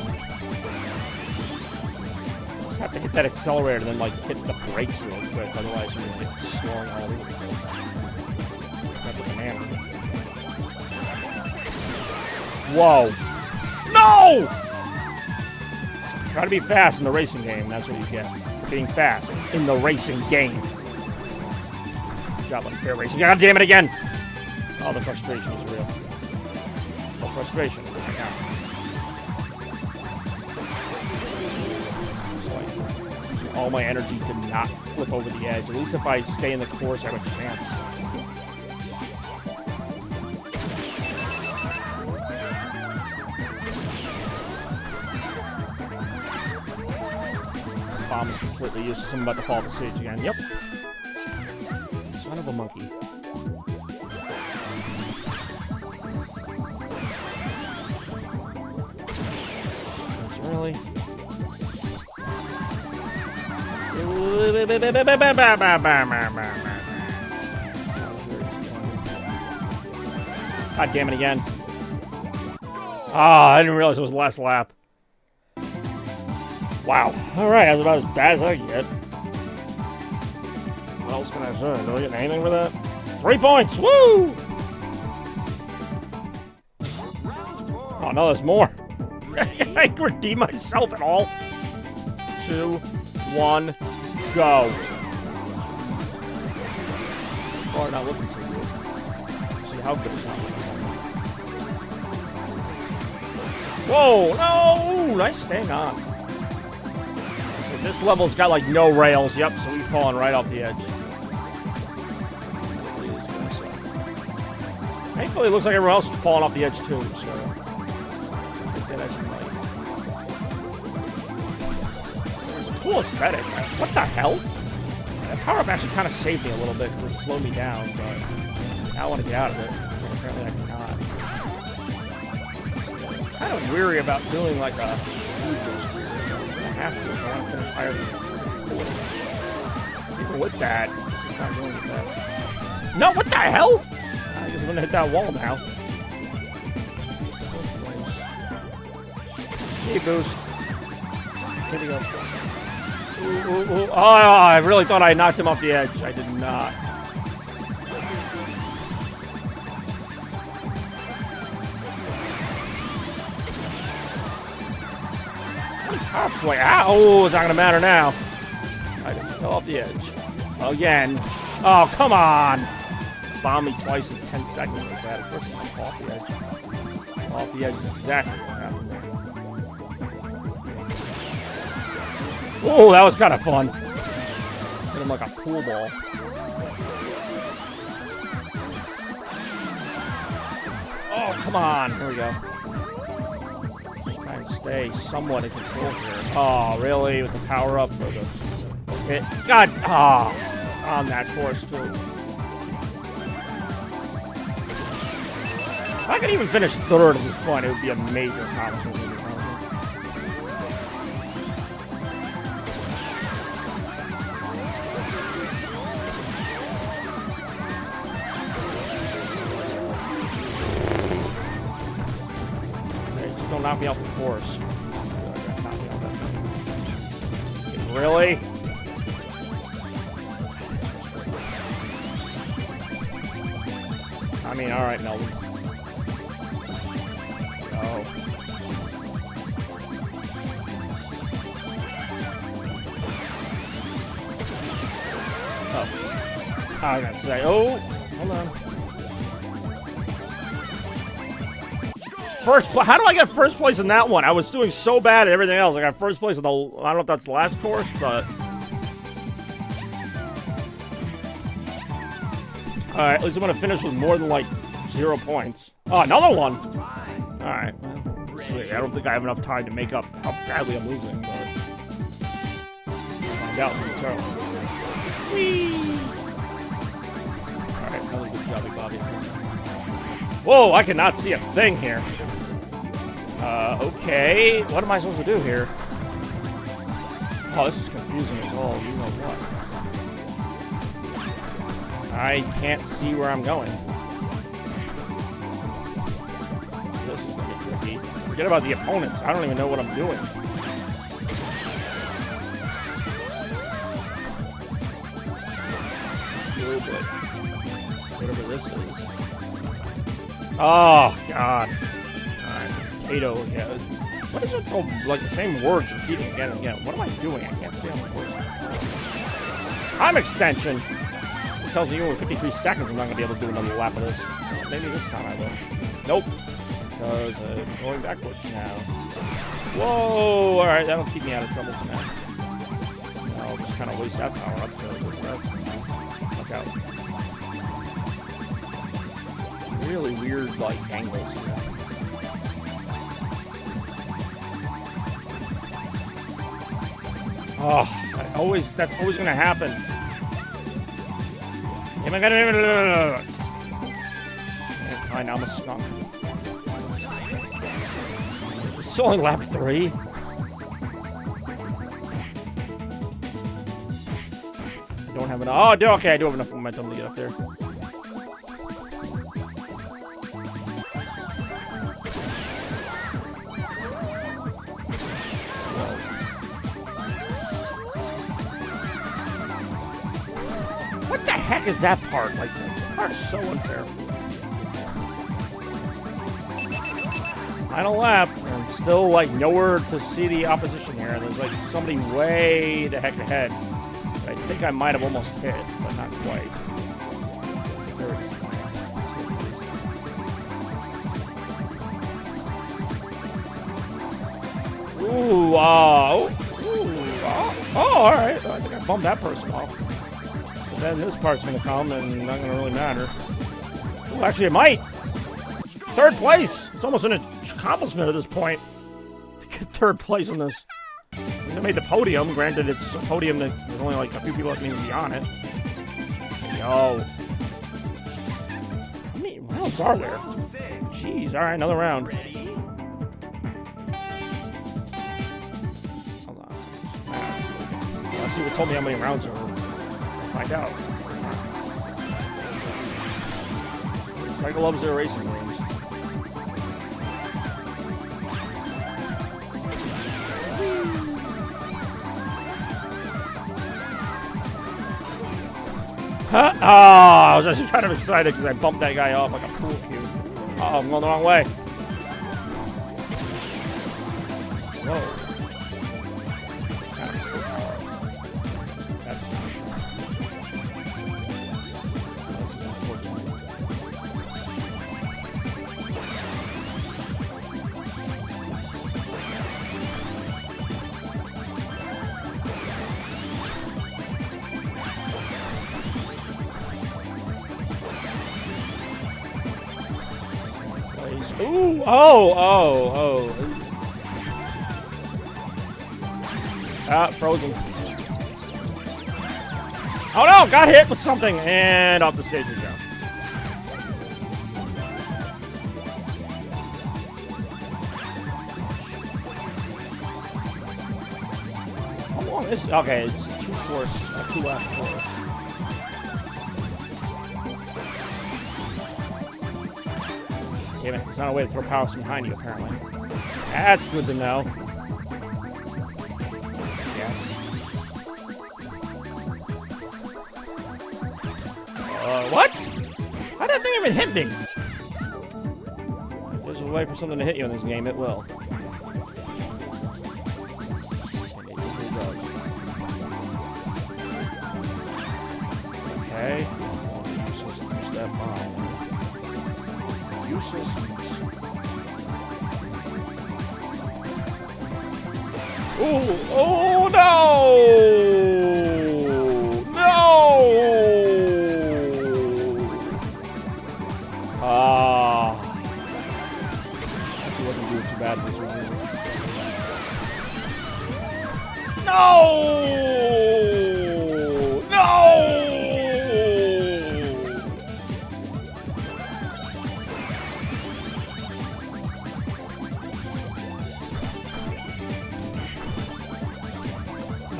Just have to hit that accelerator and then, like, hit the brakes real quick, otherwise you're gonna get slowing all over. That's a banana. Whoa. No! Try to be fast in the racing game, that's what you get. For being fast in the racing game. Good job on fair racing. God damn it again! Oh, the frustration is real. Oh, frustration. Like, all my energy to not flip over the edge. At least if I stay in the course, I have a chance. Bomb is completely useless. I'm about to fall off the stage again. Yep. Son of a monkey. Really? God damn it again. Ah, I didn't realize it was the last lap. Wow. Alright, that's about as bad as I can get. What else can I say? Do I get anything for that? 3 points! Woo! Oh, no, there's more. Can I redeem myself at all? 2, 1, go. Oh, not looking so good. See how good it's not looking. Whoa, no! Nice staying on. So this level's got like no rails. Yep, so we've fallen right off the edge. Thankfully, it looks like everyone else is falling off the edge too, so... It's a cool aesthetic. What the hell? That power-up actually kind of saved me a little bit because it slowed me down, but... Now I want to get out of it. Apparently I cannot. I'm kind of weary about doing like a... I have to if I want to finish higher than... Even with that, this is not going the best. No, what the hell? I just want to hit that wall now. Hey, boost. Here we go. Ooh, ooh, ooh. Oh, I really thought I knocked him off the edge. I did not. Like, oh, it's not going to matter now. I just fell off the edge. Again. Oh, come on. Bomb me twice in 10 seconds like that. Of course, I'm going to fall off the edge. Off the edge is exactly what happened there. Oh, that was kind of fun. Hit him like a pool ball. Oh, come on. Here we go. Just try and stay somewhat in control here. Oh, really? With the power up for the hit? God. Oh, on that course, too. If I could even finish third at this point, it would be a major accomplishment. Okay, just don't knock me off the course. Really? I mean, alright, Melvin. I was gonna say, oh, hold on. First place. How do I get first place in that one? I was doing so bad at everything else. I got first place in the. I don't know if that's the last course, but. Alright, at least I'm gonna finish with more than like 0 points. Oh, another one! Alright, well, see, I don't think I have enough time to make up how badly I'm losing, but. Find out momentarily. Whee! Another good jobby Bobby. Whoa, I cannot see a thing here. Okay. What am I supposed to do here? Oh, this is confusing as all. You know what? I can't see where I'm going. This is gonna be tricky. Forget about the opponents. I don't even know what I'm doing. Oh, boy. Whatever this is. Oh, God. Alright, potato, yeah. What is it called? Like the same words repeating again and again. What am I doing? I can't see on the board. Time extension! It tells me even with 53 seconds I'm not going to be able to do another lap of this. Maybe this time I will. Nope. Because I'm going backwards now. Whoa! Alright, that'll keep me out of trouble for now. I'll just kind of waste that power up. Look out. Really weird, like, angles here. Oh, that's always gonna happen. Am I gonna... Fine, now I'm a skunk. It's only lap 3. I don't have enough... Oh, okay, I do have enough momentum to get up there. What the heck is that part? Like, that part is so unfair. I Final lap, and still like nowhere to see the opposition here. There's like somebody way the heck ahead. I think I might have almost hit, but not quite. There it is. Ooh, all right. I think I bumped that person off. But then this part's gonna come, and not gonna really matter. Ooh, actually, it might. Third place. It's almost an accomplishment at this point to get third place in this. They made the podium. Granted, it's a podium that there's only like a few people that can even be on it. Yo. How many rounds are there? Jeez. All right, another round. Hold on. Let's see what told me how many rounds are. Find out. Cycle loves their racing games. Huh? Oh, I was actually kind of excited because I bumped that guy off like a pool cue. Uh-oh, I'm going the wrong way. Whoa. Ooh, oh. Ah, frozen. Oh no, got hit with something, and off the stage we go. How long is it? Okay, it's 2 left course. Damn it, there's not a way to throw power from behind you, apparently. That's good to know. Yes. What? How did that thing even hit me? If there's a way for something to hit you in this game, it will. Okay. Use that bomb. Useless. Oh no! No! He wasn't doing too bad this one. No! No!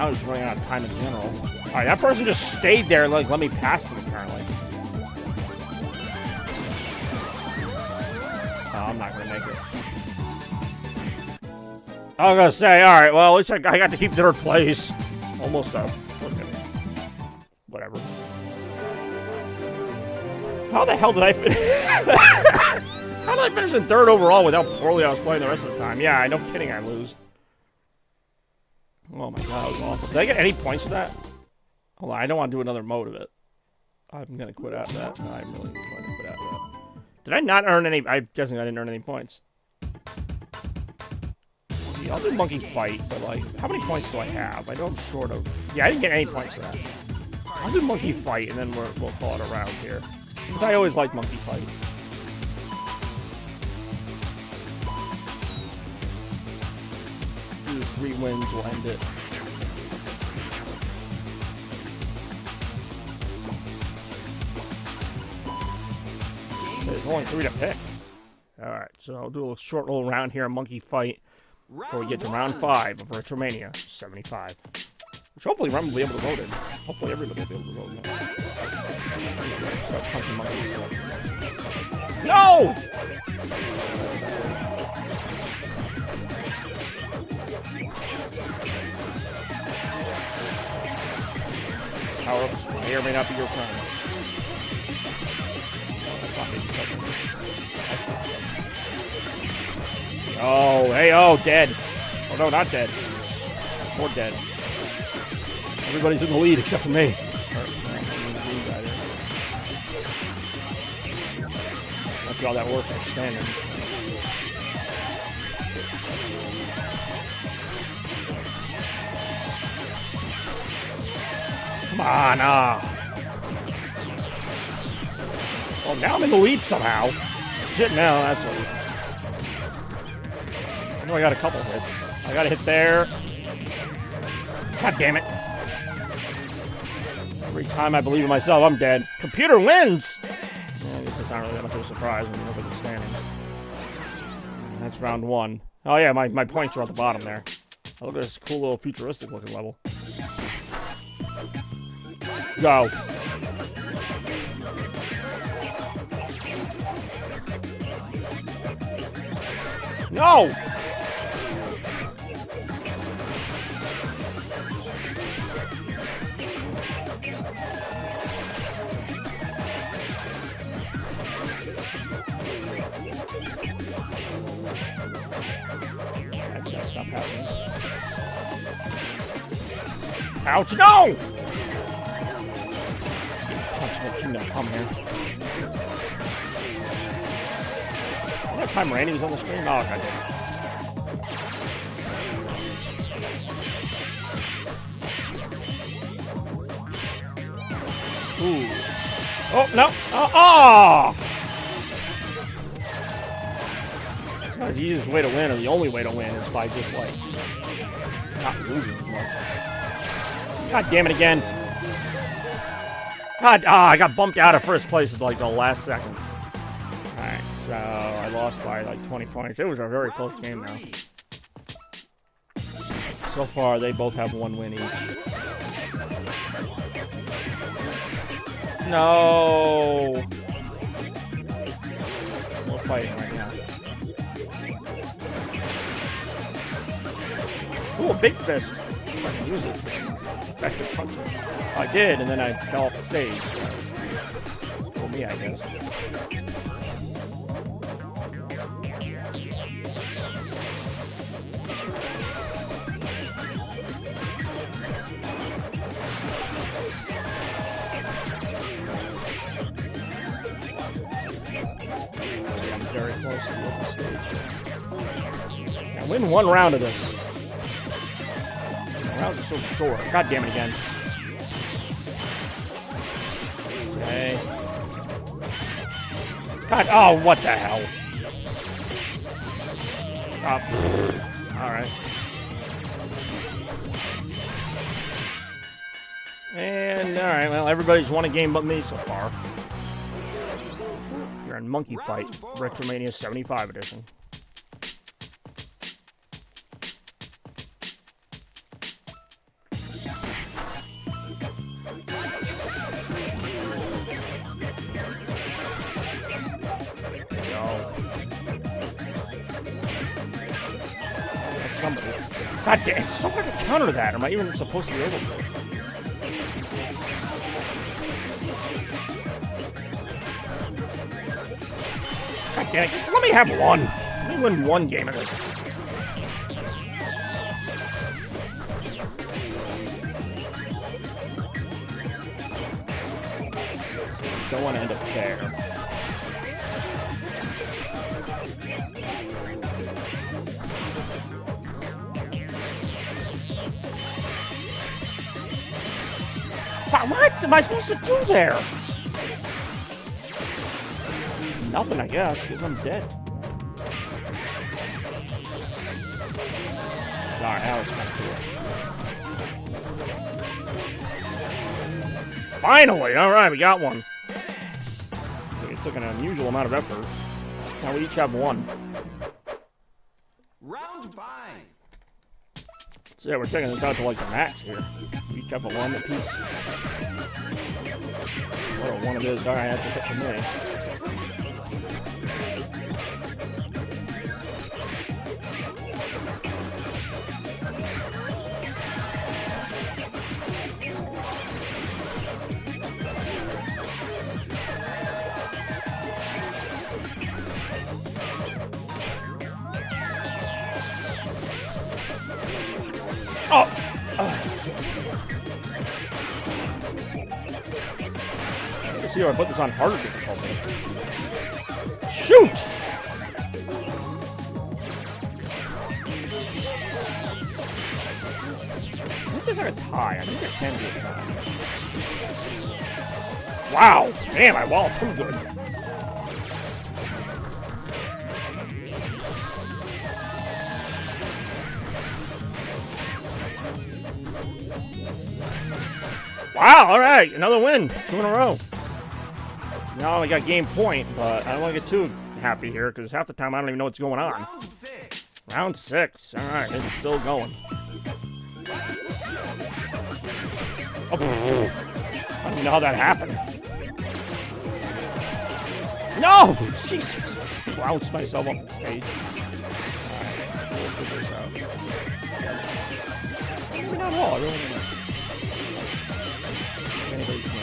I was running out of time in general. Alright, that person just stayed there and like let me pass them apparently. Oh, I'm not gonna make it. I was gonna say, alright, well at least I got to keep third place. Almost up. Okay. Whatever. How the hell did I finish? How did I finish in third overall with how poorly I was playing the rest of the time? Yeah, no kidding, I lose. Oh my god, that was awful. Did I get any points for that? Hold on, I don't want to do another mode of it. I'm gonna quit out that. No, I'm really going to quit out that. Did I not earn any? I'm guessing I didn't earn any points. Yeah, I'll do monkey fight, but like, how many points do I have? I know I'm short of. Yeah, I didn't get any points for that. I'll do monkey fight, and then we'll call it a round here. Because I always like monkey fight. Do 3 wins will end it. There's only 3 to pick. Alright, so I'll do a short little round here, a monkey fight, before we get to round 5 of Retromania 75. Which hopefully Rum will be able to vote in. Hopefully everybody will be able to vote in. Start punching monkeys. No! Power-ups may or may not be your friend. Oh, hey, oh, dead. Oh, no, not dead. More dead. Everybody's in the lead except for me. Look at all that work for standing. Come on, Well, now I'm in the lead somehow. Shit, now that's what. I know I got a couple hits. I got a hit there. God damn it. Every time I believe in myself, I'm dead. Computer wins! Yeah, I guess it's not really that much of a surprise when you look at the standings. That's round 1. Oh yeah, my points are at the bottom there. Oh, look at this cool little futuristic looking level. Go. No! That's gotta stop happening. Ouch, no! Kingdom come here. That time Randy was on the stream? Oh, god damn it. Ooh. Oh, no. Oh! Sometimes the easiest way to win, or the only way to win, is by just, like, not moving as much. God damn it again. God, I got bumped out of first place at, like, the last second. Alright, so I lost by, like, 20 points. It was a very close game now. So far, they both have 1 win each. No! We're fighting right now. Ooh, a big fist. I can use it. Effective punch. I did, and then I fell off the stage. For me, I guess. I'm very close to the stage. I win 1 round of this. Rounds are so short. God damn it again. Okay. God, oh, what the hell? Oh, alright. And, alright, well, everybody's won a game but me so far. You're in Monkey Fight, Retromania 75 edition. Somebody. God damn, it's so hard to counter that. Am I even supposed to be able to? God damn it, just let me have 1. Let me win 1 game of this. Don't want to end up there. What am I supposed to do there? Nothing, I guess, because I'm dead. Alright, that was kind of cool. Finally! Alright, we got 1. It took an unusual amount of effort. Now we each have 1. Round 5. So yeah, we're taking this out to like the max here. We each have a 1 apiece. What a 1 it is. Alright, that's a hit for me. see if I put this on harder difficulty. Shoot! I think there's like a tie. I think there can be a tie. Wow! Damn, I walled too good. Wow, all right, another win, 2 in a row. Now I got game point, but I don't want to get too happy here because half the time I don't even know what's going on. Round 6. All right, it's still going. Oh, I don't even know how that happened. No! Jesus. Bounced myself off the stage. All right, we'll figure this out. Maybe not all, I really don't know. Anybody's game.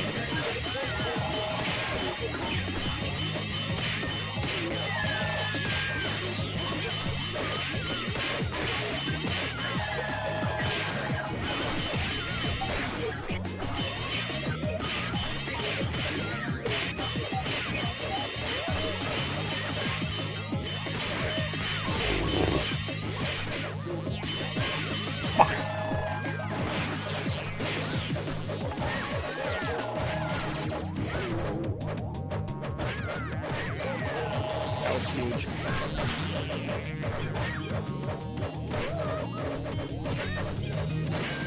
Huge.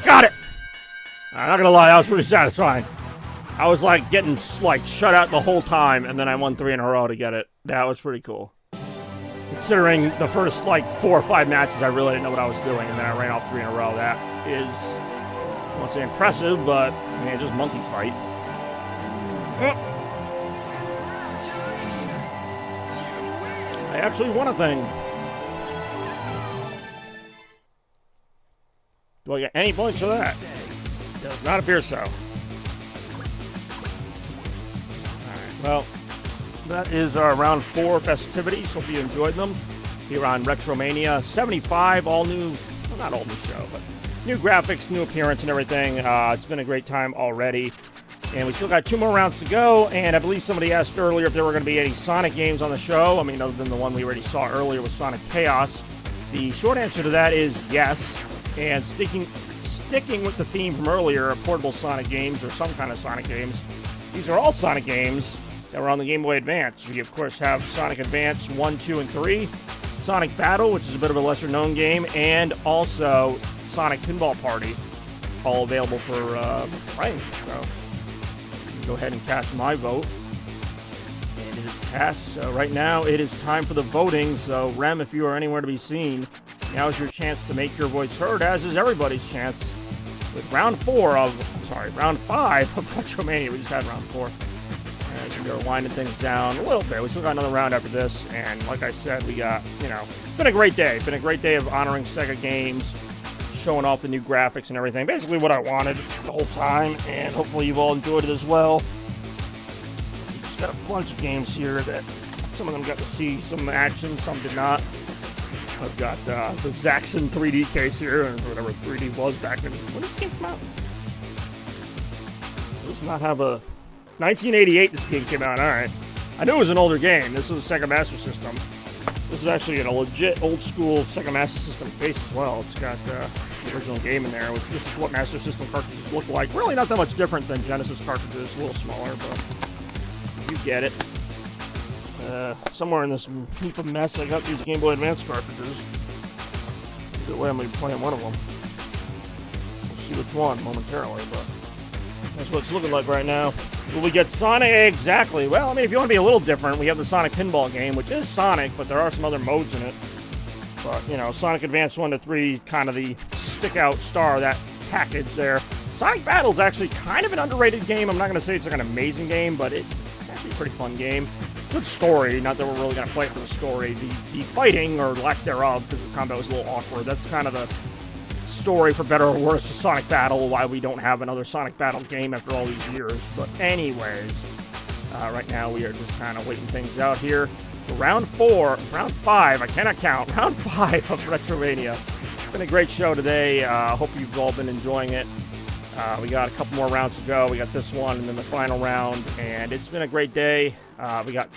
Got it! I'm not gonna lie, that was pretty satisfying. I was like getting like shut out the whole time, and then I won 3 in a row to get it. That was pretty cool. Considering the first like 4 or 5 matches, I really didn't know what I was doing, and then I ran off 3 in a row. That is, I won't say impressive, but I mean, just monkey fight. I actually won a thing. Do I get any points for that? Does not appear so. Alright, well, that is our round 4 festivities. Hope you enjoyed them here on Retromania 75. All new, well, not all new show, but new graphics, new appearance, and everything. It's been a great time already. And we still got 2 more rounds to go, and I believe somebody asked earlier if there were going to be any Sonic games on the show. I mean, other than the one we already saw earlier with Sonic Chaos. The short answer to that is yes, and sticking with the theme from earlier, portable Sonic games or some kind of Sonic games. These are all Sonic games that were on the Game Boy Advance. We, of course, have Sonic Advance 1, 2, and 3, Sonic Battle, which is a bit of a lesser-known game, and also Sonic Pinball Party, all available for playing. So go ahead and cast my vote. And it is cast. So right now it is time for the voting. So Rem, if you are anywhere to be seen, now is your chance to make your voice heard, as is everybody's chance. With round 5 of Retromania. We just had round 4. And we're winding things down a little bit. We still got another round after this. And like I said, we got, been a great day. Been a great day of honoring Sega games, showing off the new graphics and everything. Basically what I wanted the whole time, and hopefully you've all enjoyed it as well. Just got a bunch of games here that some of them got to see some action, some did not. I've got the Zaxxon 3D case here, and whatever 3D was back in, when did this game come out? Does not have a 1988 this game came out, alright. I knew it was an older game. This was a Sega Master System. This is actually a legit old-school Sega Master System case as well. It's got the original game in there, which this is what Master System cartridges look like. Really not that much different than Genesis cartridges, a little smaller, but you get it. Somewhere in this heap of mess, I got these Game Boy Advance cartridges. Either way, I'm going to be playing one of them. We'll see which one momentarily, but that's what it's looking like right now. Will we get Sonic? Exactly. Well, I mean, if you want to be a little different, we have the Sonic Pinball game, which is Sonic, but there are some other modes in it. But, Sonic Advance 1 to 3, kind of the stick-out star of that package there. Sonic Battle is actually kind of an underrated game. I'm not going to say it's like an amazing game, but it's actually a pretty fun game. Good story. Not that we're really going to play it for the story. The fighting, or lack thereof, because the combat was a little awkward, that's kind of the story, for better or worse, of Sonic Battle, why we don't have another Sonic Battle game after all these years. But anyways, right now we are just kind of waiting things out here for round 5, I cannot count, round 5 of Retromania. It's been a great show today. Hope you've all been enjoying it. We got a couple more rounds to go. We got this one and then the final round, and it's been a great day. We got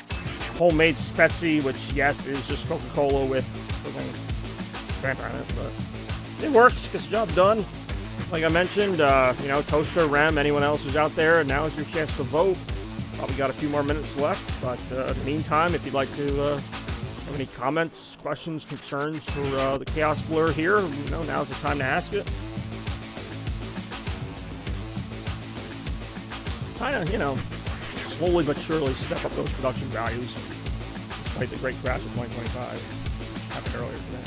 homemade Spetsy, which, yes, is just Coca-Cola with Fanta on it, but it works. Gets the job done. Like I mentioned, Toaster, Rem, anyone else who's out there, now is your chance to vote. Probably got a few more minutes left, but in the meantime, if you'd like to have any comments, questions, concerns for the Chaos Blur here, now's the time to ask it. Kind of, slowly but surely step up those production values, despite the great crash of 2025 happened earlier today.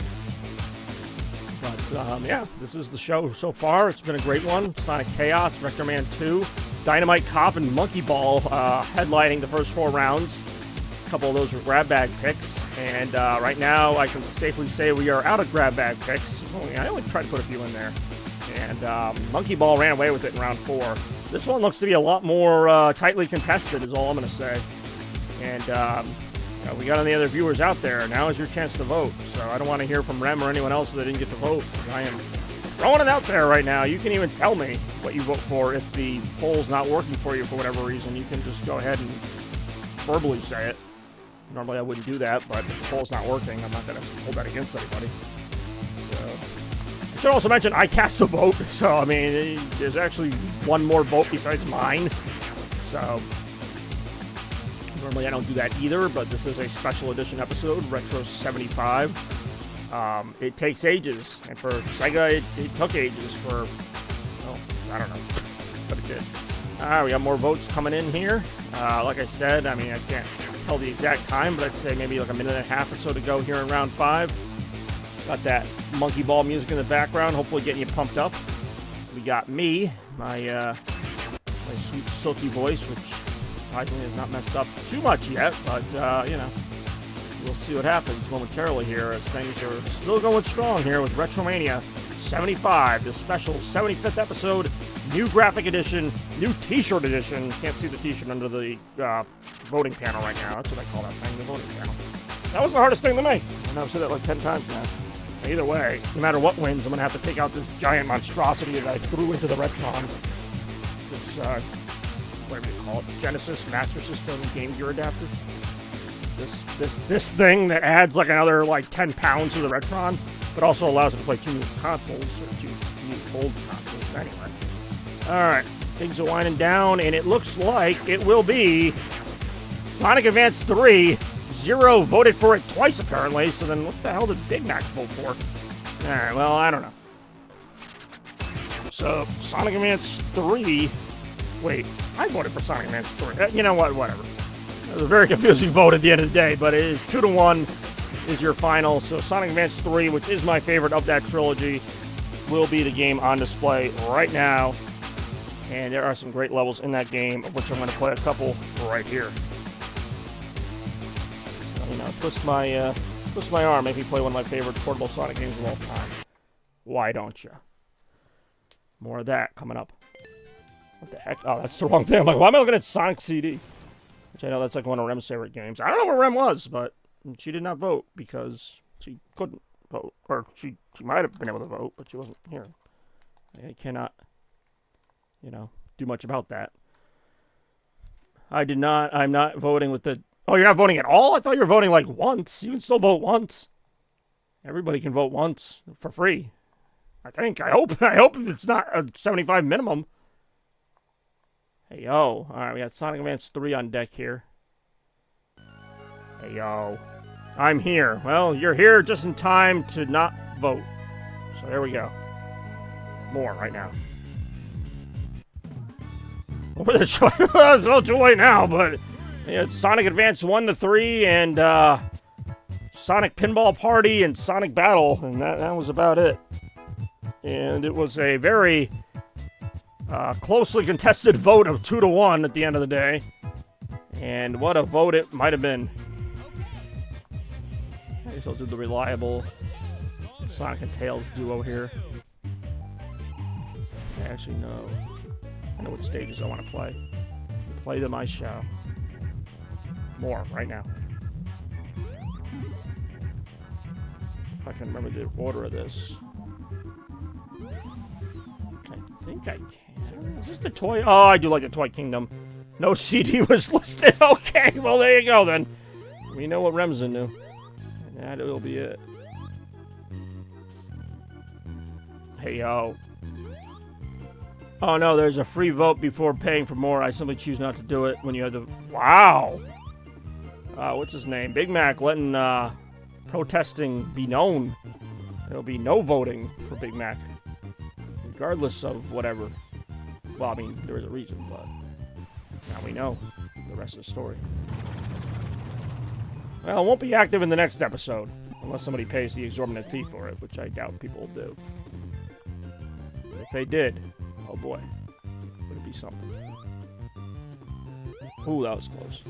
But, yeah, this is the show so far. It's been a great one. Sonic Chaos, Retromania 2, Dynamite Cop, and Monkey Ball headlining the first 4 rounds. A couple of those were grab bag picks. And right now, I can safely say we are out of grab bag picks. I only tried to put a few in there. And Monkey Ball ran away with it in round 4. This one looks to be a lot more tightly contested, is all I'm going to say. And we got any other viewers out there. Now is your chance to vote. So I don't want to hear from Rem or anyone else that didn't get to vote. I am throwing it out there right now. You can even tell me what you vote for if the poll's not working for you for whatever reason. You can just go ahead and verbally say it. Normally I wouldn't do that, but if the poll's not working, I'm not going to hold that against anybody. So I should also mention I cast a vote. So, I mean, there's actually one more vote besides mine. So normally I don't do that either, but this is a special edition episode, Retro 75. It takes ages, and for Sega, it took ages for, I don't know, but it did. We got more votes coming in here. Like I said, I mean, I can't tell the exact time, but I'd say maybe like a minute and a half or so to go here in round 5. Got that Monkey Ball music in the background, hopefully getting you pumped up. We got me, my sweet silky voice, which surprisingly has not messed up too much yet, but, we'll see what happens momentarily here as things are still going strong here with Retromania 75, this special 75th episode, new graphic edition, new t-shirt edition. Can't see the t-shirt under the voting panel right now. That's what I call that thing, the voting panel. That was the hardest thing to make, and I've said that like 10 times now. Either way, no matter what wins, I'm going to have to take out this giant monstrosity that I threw into the Retron. This, whatever you call it, Genesis Master System Game Gear adapter. This thing that adds like another 10 pounds to the Retron, but also allows it to play 2 new consoles, or 2 new old consoles. Anyway. Alright, things are winding down, and it looks like it will be Sonic Advance 3. Zero voted for it twice, apparently, so then what the hell did Big Mac vote for? Alright, well, I don't know. So, Sonic Advance 3... Wait, I voted for Sonic Advance 3. You know what, whatever. It was a very confusing vote at the end of the day, but it is 2-1 is your final. So Sonic Advance 3, which is my favorite of that trilogy, will be the game on display right now. And there are some great levels in that game, of which I'm going to play a couple right here. So, twist my arm, make me play one of my favorite portable Sonic games of all time. Why don't you? More of that coming up. What the heck? Oh, that's the wrong thing. I'm like, why am I looking at Sonic CD? Which I know that's like one of Rem's favorite games. I don't know where Rem was, but she did not vote because she couldn't vote. Or she might have been able to vote, but she wasn't here. I cannot, do much about that. I'm not voting with the... Oh, you're not voting at all? I thought you were voting once. You can still vote once. Everybody can vote once for free. I think. I hope it's not a 75 minimum. Hey, yo. Alright, we got Sonic Advance 3 on deck here. Hey, yo. I'm here. Well, you're here just in time to not vote. So there we go. More right now. It's a little too late now, but it's Sonic Advance 1-3 and Sonic Pinball Party and Sonic Battle, and that was about it. And it was a very closely contested vote of 2-1 at the end of the day. And what a vote it might have been. I guess I'll do the reliable Sonic and Tails duo here. I actually know. I know what stages I want to play. Play them, I shall. More right now. If I can remember the order of this. I think I can. Is this the toy? Oh, I do like the Toy Kingdom. No CD was listed. Okay, well, there you go, then. We know what Remsen knew. And that will be it. Hey, yo. Oh, no, there's a free vote before paying for more. I simply choose not to do it when you have the... Wow! What's his name? Big Mac letting protesting be known. There'll be no voting for Big Mac. Regardless of whatever. Well, I mean, there is a reason, but... Now we know the rest of the story. Well, it won't be active in the next episode. Unless somebody pays the exorbitant fee for it, which I doubt people will do. But if they did... Oh boy, would it be something? Ooh, that was close.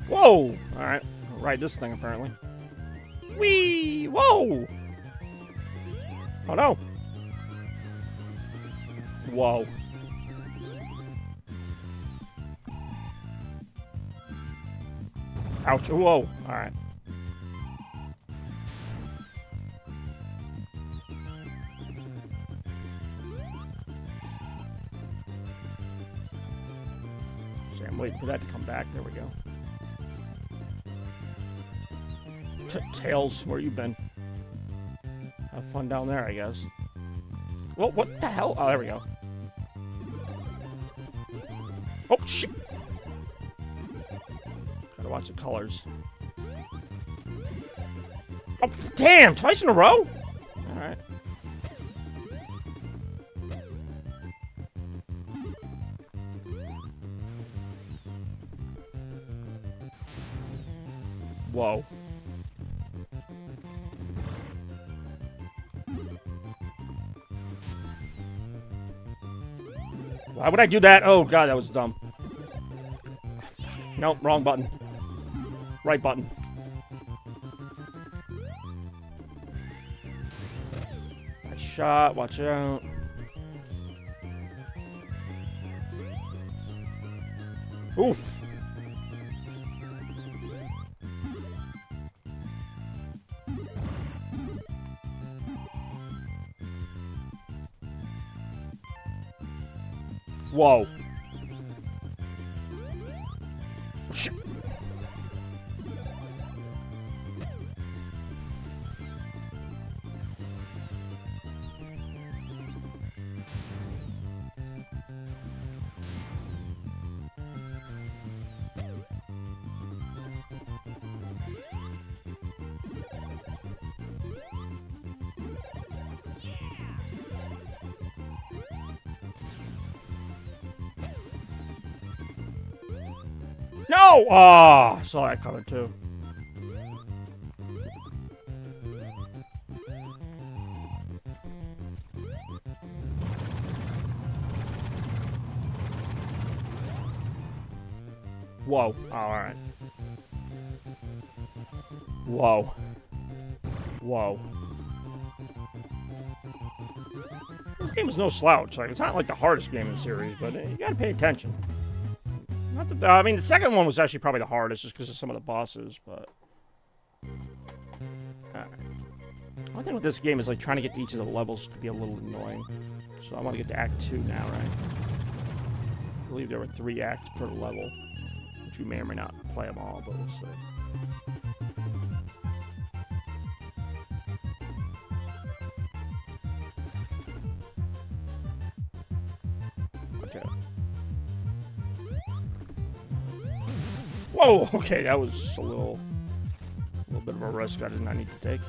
Whoa! Alright, I'll ride this thing apparently. Whee! Whoa! Oh no! Whoa. Ouch. Whoa. Alright. See, I'm waiting for that to come back. There we go. Tails, where you been? Have fun down there, I guess. Well, what the hell? Oh, there we go. Oh, shit! Gotta watch the colors. Oh, damn! Twice in a row? Alright. Whoa. Why would I do that? Oh god, that was dumb. Nope, wrong button. Right button. Nice shot, watch out. Oof. Whoa. Shit. No! Ah, saw that coming too. Whoa. Oh, alright. Whoa. Whoa. This game is no slouch. Like, it's not like the hardest game in the series, but you gotta pay attention. Not that, I mean, the second one was actually probably the hardest just because of some of the bosses, but... One thing with this game is, like, trying to get to each of the levels could be a little annoying. So I want to get to Act 2 now, right? I believe there were 3 acts per level, which you may or may not play them all, but we'll see. Okay. Whoa! Okay, that was a little bit of a risk I did not need to take.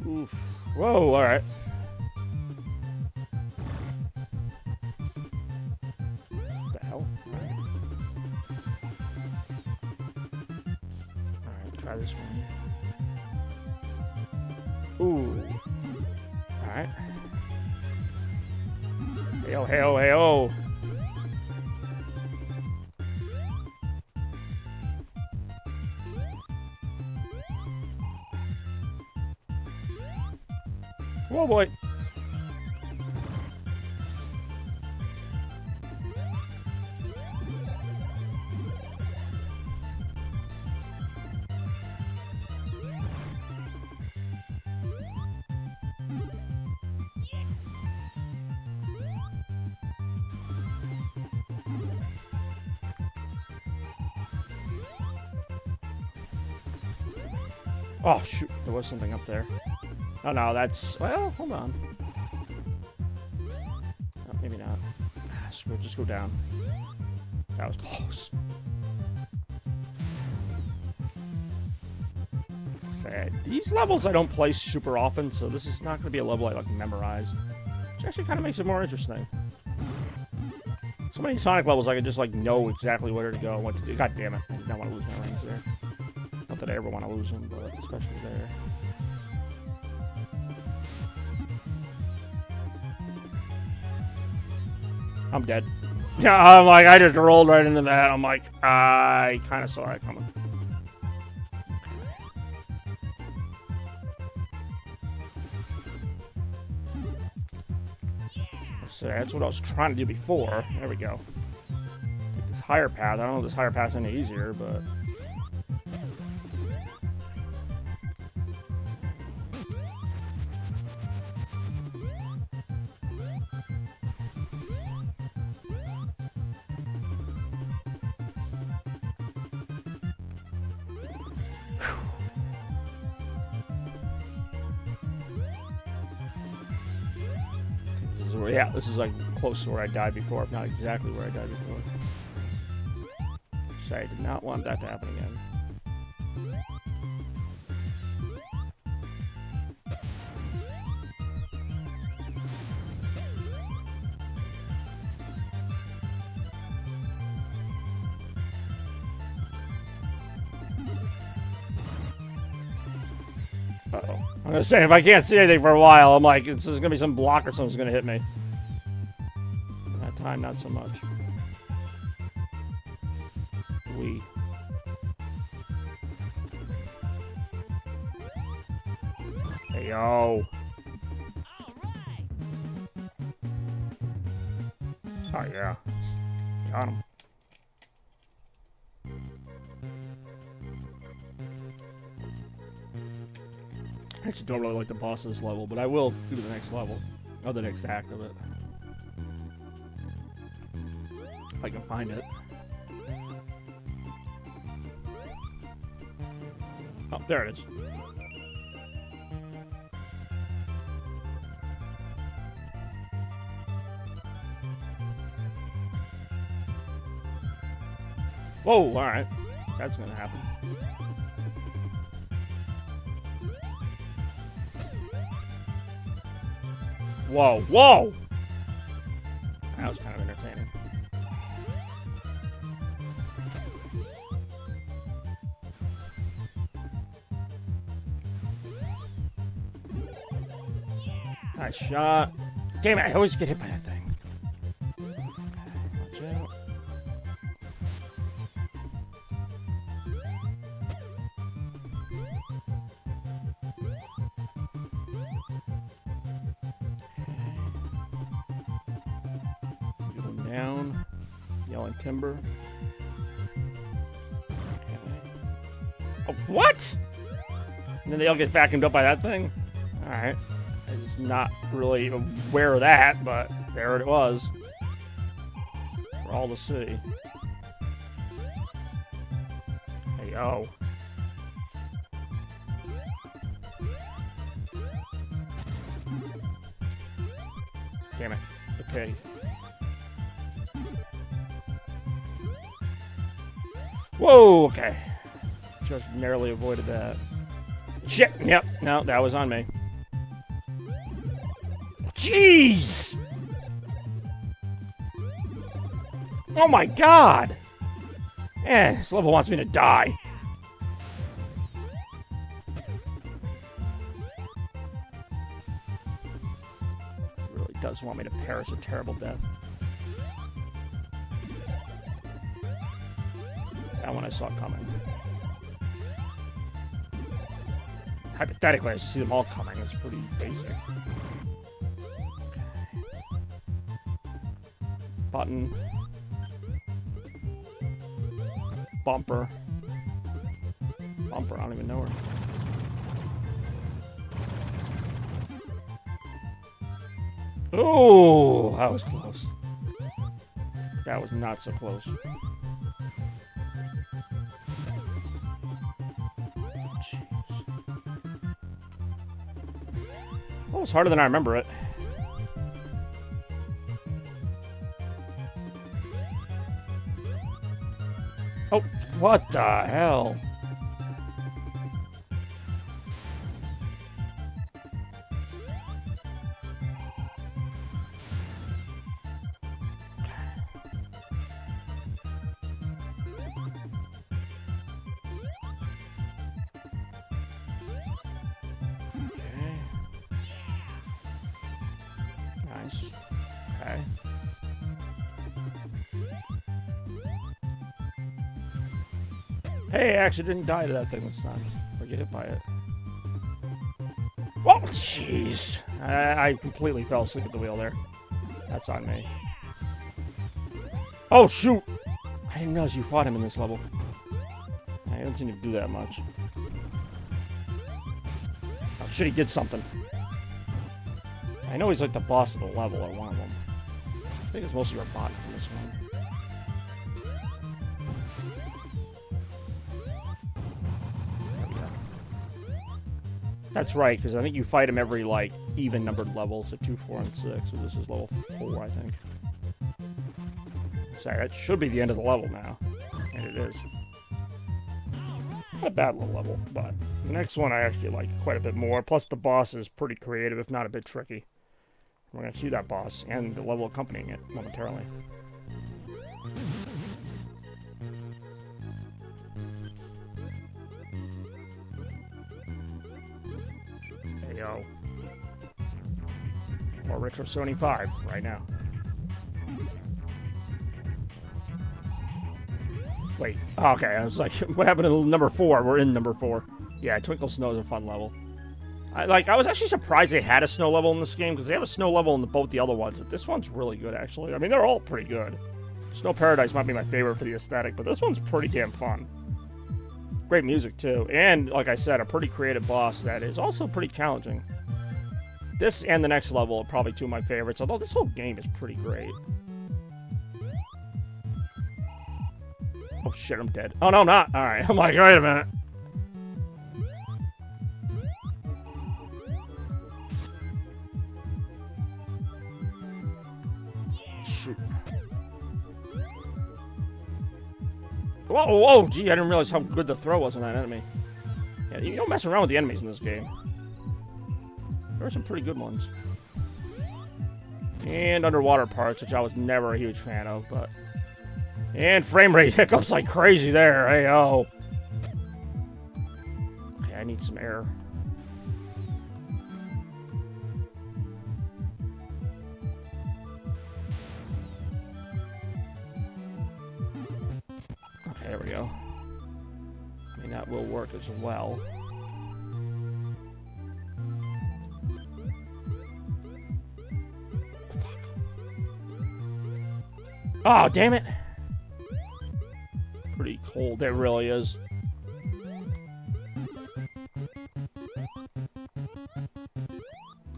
Oof. Whoa, alright. What the hell? Alright, try this one. Ooh. Alright. Hey-oh, hey-oh, hey-oh. Oh boy. Oh, shoot. There was something up there. Oh, no, that's... Well, hold on. Oh, maybe not. Screw it, just go down. That was close. Say, these levels I don't play super often, so this is not going to be a level I, like, memorized. Which actually kind of makes it more interesting. So many Sonic levels I can just, like, know exactly where to go and what to do. God damn it. I did not want to lose my rings there. Not that I ever want to lose them, but especially there. I'm dead. Yeah, I'm like, I just rolled right into that. I'm like, I kind of saw that coming. So that's what I was trying to do before. There we go. Take this higher path. I don't know if this higher path's any easier, but... Yeah, this is like close to where I died before, if not exactly where I died before. So I did not want that to happen again. Uh-oh. I'm gonna say, if I can't see anything for a while, I'm like, there's gonna be some block or something's gonna hit me. That time, not so much. We. Hey, yo. Oh, yeah. Got him. I actually don't really like the boss's level, but I will do the next level. Or the next act of it. If I can find it. Oh, there it is. Whoa, alright. That's gonna happen. Whoa, whoa! That was kind of entertaining. Nice shot. Damn it, I always get hit by that thing. Watch out. Going down. Yelling timber. Okay. Oh, what? And then they all get vacuumed up by that thing? Alright. I was not really aware of that, but there it was. For all to see. Hey, yo. Damn it. Okay. Whoa, okay. Just narrowly avoided that. Shit! Yep, no, that was on me. Jeez! Oh my god! Man, this level wants me to die. It really does want me to perish a terrible death. That one I saw coming. Hypothetically, I should see them all coming. It's pretty basic. Button. Bumper. Bumper, I don't even know her. Oh, that was close. That was not so close. Jeez. Oh, it's harder than I remember it. Oh, what the hell? Okay. Nice. Okay. Hey, I actually didn't die to that thing this time. Or get hit by it. Whoa, jeez. I completely fell asleep at the wheel there. That's on me. Oh, shoot. I didn't realize you fought him in this level. I don't seem to do that much. Oh, shit, he did something. I know he's like the boss of the level, or one of them. I think it's mostly your body for this one. That's right, because I think you fight him every, like, even-numbered level, so 2, 4, and 6. So this is level 4, I think. Sorry, that should be the end of the level now. And it is. Not a bad little level, but the next one I actually like quite a bit more. Plus, the boss is pretty creative, if not a bit tricky. We're going to see that boss and the level accompanying it momentarily. Yo. Or Retro 75 right now. Wait. Okay, I was like, what happened to number 4? We're in number 4. Yeah, Twinkle Snow is a fun level. I was actually surprised they had a snow level in this game, because they have a snow level in both the other ones, but this one's really good, actually. I mean, they're all pretty good. Snow Paradise might be my favorite for the aesthetic, but this one's pretty damn fun. Great music, too. And, like I said, a pretty creative boss that is also pretty challenging. This and the next level are probably two of my favorites, although this whole game is pretty great. Oh, shit, I'm dead. Oh, no, I'm not. All right. I'm like, wait a minute. Shoot. Whoa, whoa, gee, I didn't realize how good the throw was on that enemy. Yeah, you don't mess around with the enemies in this game. There are some pretty good ones. And underwater parts, which I was never a huge fan of, but... And frame rate hiccups like crazy there, hey, oh. Okay, I need some air. Okay, there we go. I mean, that will work as well. Oh, damn it! Pretty cold, it really is. I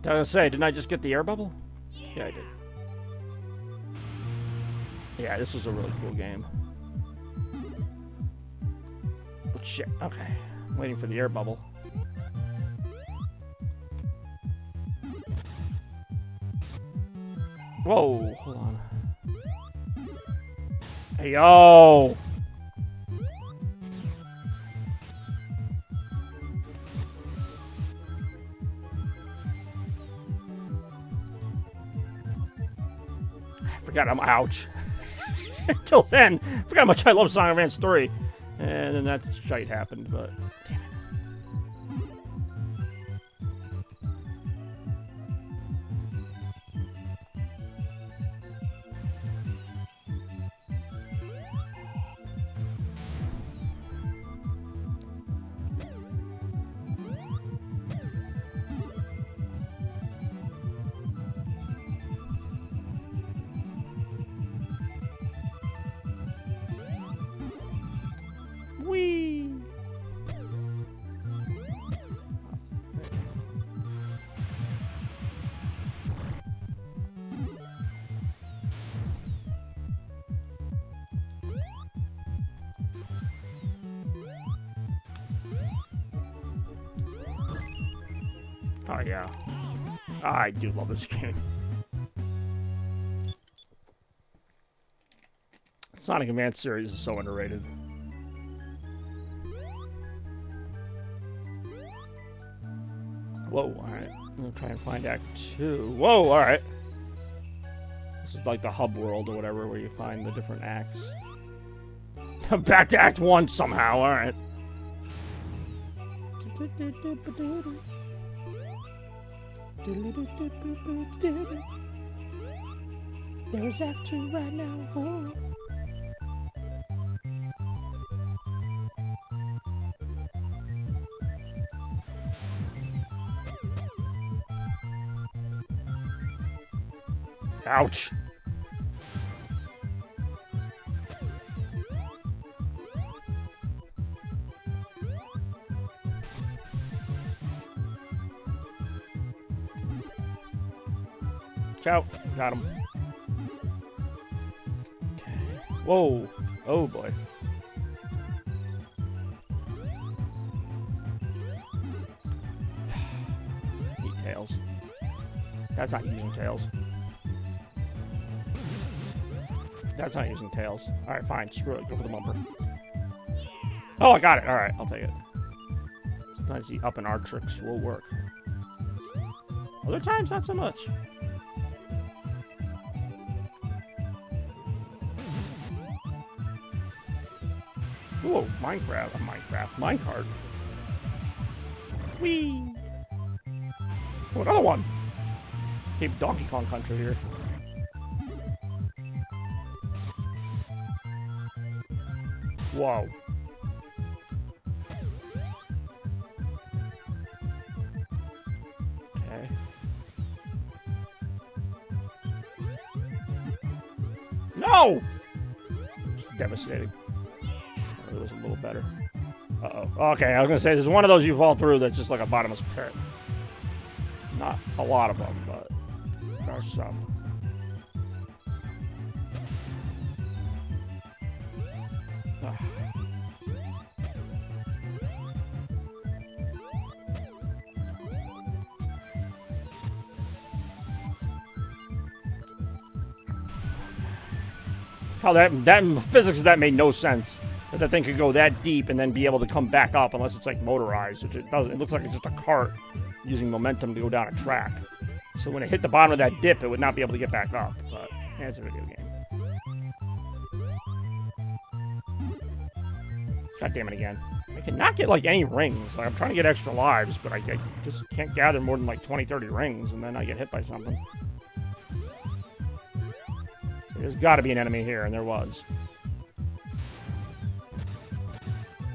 was gonna say, didn't I just get the air bubble? Yeah, I did. Yeah, this was a really cool game. Oh, shit, okay. I'm waiting for the air bubble. Whoa, hold on. Hey, yo! I forgot I'm ouch. Until then, I forgot how much I love Song of Advance 3. And then that shite happened, but damn it. Whee! Oh, yeah. I do love this game. Sonic Advance series is so underrated. Whoa, alright. I'm gonna try and find Act 2. Whoa, alright. This is like the hub world or whatever where you find the different acts. Back to Act 1 somehow, alright. There's Act 2 right now. Oh. Ouch. Ciao. Got him. Okay. Whoa. Oh boy. Need tails. That's not using tails. That's not using tails. Alright, fine. Screw it. Go for the bumper. Oh, I got it. Alright, I'll take it. Sometimes the up and R tricks will work. Other times, not so much. Whoa, minecart. Whee! Oh, another one! Keep Donkey Kong Country here. Whoa. Okay. No! It's devastating. It was a little better. Uh-oh. Okay, I was gonna say, there's one of those you fall through that's just like a bottomless pit. Not a lot of them, but there are some. How that physics of that made no sense. That thing could go that deep and then be able to come back up unless it's like motorized, which it doesn't. It looks like it's just a cart using momentum to go down a track. So when it hit the bottom of that dip, it would not be able to get back up. But yeah, it's a video game. God damn it again. I cannot get like any rings. Like, I'm trying to get extra lives, but I just can't gather more than like 20, 30 rings, and then I get hit by something. So there's got to be an enemy here, and there was.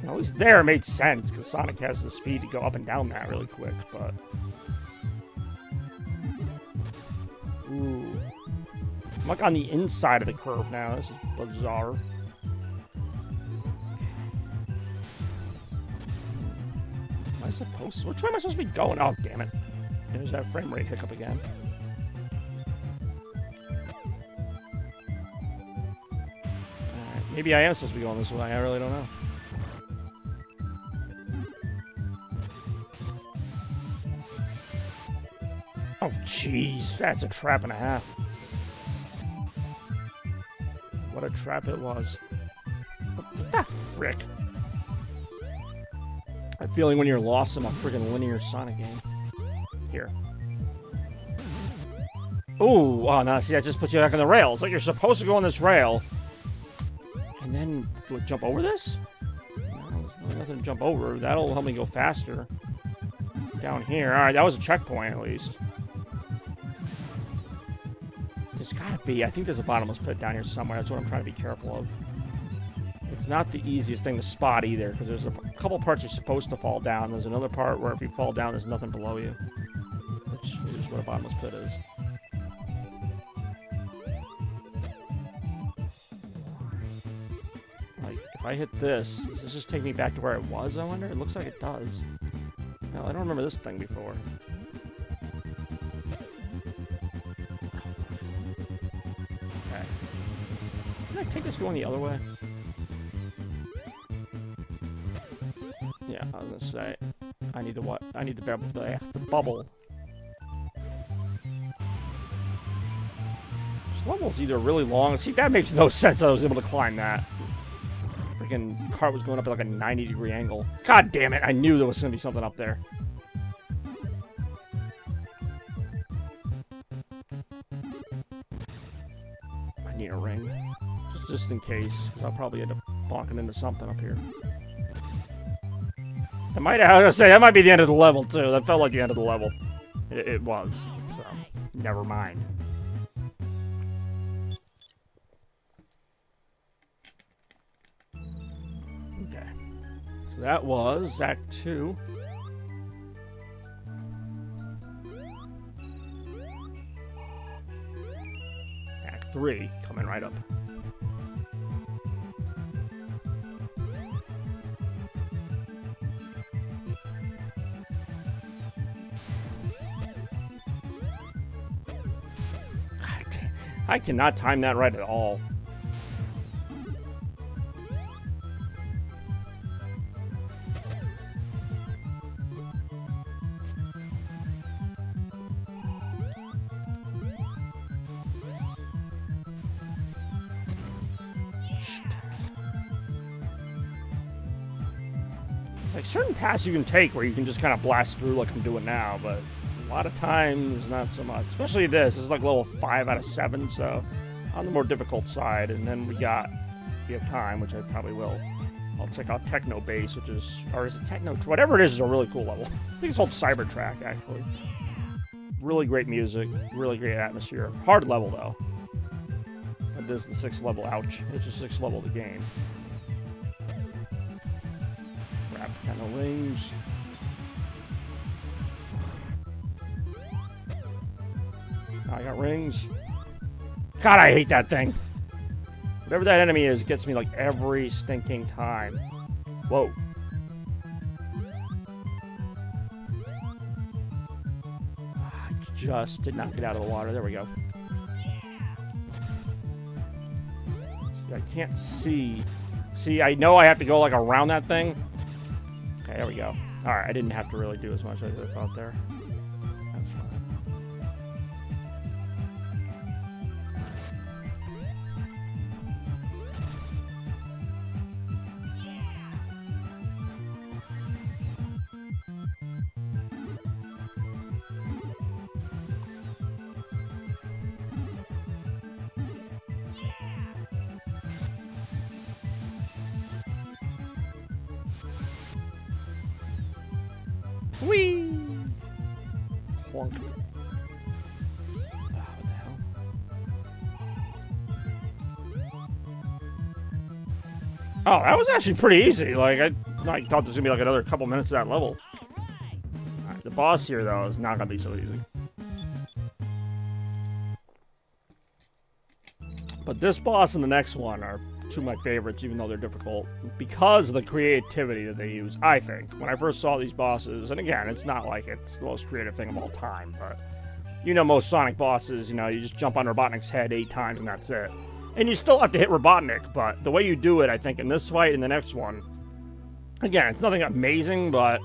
At least there it made sense, because Sonic has the speed to go up and down that really quick, but... Ooh. I'm like on the inside of the curve now. This is bizarre. Am I supposed to? Which way am I supposed to be going? Oh, damn it. There's that frame rate hiccup again. Alright, maybe I am supposed to be going this way. I really don't know. Oh, jeez, that's a trap and a half. What a trap it was. What the frick? That feeling when you're lost in a friggin' linear Sonic game. Here. Ooh, oh, no, see, that just puts you back on the rail. It's like you're supposed to go on this rail. And then, do I jump over this? No, there's nothing to jump over. That'll help me go faster. Down here. Alright, that was a checkpoint, at least. There's gotta be. I think there's a bottomless pit down here somewhere. That's what I'm trying to be careful of. It's not the easiest thing to spot either, because there's a couple parts you're supposed to fall down. There's another part where if you fall down, there's nothing below you. Which is what a bottomless pit is. Like, if I hit this, does this just take me back to where it was, I wonder? It looks like it does. No, I don't remember this thing before. Okay. Can I take this going the other way? Yeah, I was gonna say. I need the what? I need the bubble. level's either really long. See, that makes no sense. I was able to climb that. Freaking cart was going up at like a 90-degree angle. God damn it! I knew there was gonna be something up there. I need a ring, just in case, because I'll probably end up bonking into something up here. I was gonna say, that might be the end of the level, too. That felt like the end of the level. It was, so never mind. Okay. So that was Act 2. Act 3, coming right up. I cannot time that right at all. Like certain paths you can take where you can just kind of blast through like I'm doing now, but a lot of times, not so much. Especially this is like level 5 out of 7, so on the more difficult side. And then we got, if you have time, which I probably will, I'll check out Techno Base, which is, or is it Techno? Whatever it is a really cool level. I think it's called Cybertrack, actually. Really great music, really great atmosphere. Hard level, though. But this is the 6th level. Ouch. It's the 6th level of the game. Grab kind of wings. I got rings. God, I hate that thing. Whatever that enemy is, it gets me like every stinking time. Whoa. I just did not get out of the water. There we go. See, I can't see. See, I know I have to go like around that thing. Okay, there we go. Alright, I didn't have to really do as much as I thought there. That's fine. Whee! Clunk. What the hell? Oh, that was actually pretty easy. Like, I thought there was gonna be like another couple minutes of that level. Alright, the boss here, though, is not gonna be so easy. But this boss and the next one are two of my favorites, even though they're difficult, because of the creativity that they use, I think. When I first saw these bosses, and again, it's not like it's the most creative thing of all time, but you know most Sonic bosses, you know, you just jump on Robotnik's head 8 times and that's it. And you still have to hit Robotnik, but the way you do it, I think, in this fight and the next one, again, it's nothing amazing, but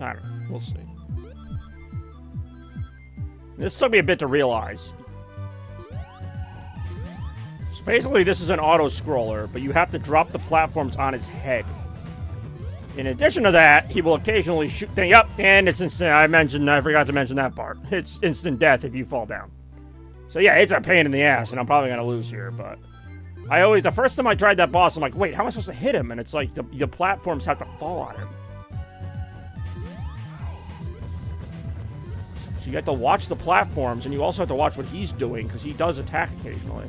I don't know, we'll see. This took me a bit to realize. Basically, this is an auto-scroller, but you have to drop the platforms on his head. In addition to that, he will occasionally shoot things. Yep, and it's instant. I forgot to mention that part. It's instant death if you fall down. So yeah, it's a pain in the ass, and I'm probably gonna lose here, but the first time I tried that boss, I'm like, wait, how am I supposed to hit him? And it's like the platforms have to fall on him. So you have to watch the platforms, and you also have to watch what he's doing, because he does attack occasionally.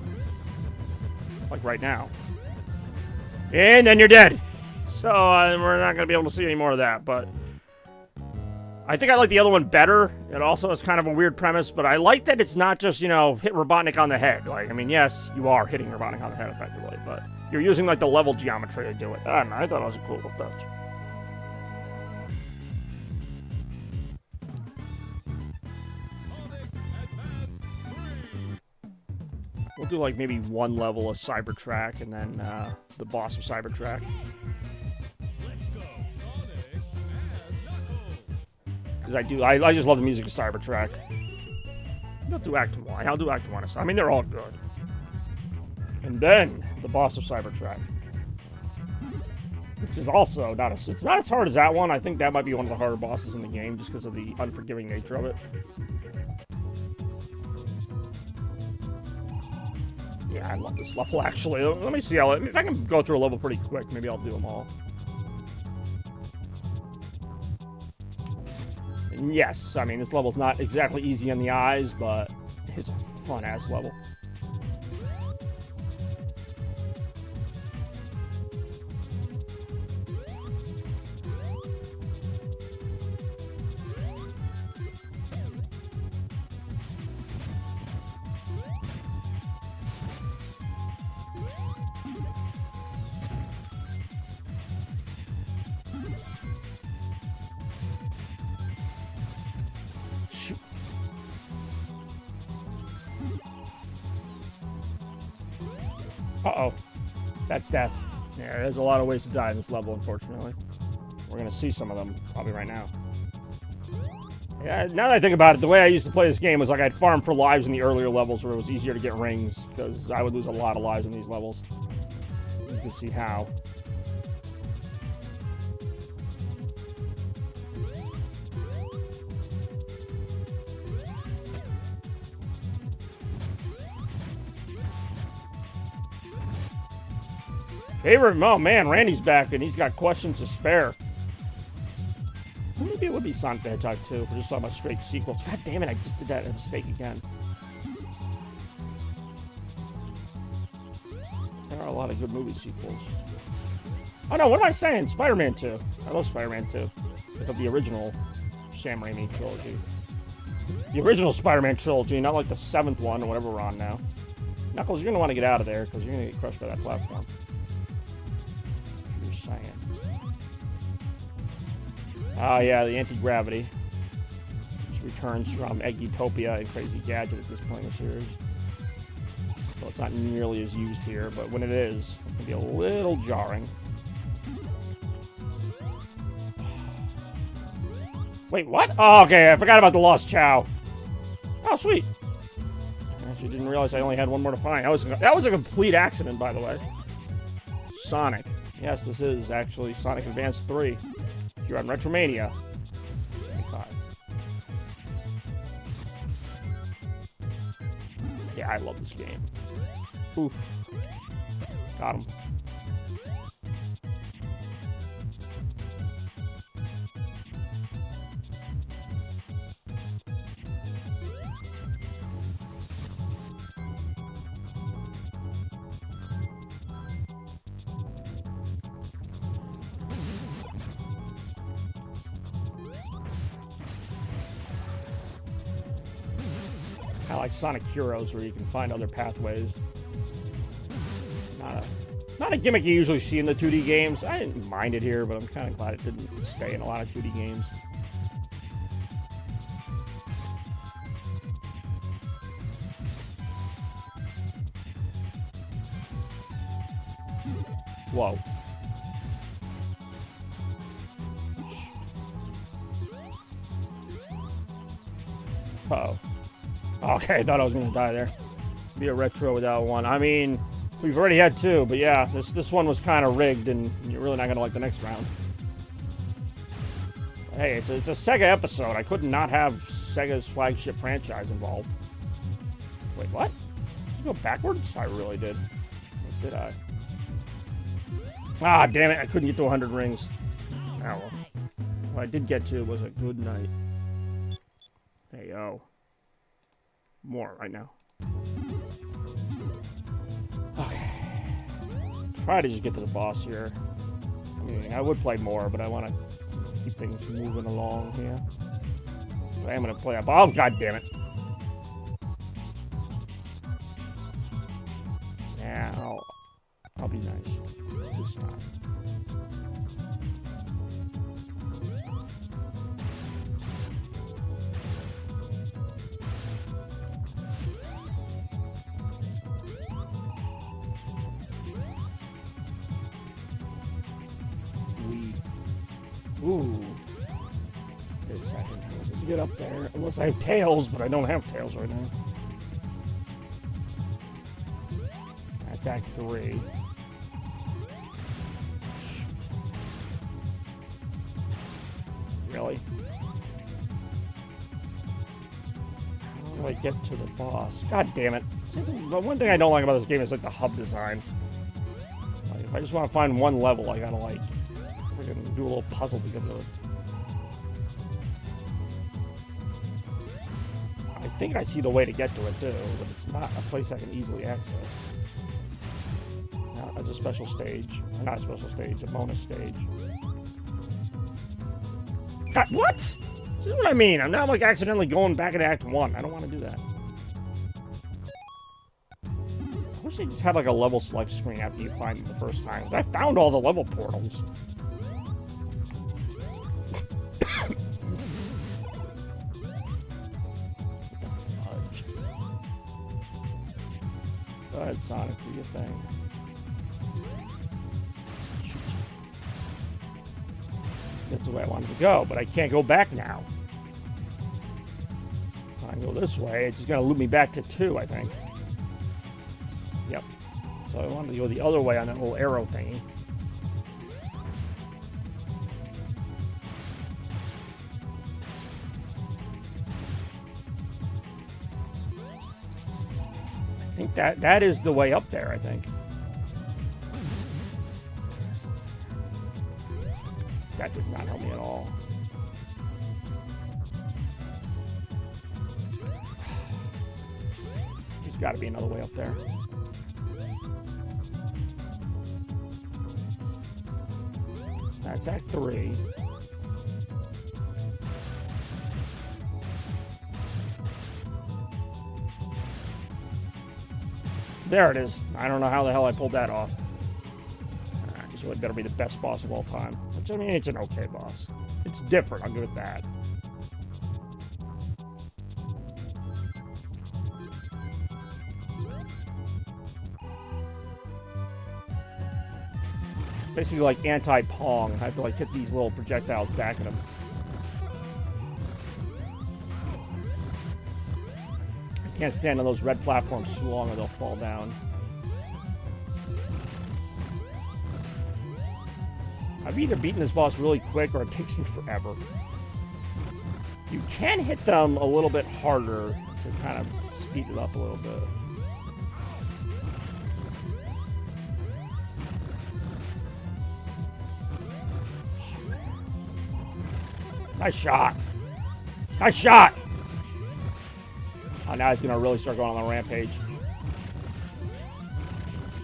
Like right now. And then you're dead. So we're not going to be able to see any more of that, but I think I like the other one better. It also is kind of a weird premise, but I like that it's not just, you know, hit Robotnik on the head. Like, I mean, yes, you are hitting Robotnik on the head effectively, but you're using like the level geometry to do it. I don't know, I thought it was a cool little touch. We'll do like maybe one level of Cybertrack and then the boss of Cybertrack. Because I just love the music of Cybertrack. I'll do Act 1. I'll do Act 1. I mean, they're all good. And then, the boss of Cybertruck. Which is also not as... It's not as hard as that one. I think that might be one of the harder bosses in the game, just because of the unforgiving nature of it. Yeah, I love this level, actually. Let me see how... If I can go through a level pretty quick, maybe I'll do them all. And yes, I mean, this level's not exactly easy on the eyes, but it's a fun-ass level. Uh-oh. That's death. Yeah, there's a lot of ways to die in this level, unfortunately. We're gonna see some of them probably right now. Yeah, now that I think about it, the way I used to play this game was like I'd farm for lives in the earlier levels where it was easier to get rings, because I would lose a lot of lives in these levels. You can see how. Favorite, oh man, Randy's back and he's got questions to spare. Maybe it would be Sonic the Hedgehog 2 if we're just talking about straight sequels. God damn it, I just did that mistake again. There are a lot of good movie sequels. Oh no, what am I saying? Spider-Man 2. I love Spider-Man 2. Look up the original Sam Raimi trilogy. The original Spider-Man trilogy, not like the 7th one or whatever we're on now. Knuckles, you're going to want to get out of there because you're going to get crushed by that platform. Oh yeah, the anti-gravity, which returns from Eggtopia and Crazy Gadget at this point in the series. So it's not nearly as used here, but when it is, it can be a little jarring. Wait, what? Oh, okay, I forgot about the Lost Chow. Oh, sweet. I actually didn't realize I only had one more to find. That was a complete accident, by the way. Sonic. Yes, this is actually Sonic Advance 3. You're on Retromania. 75. Yeah, I love this game. Oof. Got him. Kind of like Sonic Heroes, where you can find other pathways. Not a gimmick you usually see in the 2D games. I didn't mind it here, but I'm kind of glad it didn't stay in a lot of 2D games. Whoa. Uh-oh. Okay, I thought I was going to die there. Be a retro without one. I mean, we've already had two, but yeah, this one was kind of rigged, and you're really not going to like the next round. Hey, it's a Sega episode. I could not have Sega's flagship franchise involved. Wait, what? Did you go backwards? I really did. Or did I? Ah, damn it. I couldn't get to 100 rings. Oh, well. What I did get to was a good night. Hey, yo. More right now. Okay. Try to just get to the boss here. I mean, I would play more, but I want to keep things moving along here. But I am going to play up. Oh, god damn it. Yeah, I'll be nice this time. Ooh. Wait a second. to get up there. Unless I have tails, but I don't have tails right now. That's Act 3. Really? How do I get to the boss? God damn it. The one thing I don't like about this game is like the hub design. Like, if I just want to find one level, I gotta like freaking do a little puzzle to get to it. I think I see the way to get to it too, but it's not a place I can easily access. Not as a special stage. Or not a special stage, a bonus stage. God, what? This is what I mean. I'm now like accidentally going back into Act 1. I don't want to do that. I wish they just had like a level select screen after you find it the first time. I found all the level portals. Go ahead, Sonic, do your thing. That's the way I wanted to go, but I can't go back now. If I go this way, it's just going to loop me back to 2, I think. Yep. So I wanted to go the other way on that little arrow thingy. I think that is the way up there, I think. That does not help me at all. There's got to be another way up there. That's Act 3. There it is. I don't know how the hell I pulled that off. So it better be the best boss of all time. Which, I mean, it's an okay boss. It's different, I'll give it that. Basically like anti-Pong. I have to like hit these little projectiles back at him. I can't stand on those red platforms too long or they'll fall down. I've either beaten this boss really quick or it takes me forever. You can hit them a little bit harder to kind of speed it up a little bit. Nice shot. Nice shot. Oh, now he's going to really start going on the rampage.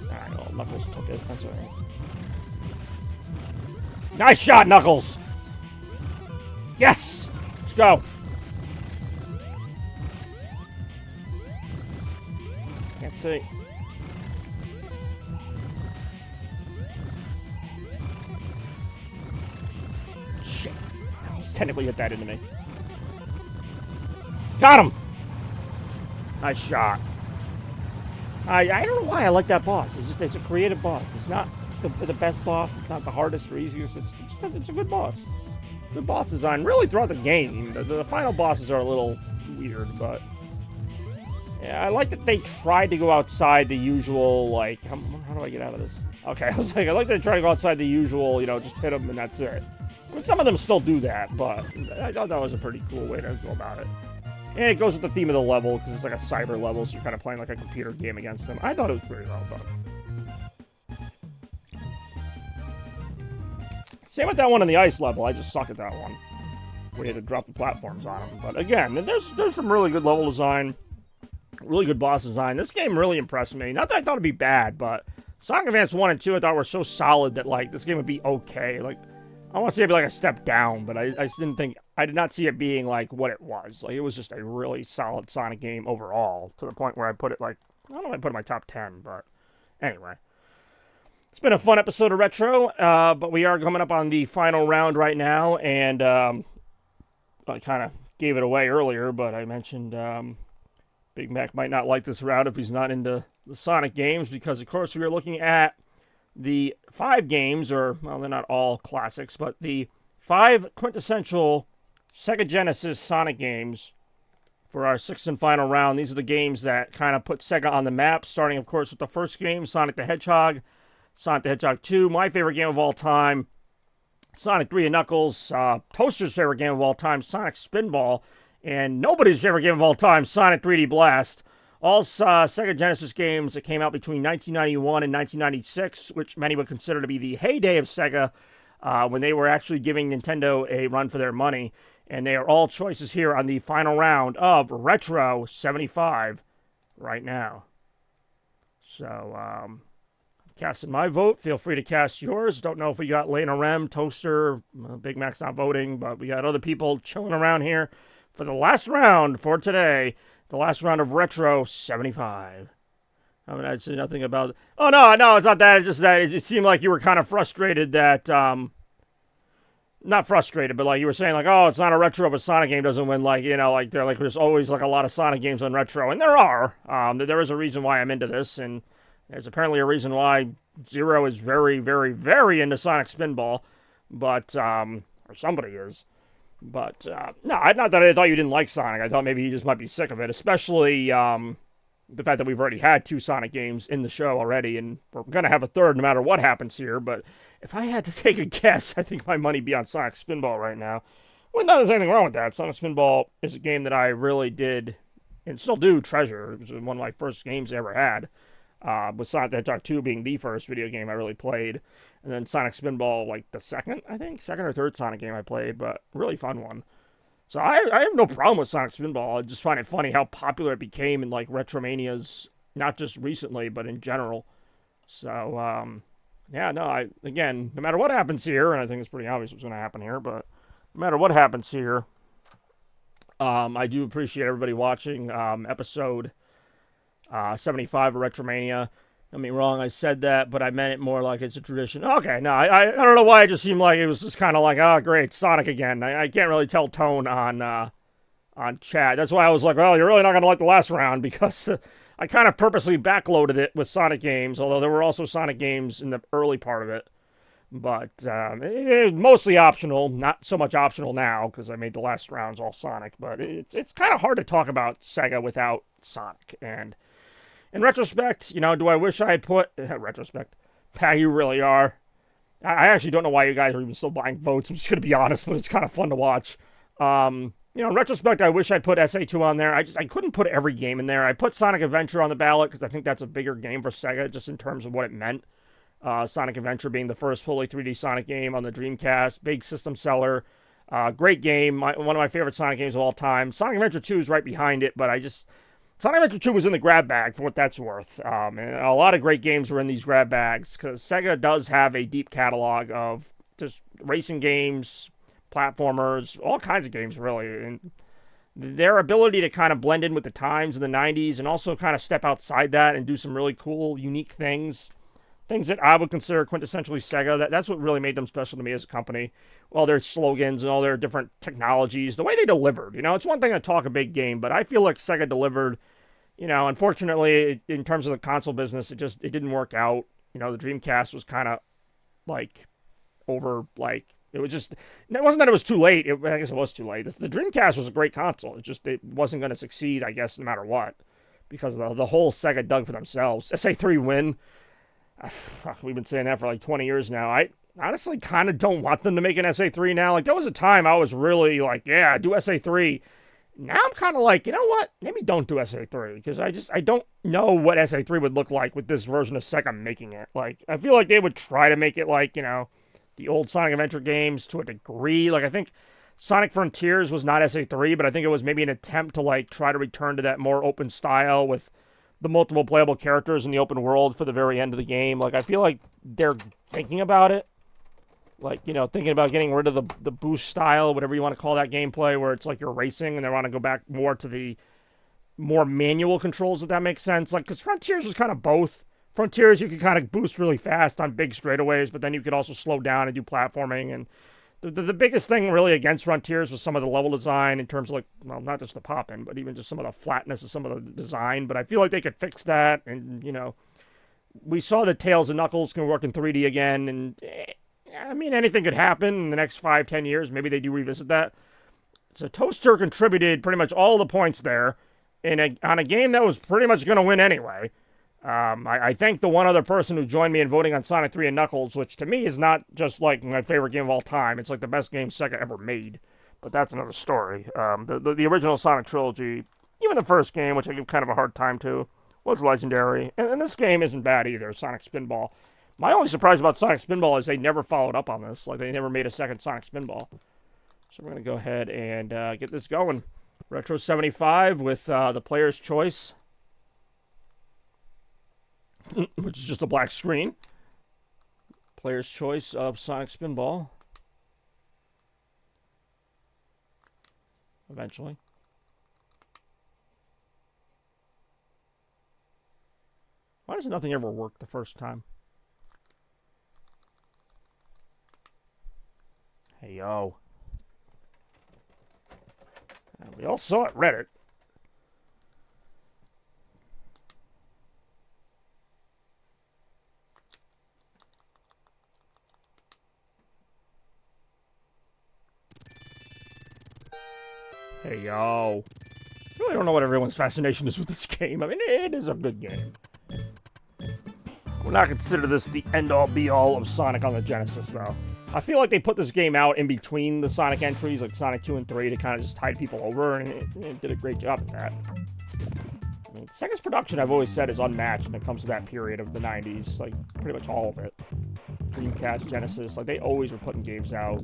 Alright, well, Knuckles took it. That's alright. Nice shot, Knuckles! Yes! Let's go. Can't see. Shit. He's technically hit that into me. Got him! Nice shot. I don't know why I like that boss. It's a creative boss. It's not the best boss. It's not the hardest or easiest. It's a good boss. Good boss design. Really throughout the game. The final bosses are a little weird, but yeah, I like that they tried to go outside the usual, like, how do I get out of this? Okay, I was like, I like that they try to go outside the usual, you know, just hit them and that's it. I mean, some of them still do that, but I thought that was a pretty cool way to go about it. And it goes with the theme of the level, because it's like a cyber level, so you're kind of playing like a computer game against them. I thought it was pretty well done. Same with that one on the ice level. I just suck at that one. We had to drop the platforms on them. But again, there's some really good level design, really good boss design. This game really impressed me. Not that I thought it'd be bad, but Sonic Advance 1 and 2 I thought were so solid that, like, this game would be okay. Like, I want to say it'd be like a step down, but I just didn't think, I did not see it being like what it was. Like, it was just a really solid Sonic game overall, to the point where I put it like, I don't know if I put it in my top 10, but anyway. It's been a fun episode of Retro, but we are coming up on the final round right now, and I kind of gave it away earlier, but I mentioned Big Mac might not like this round if he's not into the Sonic games, because, of course, we are looking at the 5 games, or, well, they're not all classics, but the 5 quintessential Sega Genesis Sonic games for our sixth and final round. These are the games that kind of put Sega on the map, starting, of course, with the first game, Sonic the Hedgehog, Sonic the Hedgehog 2, my favorite game of all time, Sonic 3 and Knuckles, Toaster's favorite game of all time, Sonic Spinball, and nobody's favorite game of all time, Sonic 3D Blast. All Sega Genesis games that came out between 1991 and 1996, which many would consider to be the heyday of Sega, when they were actually giving Nintendo a run for their money. And they are all choices here on the final round of Retro 75 right now. So, casting my vote. Feel free to cast yours. Don't know if we got Lena Rem, Toaster, Big Mac's not voting, but we got other people chilling around here for the last round for today. The last round of Retro 75. I mean, I'd say nothing about... Oh, no, it's not that. It's just that it seemed like you were kind of frustrated that... Not frustrated, but like you were saying, like, oh, it's not a retro, but Sonic game doesn't win. Like, you know, like they're like there's always like a lot of Sonic games on retro, and there are. There is a reason why I'm into this, and there's apparently a reason why Zero is very, very, very into Sonic Spinball, but or somebody is. But no, not that I thought you didn't like Sonic. I thought maybe you just might be sick of it, especially the fact that we've already had 2 Sonic games in the show already, and we're gonna have a third no matter what happens here. But if I had to take a guess, I think my money be on Sonic Spinball right now. Well, not there's anything wrong with that. Sonic Spinball is a game that I really did, and still do, treasure. It was one of my first games I ever had, with Sonic the Hedgehog 2 being the first video game I really played. And then Sonic Spinball, like the second or third Sonic game I played, but really fun one. So I have no problem with Sonic Spinball. I just find it funny how popular it became in like Retromanias, not just recently, but in general. So, yeah, no, again, no matter what happens here, and I think it's pretty obvious what's going to happen here, but no matter what happens here, I do appreciate everybody watching episode 75 of Retromania. Don't get me wrong, I said that, but I meant it more like it's a tradition. Okay, no, I don't know why it just seemed like it was just kind of like, oh, great, Sonic again. I can't really tell tone on chat. That's why I was like, well, you're really not going to like the last round, because I kind of purposely backloaded it with Sonic games, although there were also Sonic games in the early part of it. But it was mostly optional, not so much optional now, because I made the last rounds all Sonic, but it's kind of hard to talk about Sega without Sonic, and... in retrospect, you know, do I wish I had put... retrospect. You really are. I actually don't know why you guys are even still buying votes. I'm just going to be honest, but it's kind of fun to watch. You know, in retrospect, I wish I'd put SA2 on there. I couldn't put every game in there. I put Sonic Adventure on the ballot because I think that's a bigger game for Sega, just in terms of what it meant. Sonic Adventure being the first fully 3D Sonic game on the Dreamcast. Big system seller. Great game. One of my favorite Sonic games of all time. Sonic Adventure 2 is right behind it, but Sonic Adventure 2 was in the grab bag, for what that's worth. And a lot of great games were in these grab bags, because Sega does have a deep catalog of just racing games, platformers, all kinds of games, really. And their ability to kind of blend in with the times in the 90s, and also kind of step outside that and do some really cool, unique things that I would consider quintessentially Sega. That's what really made them special to me as a company. All their slogans and all their different technologies, the way they delivered. You know, it's one thing to talk a big game, but I feel like Sega delivered. You know, unfortunately, in terms of the console business, it didn't work out. You know, the Dreamcast was kind of like over, like, it wasn't that it was too late. I guess it was too late. The Dreamcast was a great console. It wasn't going to succeed, I guess, no matter what, because the whole Sega dug for themselves. SA3 win. We've been saying that for like 20 years now. I honestly kind of don't want them to make an SA3 now. Like, there was a time I was really like, yeah, do SA3. Now I'm kind of like, you know what? Maybe don't do SA3, because I don't know what SA3 would look like with this version of Sega making it. Like, I feel like they would try to make it like, you know, the old Sonic Adventure games to a degree. Like, I think Sonic Frontiers was not SA3, but I think it was maybe an attempt to like try to return to that more open style with the multiple playable characters in the open world for the very end of the game. Like, I feel like they're thinking about it. Like, you know, thinking about getting rid of the boost style, whatever you want to call that gameplay, where it's like you're racing, and they want to go back more to the more manual controls, if that makes sense. Like, because Frontiers was kind of both. Frontiers, you could kind of boost really fast on big straightaways, but then you could also slow down and do platforming. And the biggest thing really against Frontiers was some of the level design in terms of, like, well, not just the pop-in, but even just some of the flatness of some of the design. But I feel like they could fix that. And, you know, we saw that Tails and Knuckles can work in 3D again. And, I mean, anything could happen in the next 5-10 years. Maybe they do revisit that. So Toaster contributed pretty much all the points there on a game that was pretty much going to win anyway. I thank the one other person who joined me in voting on Sonic 3 and Knuckles, which to me is not just like my favorite game of all time. It's like the best game Sega ever made. But that's another story. The original Sonic trilogy, even the first game, which I give kind of a hard time to, was legendary. And this game isn't bad either, Sonic Spinball. My only surprise about Sonic Spinball is they never followed up on this. Like, they never made a second Sonic Spinball. So we're going to go ahead and get this going. Retro 75 with the player's choice, which is just a black screen. Player's choice of Sonic Spinball. Eventually. Why does nothing ever work the first time? Hey, yo. We all saw it, Reddit. Hey, yo. I really don't know what everyone's fascination is with this game. I mean, it is a good game. We'll not consider this the end-all, be-all of Sonic on the Genesis, though. I feel like they put this game out in between the Sonic entries, like Sonic 2 and 3, to kind of just tide people over, and it did a great job at that. I mean, Sega's production, I've always said, is unmatched when it comes to that period of the 90s. Like, pretty much all of it. Dreamcast, Genesis, like, they always were putting games out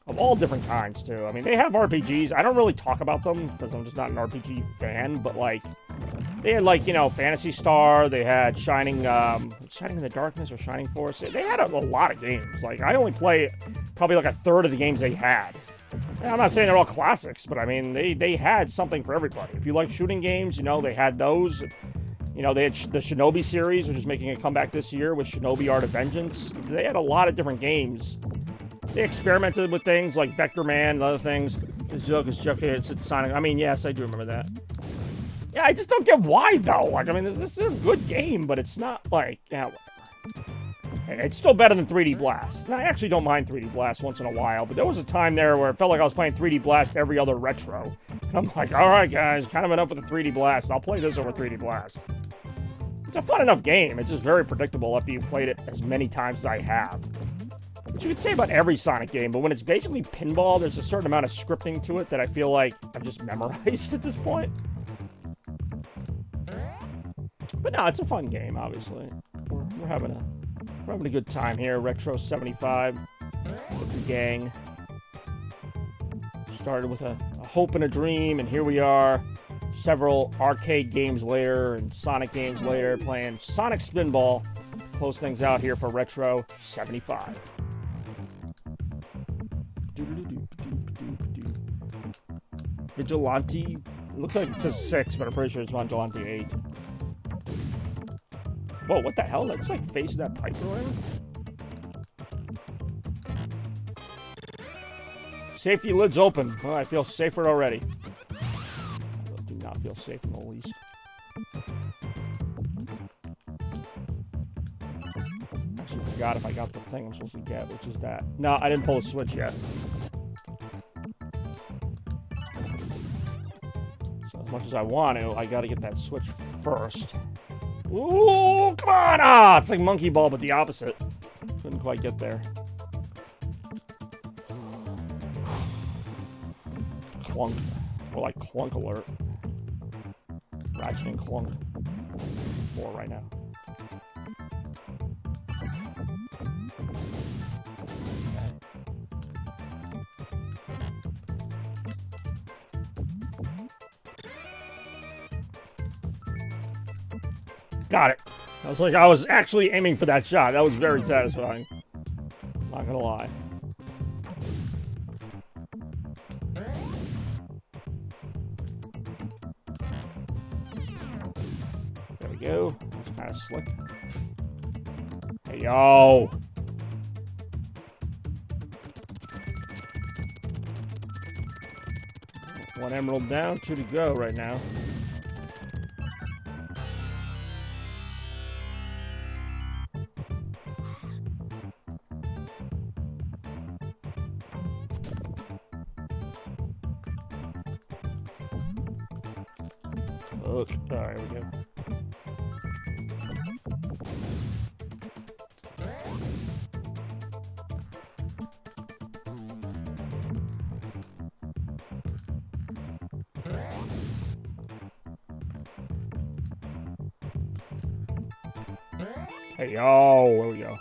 of all different kinds, too. I mean, they have RPGs. I don't really talk about them, because I'm just not an RPG fan, but, like, they had, like, you know, Phantasy Star, they had Shining in the Darkness or Shining Force. They had a lot of games. Like, I only play probably like a third of the games they had. And I'm not saying they're all classics, but I mean, they had something for everybody. If you like shooting games, you know, they had those. You know, they had the Shinobi series, which is making a comeback this year with Shinobi Art of Vengeance. They had a lot of different games. They experimented with things like Vector Man and other things. This joke is it's Sonic. I mean, yes, I do remember that. Yeah, I just don't get why, though. Like, I mean, this is a good game, but it's not, like, yeah, it's still better than 3D Blast. And I actually don't mind 3D Blast once in a while, but there was a time there where it felt like I was playing 3D Blast every other retro. And I'm like, all right, guys, kind of enough with the 3D Blast. I'll play this over 3D Blast. It's a fun enough game. It's just very predictable after you've played it as many times as I have. Which you could say about every Sonic game, but when it's basically pinball, there's a certain amount of scripting to it that I feel like I've just memorized at this point. But no, it's a fun game, obviously. We're having a good time here. Retro 75 with the gang. Started with a hope and a dream, and here we are, several arcade games later and Sonic games later, playing Sonic Spinball. Close things out here for Retro 75. Vigilante. It looks like it says 6, but I'm pretty sure it's Vigilante 8. Whoa, what the hell? That's like facing that pipe around? Safety lid's open. Oh, I feel safer already. I do not feel safe in the least. Actually forgot if I got the thing I'm supposed to get, which is that. No, I didn't pull the switch yet. So as much as I want to, I gotta get that switch first. Ooh, come on! Ah, it's like Monkey Ball, but the opposite. Couldn't quite get there. Clunk. More like Clunk Alert. Ratchet and Clunk. 4 right now. Got it. I was actually aiming for that shot. That was very satisfying. Not gonna lie. There we go. It's kind of slick. Hey, yo. One emerald down, 2 to go right now. Fuck. Alright, here we go. Hey, yo, there we go.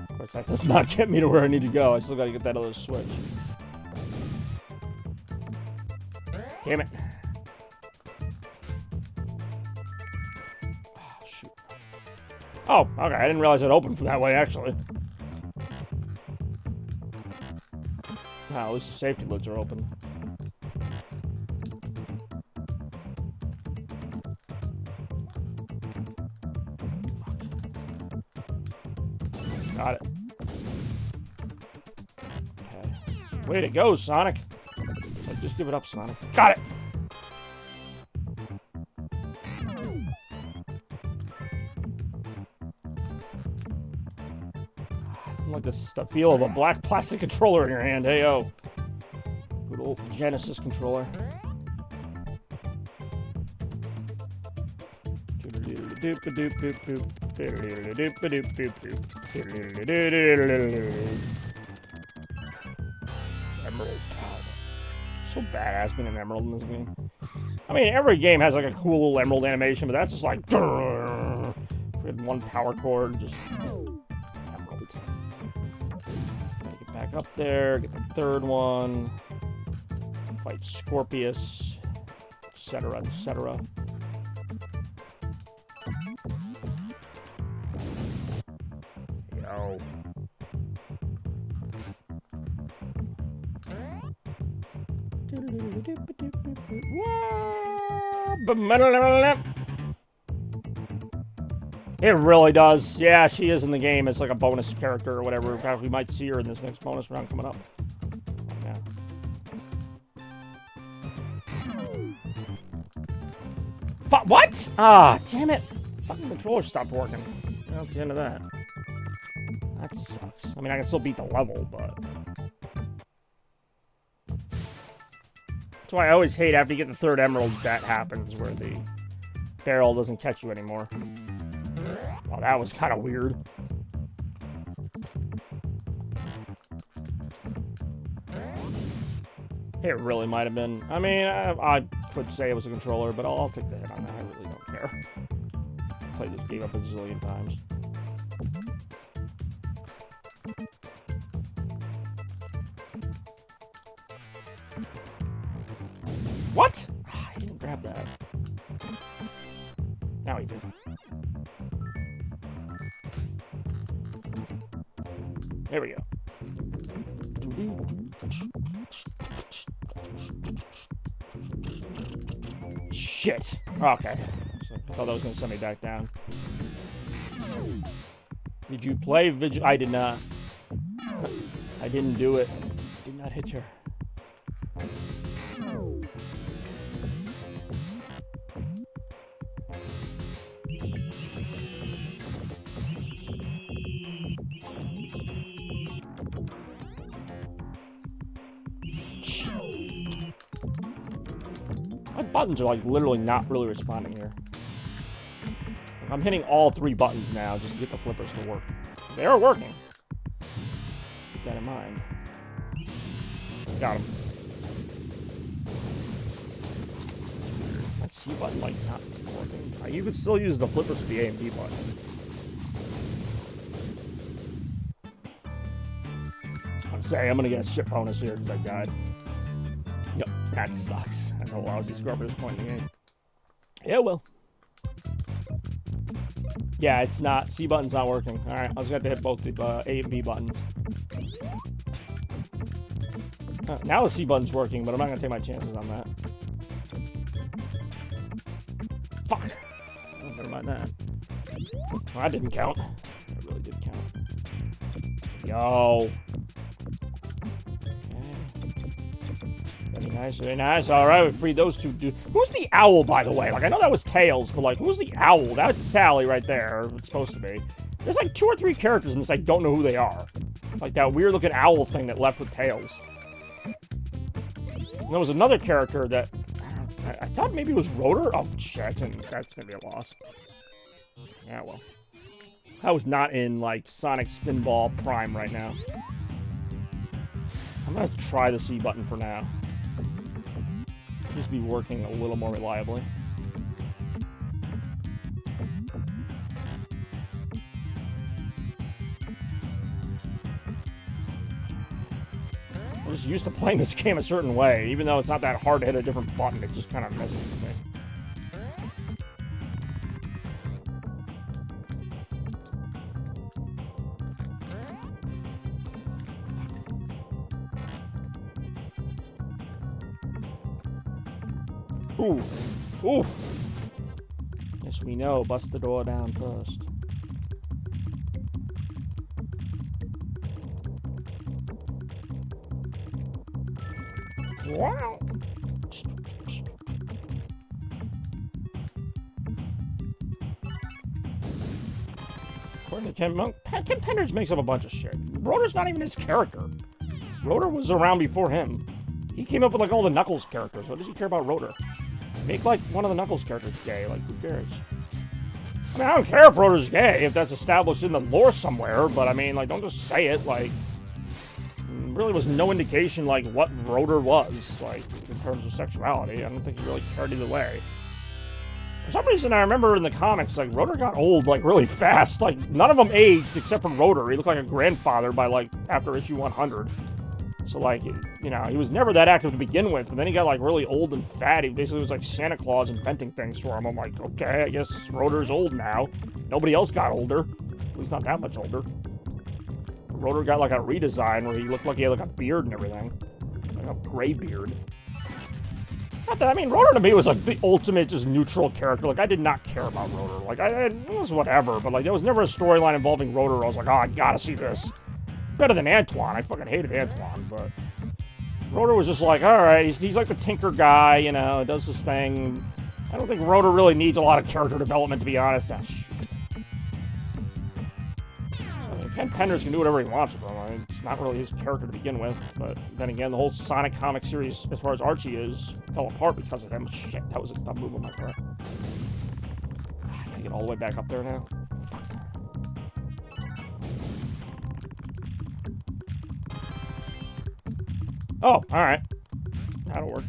Of course, that does not get me to where I need to go. I still gotta get that other switch. Damn it. Oh, shoot. Oh, okay, I didn't realize it opened from that way, actually. Wow, at least the safety lids are open. Got it. Okay. Way to go, Sonic. So just give it up, Sonic. Got it! Like the feel of a black plastic controller in your hand. Hey, yo. Good old Genesis controller. Emerald. So badass being an emerald in this game. I mean, every game has like a cool little emerald animation, but that's just like we had one power cord, just emerald. Get back up there, get the third one, fight Scorpius, etc., etc. Yo. It really does. Yeah, she is in the game. It's like a bonus character or whatever. In fact, we might see her in this next bonus round coming up. Yeah. What? Ah, damn it. Fucking controller stopped working. That's the end of that. That sucks. I mean, I can still beat the level, but... That's why I always hate after you get the third emerald that happens, where the barrel doesn't catch you anymore. Well, that was kind of weird. It really might have been. I mean, I could say it was a controller, but I'll take the hit on that. I really don't care. Played this game up a zillion times. What? I didn't grab that. Now he did. There we go. Shit. Okay. I thought that was going to send me back down. Did you play Vigil? I did not. I didn't do it. Did not hit her. My buttons are like literally not really responding here. I'm hitting all three buttons now just to get the flippers to work. They are working. Keep that in mind. Got him. That C button like not working. You could still use the flippers for the A and B button. I'm saying I'm gonna get a shit bonus here because I died. Yep, that sucks. That's a lousy score for this point in the game. Yeah, well. Yeah, it's not. C button's not working. Alright, I was gonna have to hit both the A and B buttons. Now the C button's working, but I'm not gonna take my chances on that. Fuck! Oh, never mind that. Well, that didn't count. That really did count. Yo! Very nice, very nice. Alright, we freed those two dudes. Who's the owl, by the way? Like, I know that was Tails, but, like, who's the owl? That's Sally right there. Or it's supposed to be. There's, like, 2 or 3 characters in this I don't know who they are. Like, that weird-looking owl thing that left with Tails. And there was another character that... I thought maybe it was Rotor. Oh, shit. That's going to be a loss. Yeah, well. I was not in, like, Sonic Spinball Prime right now. I'm going to try the C button for now. Seems to be working a little more reliably. I'm just used to playing this game a certain way. Even though it's not that hard to hit a different button, it just kind of messes with me. Ooh. Ooh. Yes, we know. Bust the door down first. Wow. According to Ken Monk, Ken Penders makes up a bunch of shit. Rotor's not even his character. Rotor was around before him. He came up with, like, all the Knuckles characters. What does he care about Rotor? Make, like, one of the Knuckles characters gay. Like, who cares? I mean, I don't care if Rotor's gay, if that's established in the lore somewhere, but, I mean, like, don't just say it, like... Really was no indication, like, what Rotor was, like, in terms of sexuality. I don't think he really cared either way. For some reason, I remember in the comics, like, Rotor got old, like, really fast. Like, none of them aged except for Rotor. He looked like a grandfather by, like, after issue 100. So, like, you know, he was never that active to begin with, but then he got, like, really old and fat. He basically was like Santa Claus inventing things for him. I'm like, okay, I guess Rotor's old now. Nobody else got older. At least not that much older. Rotor got, like, a redesign where he looked like he had, like, a beard and everything. Like a gray beard. Not that, I mean, Rotor to me was, like, the ultimate just neutral character. Like, I did not care about Rotor. Like, it was whatever, but, like, there was never a storyline involving Rotor where I was like, oh, I gotta see this. Better than Antoine. I fucking hated Antoine, but... Rotor was just like, alright, he's like the tinker guy, you know, does this thing. I don't think Rotor really needs a lot of character development, to be honest. I mean, Ken Penders can do whatever he wants with him. I mean, it's not really his character to begin with, but then again, the whole Sonic comic series, as far as Archie is, fell apart because of him. Shit, that was a dumb move on my part. Can I get all the way back up there now? Fuck. Oh, alright. That'll work.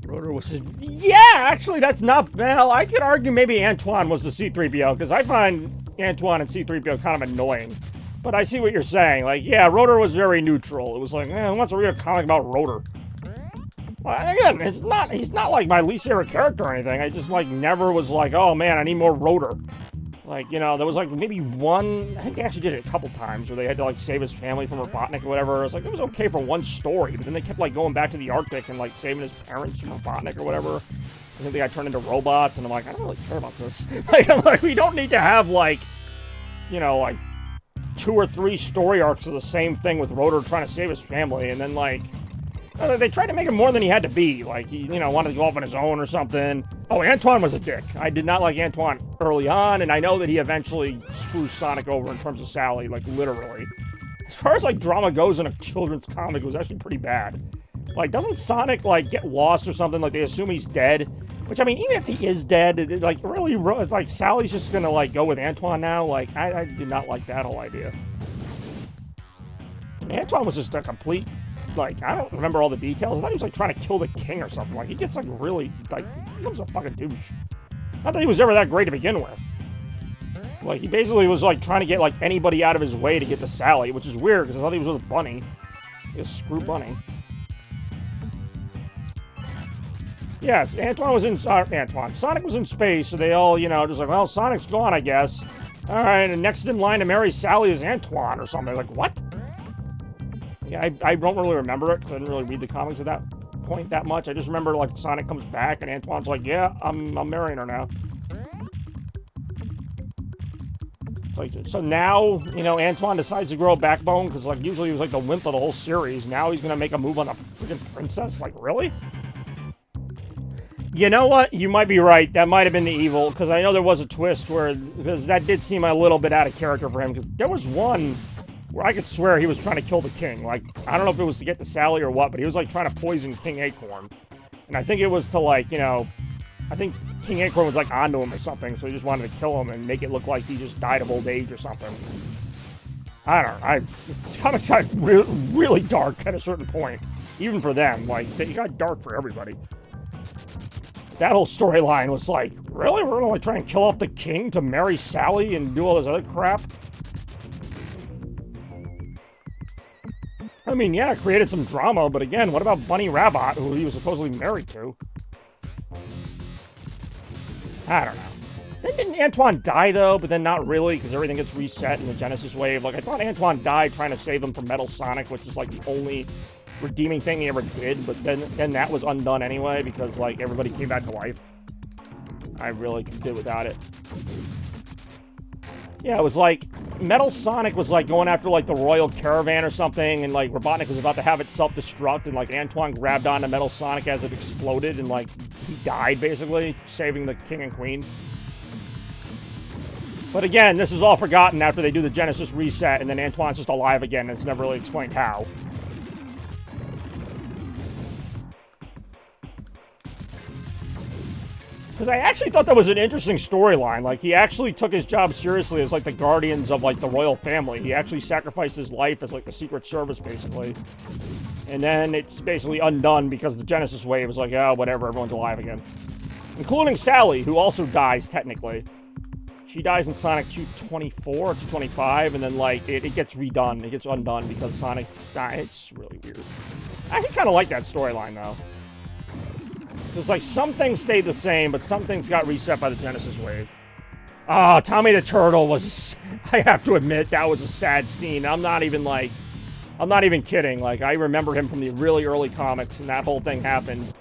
Rotor was his... Yeah, actually, that's not... Well, I could argue maybe Antoine was the C-3PO, because I find Antoine and C-3PO kind of annoying. But I see what you're saying. Like, yeah, Rotor was very neutral. It was like, who wants to read a comic about Rotor? Well, again, he's not like my least favorite character or anything. I just, like, never was like, oh, man, I need more Rotor. Like, you know, there was, like, maybe one... I think they actually did it a couple times where they had to, like, save his family from Robotnik or whatever. It was like, it was okay for one story, but then they kept, like, going back to the Arctic and, like, saving his parents from Robotnik or whatever. I think they got turned into robots, and I'm like, I don't really care about this. Like, I'm like, we don't need to have, like, you know, like, 2 or 3 story arcs of the same thing with Rotor trying to save his family, and then, like... They tried to make him more than he had to be. Like, he, you know, wanted to go off on his own or something. Oh, Antoine was a dick. I did not like Antoine early on, and I know that he eventually screws Sonic over in terms of Sally, like, literally. As far as, like, drama goes in a children's comic, it was actually pretty bad. Like, doesn't Sonic, like, get lost or something? Like, they assume he's dead? Which, I mean, even if he is dead, like, really, like, Sally's just gonna, like, go with Antoine now? Like, I did not like that whole idea. And Antoine was just a complete... Like, I don't remember all the details. I thought he was, like, trying to kill the king or something. Like, he gets, like, really, like, he becomes a fucking douche. Not that he was ever that great to begin with. Like, he basically was, like, trying to get, like, anybody out of his way to get to Sally, which is weird, because I thought he was with Bunny. Just screw Bunny. Yes, Sonic was in space, so they all, you know, just like, well, Sonic's gone, I guess. Alright, and next in line to marry Sally is Antoine or something. Like, what? Yeah, I don't really remember it, because I didn't really read the comics at that point that much. I just remember, like, Sonic comes back, and Antoine's like, yeah, I'm marrying her now. Like, so now, you know, Antoine decides to grow a backbone, because, like, usually he was, like, the wimp of the whole series. Now he's gonna make a move on the freaking princess? Like, really? You know what? You might be right. That might have been the evil, because I know there was a twist where, because that did seem a little bit out of character for him, because there was one where I could swear he was trying to kill the king. Like, I don't know if it was to get to Sally or what, but he was, like, trying to poison King Acorn. And I think it was to, like, you know, I think King Acorn was, like, onto him or something, so he just wanted to kill him and make it look like he just died of old age or something. I don't know. It's comics got really dark at a certain point. Even for them. Like, it got dark for everybody. That whole storyline was like, really? We're gonna, like, try and kill off the king to marry Sally and do all this other crap? I mean, yeah, it created some drama, but again, what about Bunny Rabbit, who he was supposedly married to? I don't know. Then didn't Antoine die, though? But then not really, because everything gets reset in the Genesis wave. Like, I thought Antoine died trying to save him from Metal Sonic, which is, like, the only redeeming thing he ever did. But then that was undone anyway, because, like, everybody came back to life. I really could do without it. Yeah, it was like, Metal Sonic was, like, going after, like, the Royal Caravan or something, and, like, Robotnik was about to have it self-destruct, and, like, Antoine grabbed onto Metal Sonic as it exploded, and, like, he died, basically, saving the King and Queen. But again, this is all forgotten after they do the Genesis reset, and then Antoine's just alive again, and it's never really explained how. Because I actually thought that was an interesting storyline. Like, he actually took his job seriously as, like, the guardians of, like, the royal family. He actually sacrificed his life as, like, the Secret Service, basically. And then it's basically undone because the Genesis wave was like, oh, whatever, everyone's alive again. Including Sally, who also dies, technically. She dies in Sonic 224 or 225, and then, like, it gets redone. It gets undone because Sonic dies. It's really weird. I kind of like that storyline, though. It's like some things stayed the same, but some things got reset by the Genesis wave. Ah, Tommy the Turtle was, I have to admit, that was a sad scene. I'm not even kidding. Like, I remember him from the really early comics, and that whole thing happened.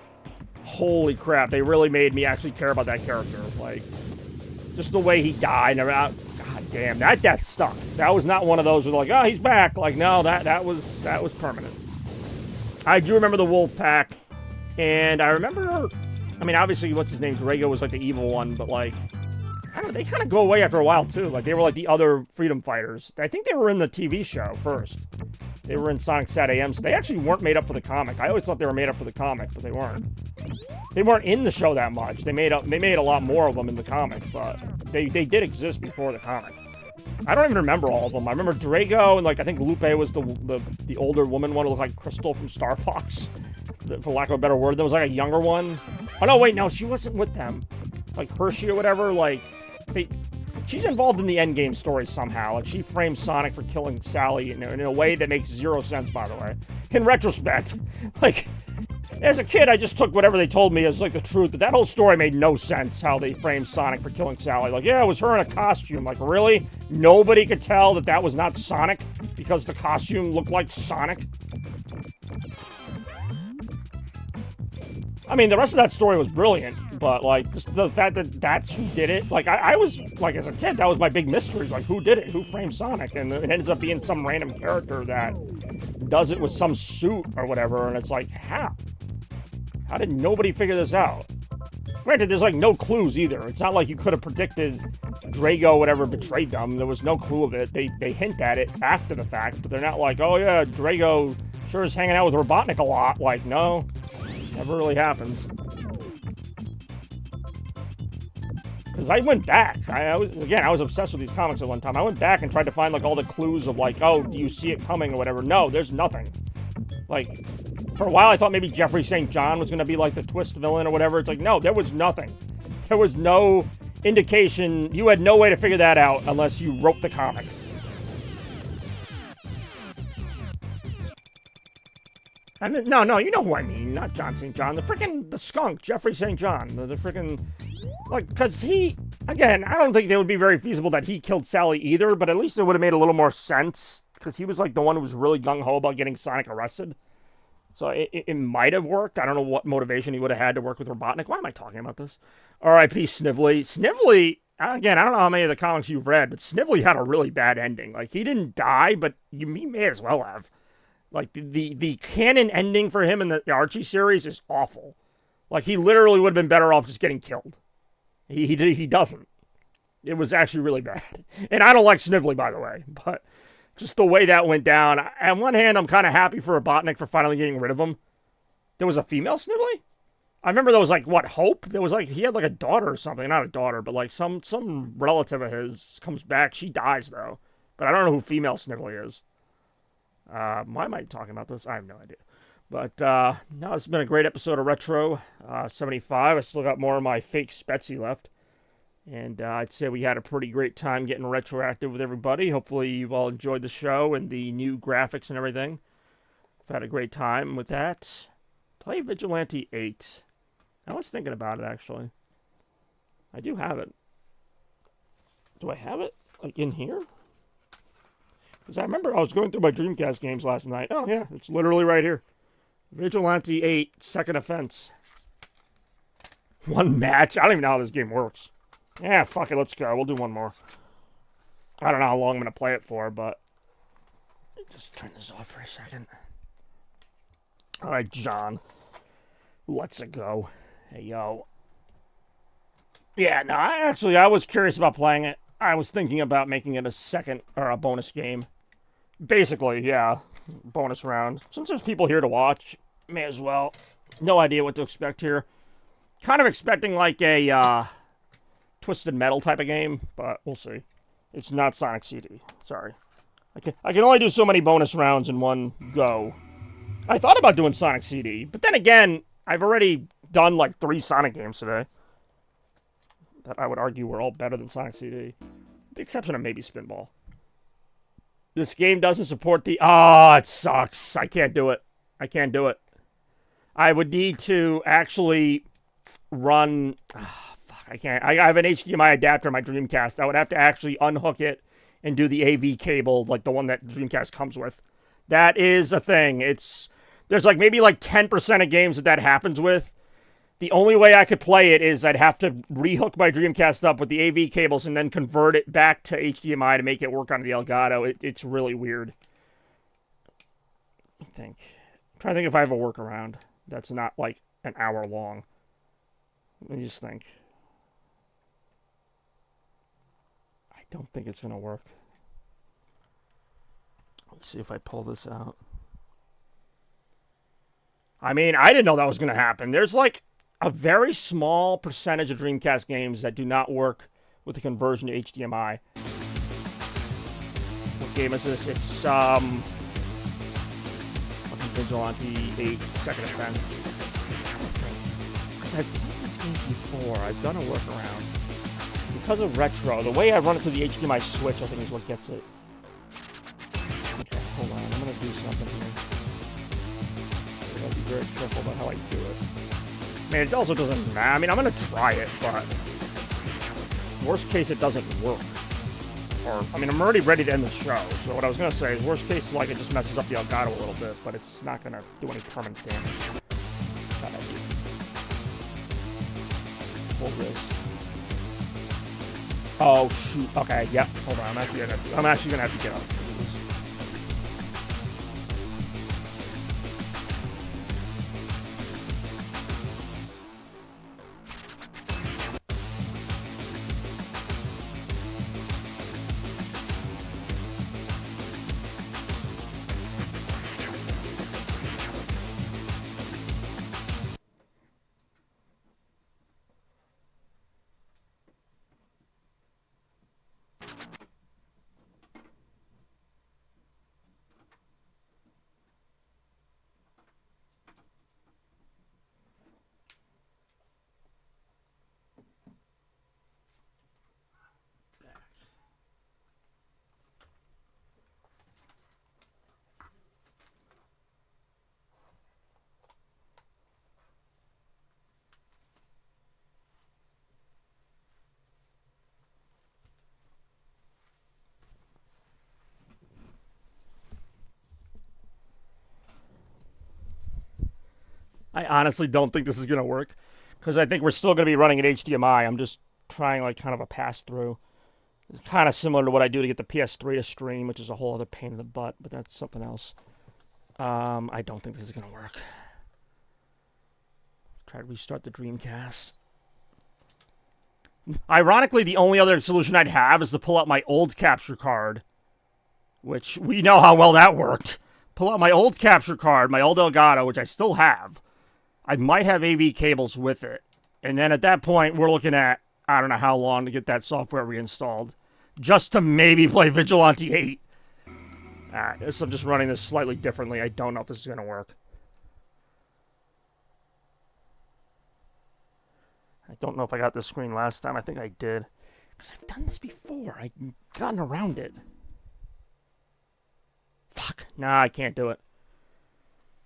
Holy crap, they really made me actually care about that character. Like, just the way he died. God damn, that death stuck. That was not one of those where like, oh, he's back. Like, no, that was permanent. I do remember the Wolf Pack. And I remember, I mean, obviously, what's his name? Drago was, like, the evil one, but, like, I don't know, they kind of go away after a while, too. Like, they were, like, the other freedom fighters. I think they were in the TV show first. They were in Sonic Sat AM, so they actually weren't made up for the comic. I always thought they were made up for the comic, but they weren't. They weren't in the show that much. They made a lot more of them in the comic, but they did exist before the comic. I don't even remember all of them. I remember Drago, and, like, I think Lupe was the older woman one who looked like Crystal from Star Fox, for lack of a better word. There was, like, a younger one. Oh, no, wait, no, she wasn't with them. Like, Hershey or whatever, like, she's involved in the endgame story somehow. Like, she frames Sonic for killing Sally in a way that makes zero sense, by the way. In retrospect, like, as a kid, I just took whatever they told me as, like, the truth, but that whole story made no sense, how they framed Sonic for killing Sally. Like, yeah, it was her in a costume. Like, really? Nobody could tell that was not Sonic because the costume looked like Sonic? I mean, the rest of that story was brilliant, but, like, just the fact that that's who did it, like, I was, like, as a kid, that was my big mystery. Like, who did it? Who framed Sonic? And it ends up being some random character that does it with some suit or whatever, and it's like, how? How did nobody figure this out? Granted, there's, like, no clues either. It's not like you could have predicted Drago, whatever, betrayed them. There was no clue of it. They hint at it after the fact, but they're not like, oh, yeah, Drago sure is hanging out with Robotnik a lot. Like, no. Never really happens. Because I went back. I was obsessed with these comics at one time. I went back and tried to find, like, all the clues of, like, oh, do you see it coming or whatever. No, there's nothing. Like, for a while I thought maybe Jeffrey St. John was going to be, like, the twist villain or whatever. It's like, no, there was nothing. There was no indication. You had no way to figure that out unless you wrote the comic. No, you know who I mean. Not John St. John. The skunk, Jeffrey St. John. The freaking, like, because he, again, I don't think it would be very feasible that he killed Sally either, but at least it would have made a little more sense, because he was, like, the one who was really gung-ho about getting Sonic arrested. So it might have worked. I don't know what motivation he would have had to work with Robotnik. Why am I talking about this? R.I.P. Snively. Snively, again, I don't know how many of the comics you've read, but Snively had a really bad ending. Like, he didn't die, but he may as well have. Like, the canon ending for him in the Archie series is awful. Like, he literally would have been better off just getting killed. He doesn't. It was actually really bad. And I don't like Snively, by the way, but just the way that went down. On one hand, I'm kind of happy for Robotnik for finally getting rid of him. There was a female Snively? I remember there was like what Hope. There was like he had like a daughter or something, not a daughter, but like some relative of his comes back. She dies though, but I don't know who female Snively is. Why am I talking about this? I have no idea. But no, it's been a great episode of Retro 75. I still got more of my fake Spetsy left. And I'd say we had a pretty great time getting retroactive with everybody. Hopefully you've all enjoyed the show and the new graphics and everything. I've had a great time with that. Play Vigilante 8. I was thinking about it, actually. I do have it. Do I have it, like, in here? Because I remember I was going through my Dreamcast games last night. Oh, yeah, it's literally right here. Vigilante 8, Second Offense. One match? I don't even know how this game works. Yeah, fuck it, let's go. We'll do one more. I don't know how long I'm going to play it for, but... Just turn this off for a second. Alright, John. Let's go. Hey, yo. Yeah, no, I was curious about playing it. I was thinking about making it a second, or a bonus game. Basically, yeah. Bonus round. Since there's people here to watch, may as well. No idea what to expect here. Kind of expecting like a, Twisted Metal type of game, but we'll see. It's not Sonic CD. Sorry. I can only do so many bonus rounds in one go. I thought about doing Sonic CD, but then again, I've already done like 3 Sonic games today. That I would argue were all better than Sonic CD. With the exception of maybe Spinball. This game doesn't support the... Ah, it sucks. I can't do it. I can't do it. I would need to actually run... I can't. I have an HDMI adapter in my Dreamcast. I would have to actually unhook it and do the AV cable, like the one that the Dreamcast comes with. That is a thing. There's like maybe like 10% of games that happens with. The only way I could play it is I'd have to rehook my Dreamcast up with the AV cables and then convert it back to HDMI to make it work on the Elgato. It's really weird. I'm trying to think if I have a workaround that's not like an hour long. Let me just think. I don't think it's going to work. Let's see if I pull this out. I mean, I didn't know that was going to happen. There's like a very small percentage of Dreamcast games that do not work with the conversion to HDMI. What game is this? It's fucking Vigilante 8 Second Offense. Because I've played this game before. I've done a workaround. Because of Retro, the way I run it through the HDMI switch, I think is what gets it. Okay, hold on. I'm going to do something here. I gotta be very careful about how I do it. I mean, it also doesn't matter. I mean, I'm going to try it, but worst case, it doesn't work. Or, I mean, I'm already ready to end the show. So what I was going to say is worst case, like, it just messes up the Elgato a little bit, but it's not going to do any permanent damage. Bad idea. Pull this. Oh, shoot. Okay, yep. Hold on. I'm actually going to have to get up. I honestly don't think this is going to work because I think we're still going to be running at HDMI. I'm just trying like kind of a pass-through. It's kind of similar to what I do to get the PS3 to stream, which is a whole other pain in the butt, but that's something else. I don't think this is going to work. Try to restart the Dreamcast. Ironically, the only other solution I'd have is to pull out my old capture card, which we know how well that worked. Pull out my old capture card, my old Elgato, which I still have. I might have AV cables with it. And then at that point, we're looking at, I don't know how long to get that software reinstalled. Just to maybe play Vigilante 8. Alright, I'm just running this slightly differently. I don't know if this is going to work. I don't know if I got this screen last time. I think I did. Because I've done this before. I've gotten around it. Fuck. Nah, I can't do it.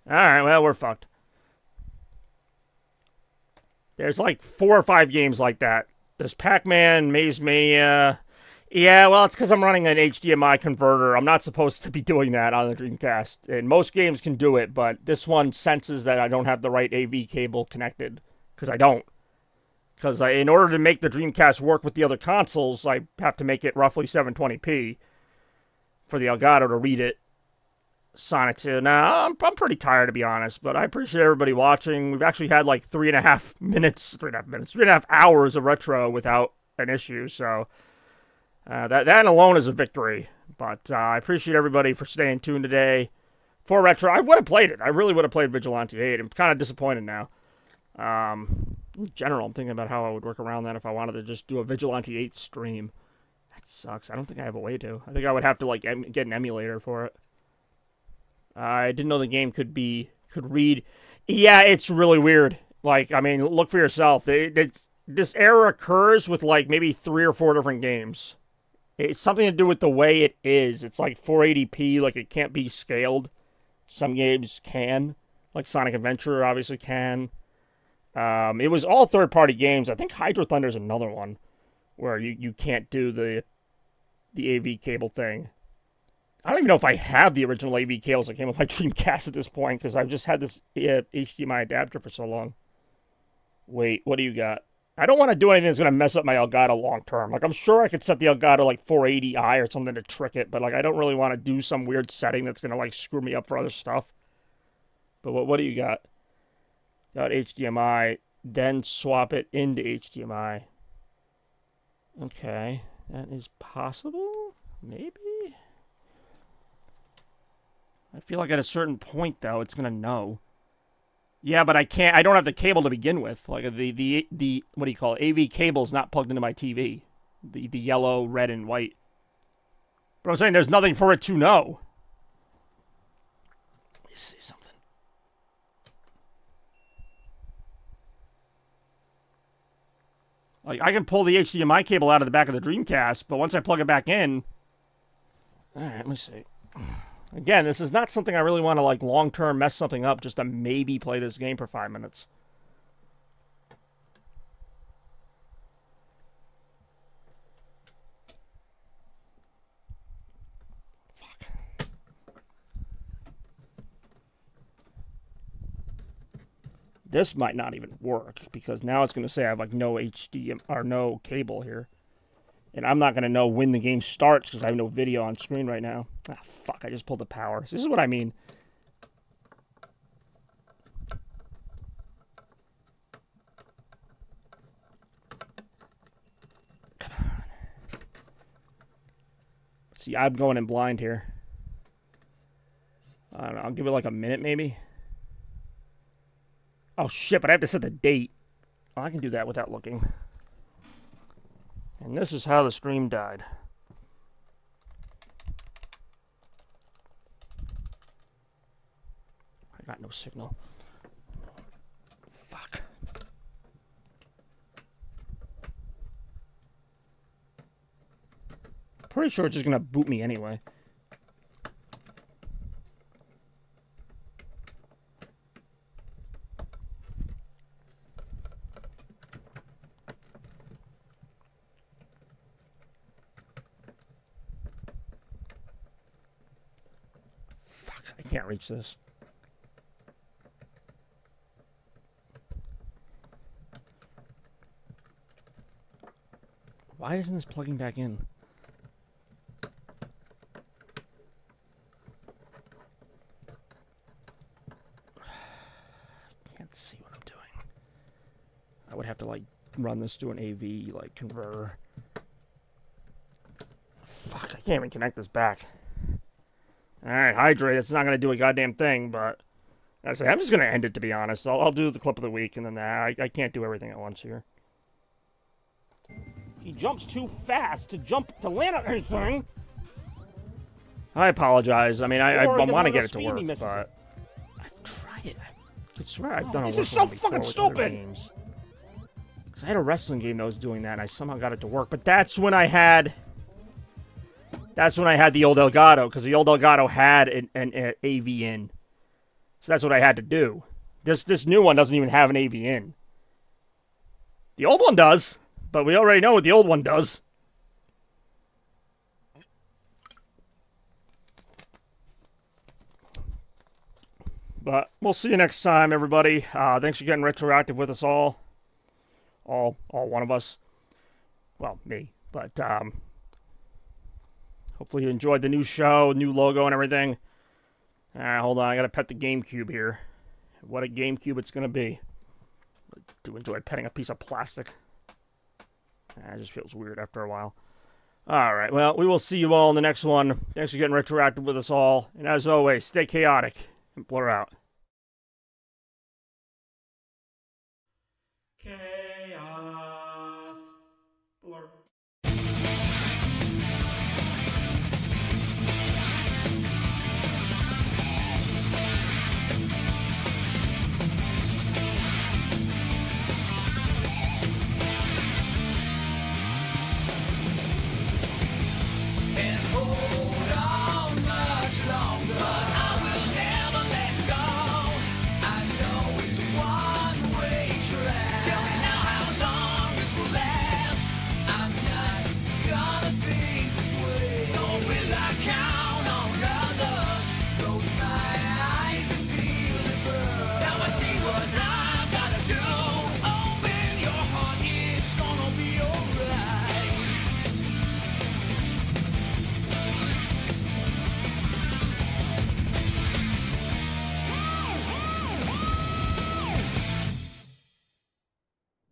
Alright, well, we're fucked. There's like 4 or 5 games like that. There's Pac-Man, Maze Mania. Yeah, well, it's because I'm running an HDMI converter. I'm not supposed to be doing that on the Dreamcast. And most games can do it, but this one senses that I don't have the right AV cable connected. Because I don't. Because in order to make the Dreamcast work with the other consoles, I have to make it roughly 720p for the Elgato to read it. Sonic 2. Now, I'm pretty tired, to be honest, but I appreciate everybody watching. We've actually had like 3.5 hours of retro without an issue, so that alone is a victory. But I appreciate everybody for staying tuned today. For retro, I would have played it. I really would have played Vigilante 8. I'm kind of disappointed now. In general, I'm thinking about how I would work around that if I wanted to just do a Vigilante 8 stream. That sucks. I don't think I have a way to. I think I would have to like get an emulator for it. I didn't know the game could read. Yeah, it's really weird. Like, I mean, look for yourself. This error occurs with like maybe 3 or 4 different games. It's something to do with the way it is. It's like 480p, like it can't be scaled. Some games can, like Sonic Adventure obviously can. It was all third-party games. I think Hydro Thunder is another one where you can't do the AV cable thing. I don't even know if I have the original AV cables that came with my Dreamcast at this point, because I've just had this HDMI adapter for so long. Wait, what do you got? I don't want to do anything that's going to mess up my Elgato long term. Like, I'm sure I could set the Elgato like 480i or something to trick it, but like I don't really want to do some weird setting that's going to like screw me up for other stuff. But what do you got? Got HDMI, then swap it into HDMI. Okay, that is possible? Maybe? I feel like at a certain point, though, it's gonna know. Yeah, but I can't. I don't have the cable to begin with. Like the what do you call it? AV cable is not plugged into my TV. The yellow, red, and white. But I'm saying there's nothing for it to know. Let me see something. Like I can pull the HDMI cable out of the back of the Dreamcast, but once I plug it back in, all right. Let me see. Again, this is not something I really want to, like, long-term mess something up just to maybe play this game for 5 minutes. Fuck. This might not even work, because now it's going to say I have, like, no HDMI, or no cable here. And I'm not going to know when the game starts because I have no video on screen right now. Ah, fuck, I just pulled the power. This is what I mean. Come on. See, I'm going in blind here. I don't know. I'll give it like a minute maybe. Oh, shit, but I have to set the date. Oh, I can do that without looking. And this is how the stream died. I got no signal. Fuck. Pretty sure it's just gonna boot me anyway. I can't reach this. Why isn't this plugging back in? Can't see what I'm doing. I would have to like run this through an AV like converter. Fuck, I can't even connect this back. Alright, hydrate. It's not going to do a goddamn thing, but I say, I'm just going to end it, to be honest. I'll do the clip of the week, and then I can't do everything at once here. He jumps too fast to land on anything. I apologize. I mean, I Or he want to doesn't get have it to speed and work, he misses but it. I've tried it. I could swear I've done a This work is so one before fucking with other stupid. games. 'Cause I had a wrestling game that was doing that, and I somehow got it to work. But that's when I had the old Elgato, because the old Elgato had an AV in. So that's what I had to do. This new one doesn't even have an AV in. The old one does, but we already know what the old one does. But we'll see you next time, everybody. Thanks for getting retroactive with us all. All one of us. Well, me. But hopefully you enjoyed the new show, new logo and everything. Hold on, I gotta pet the GameCube here. What a GameCube it's gonna be. I do enjoy petting a piece of plastic. It just feels weird after a while. Alright, well, we will see you all in the next one. Thanks for getting retroactive with us all. And as always, stay chaotic and blur out. Okay.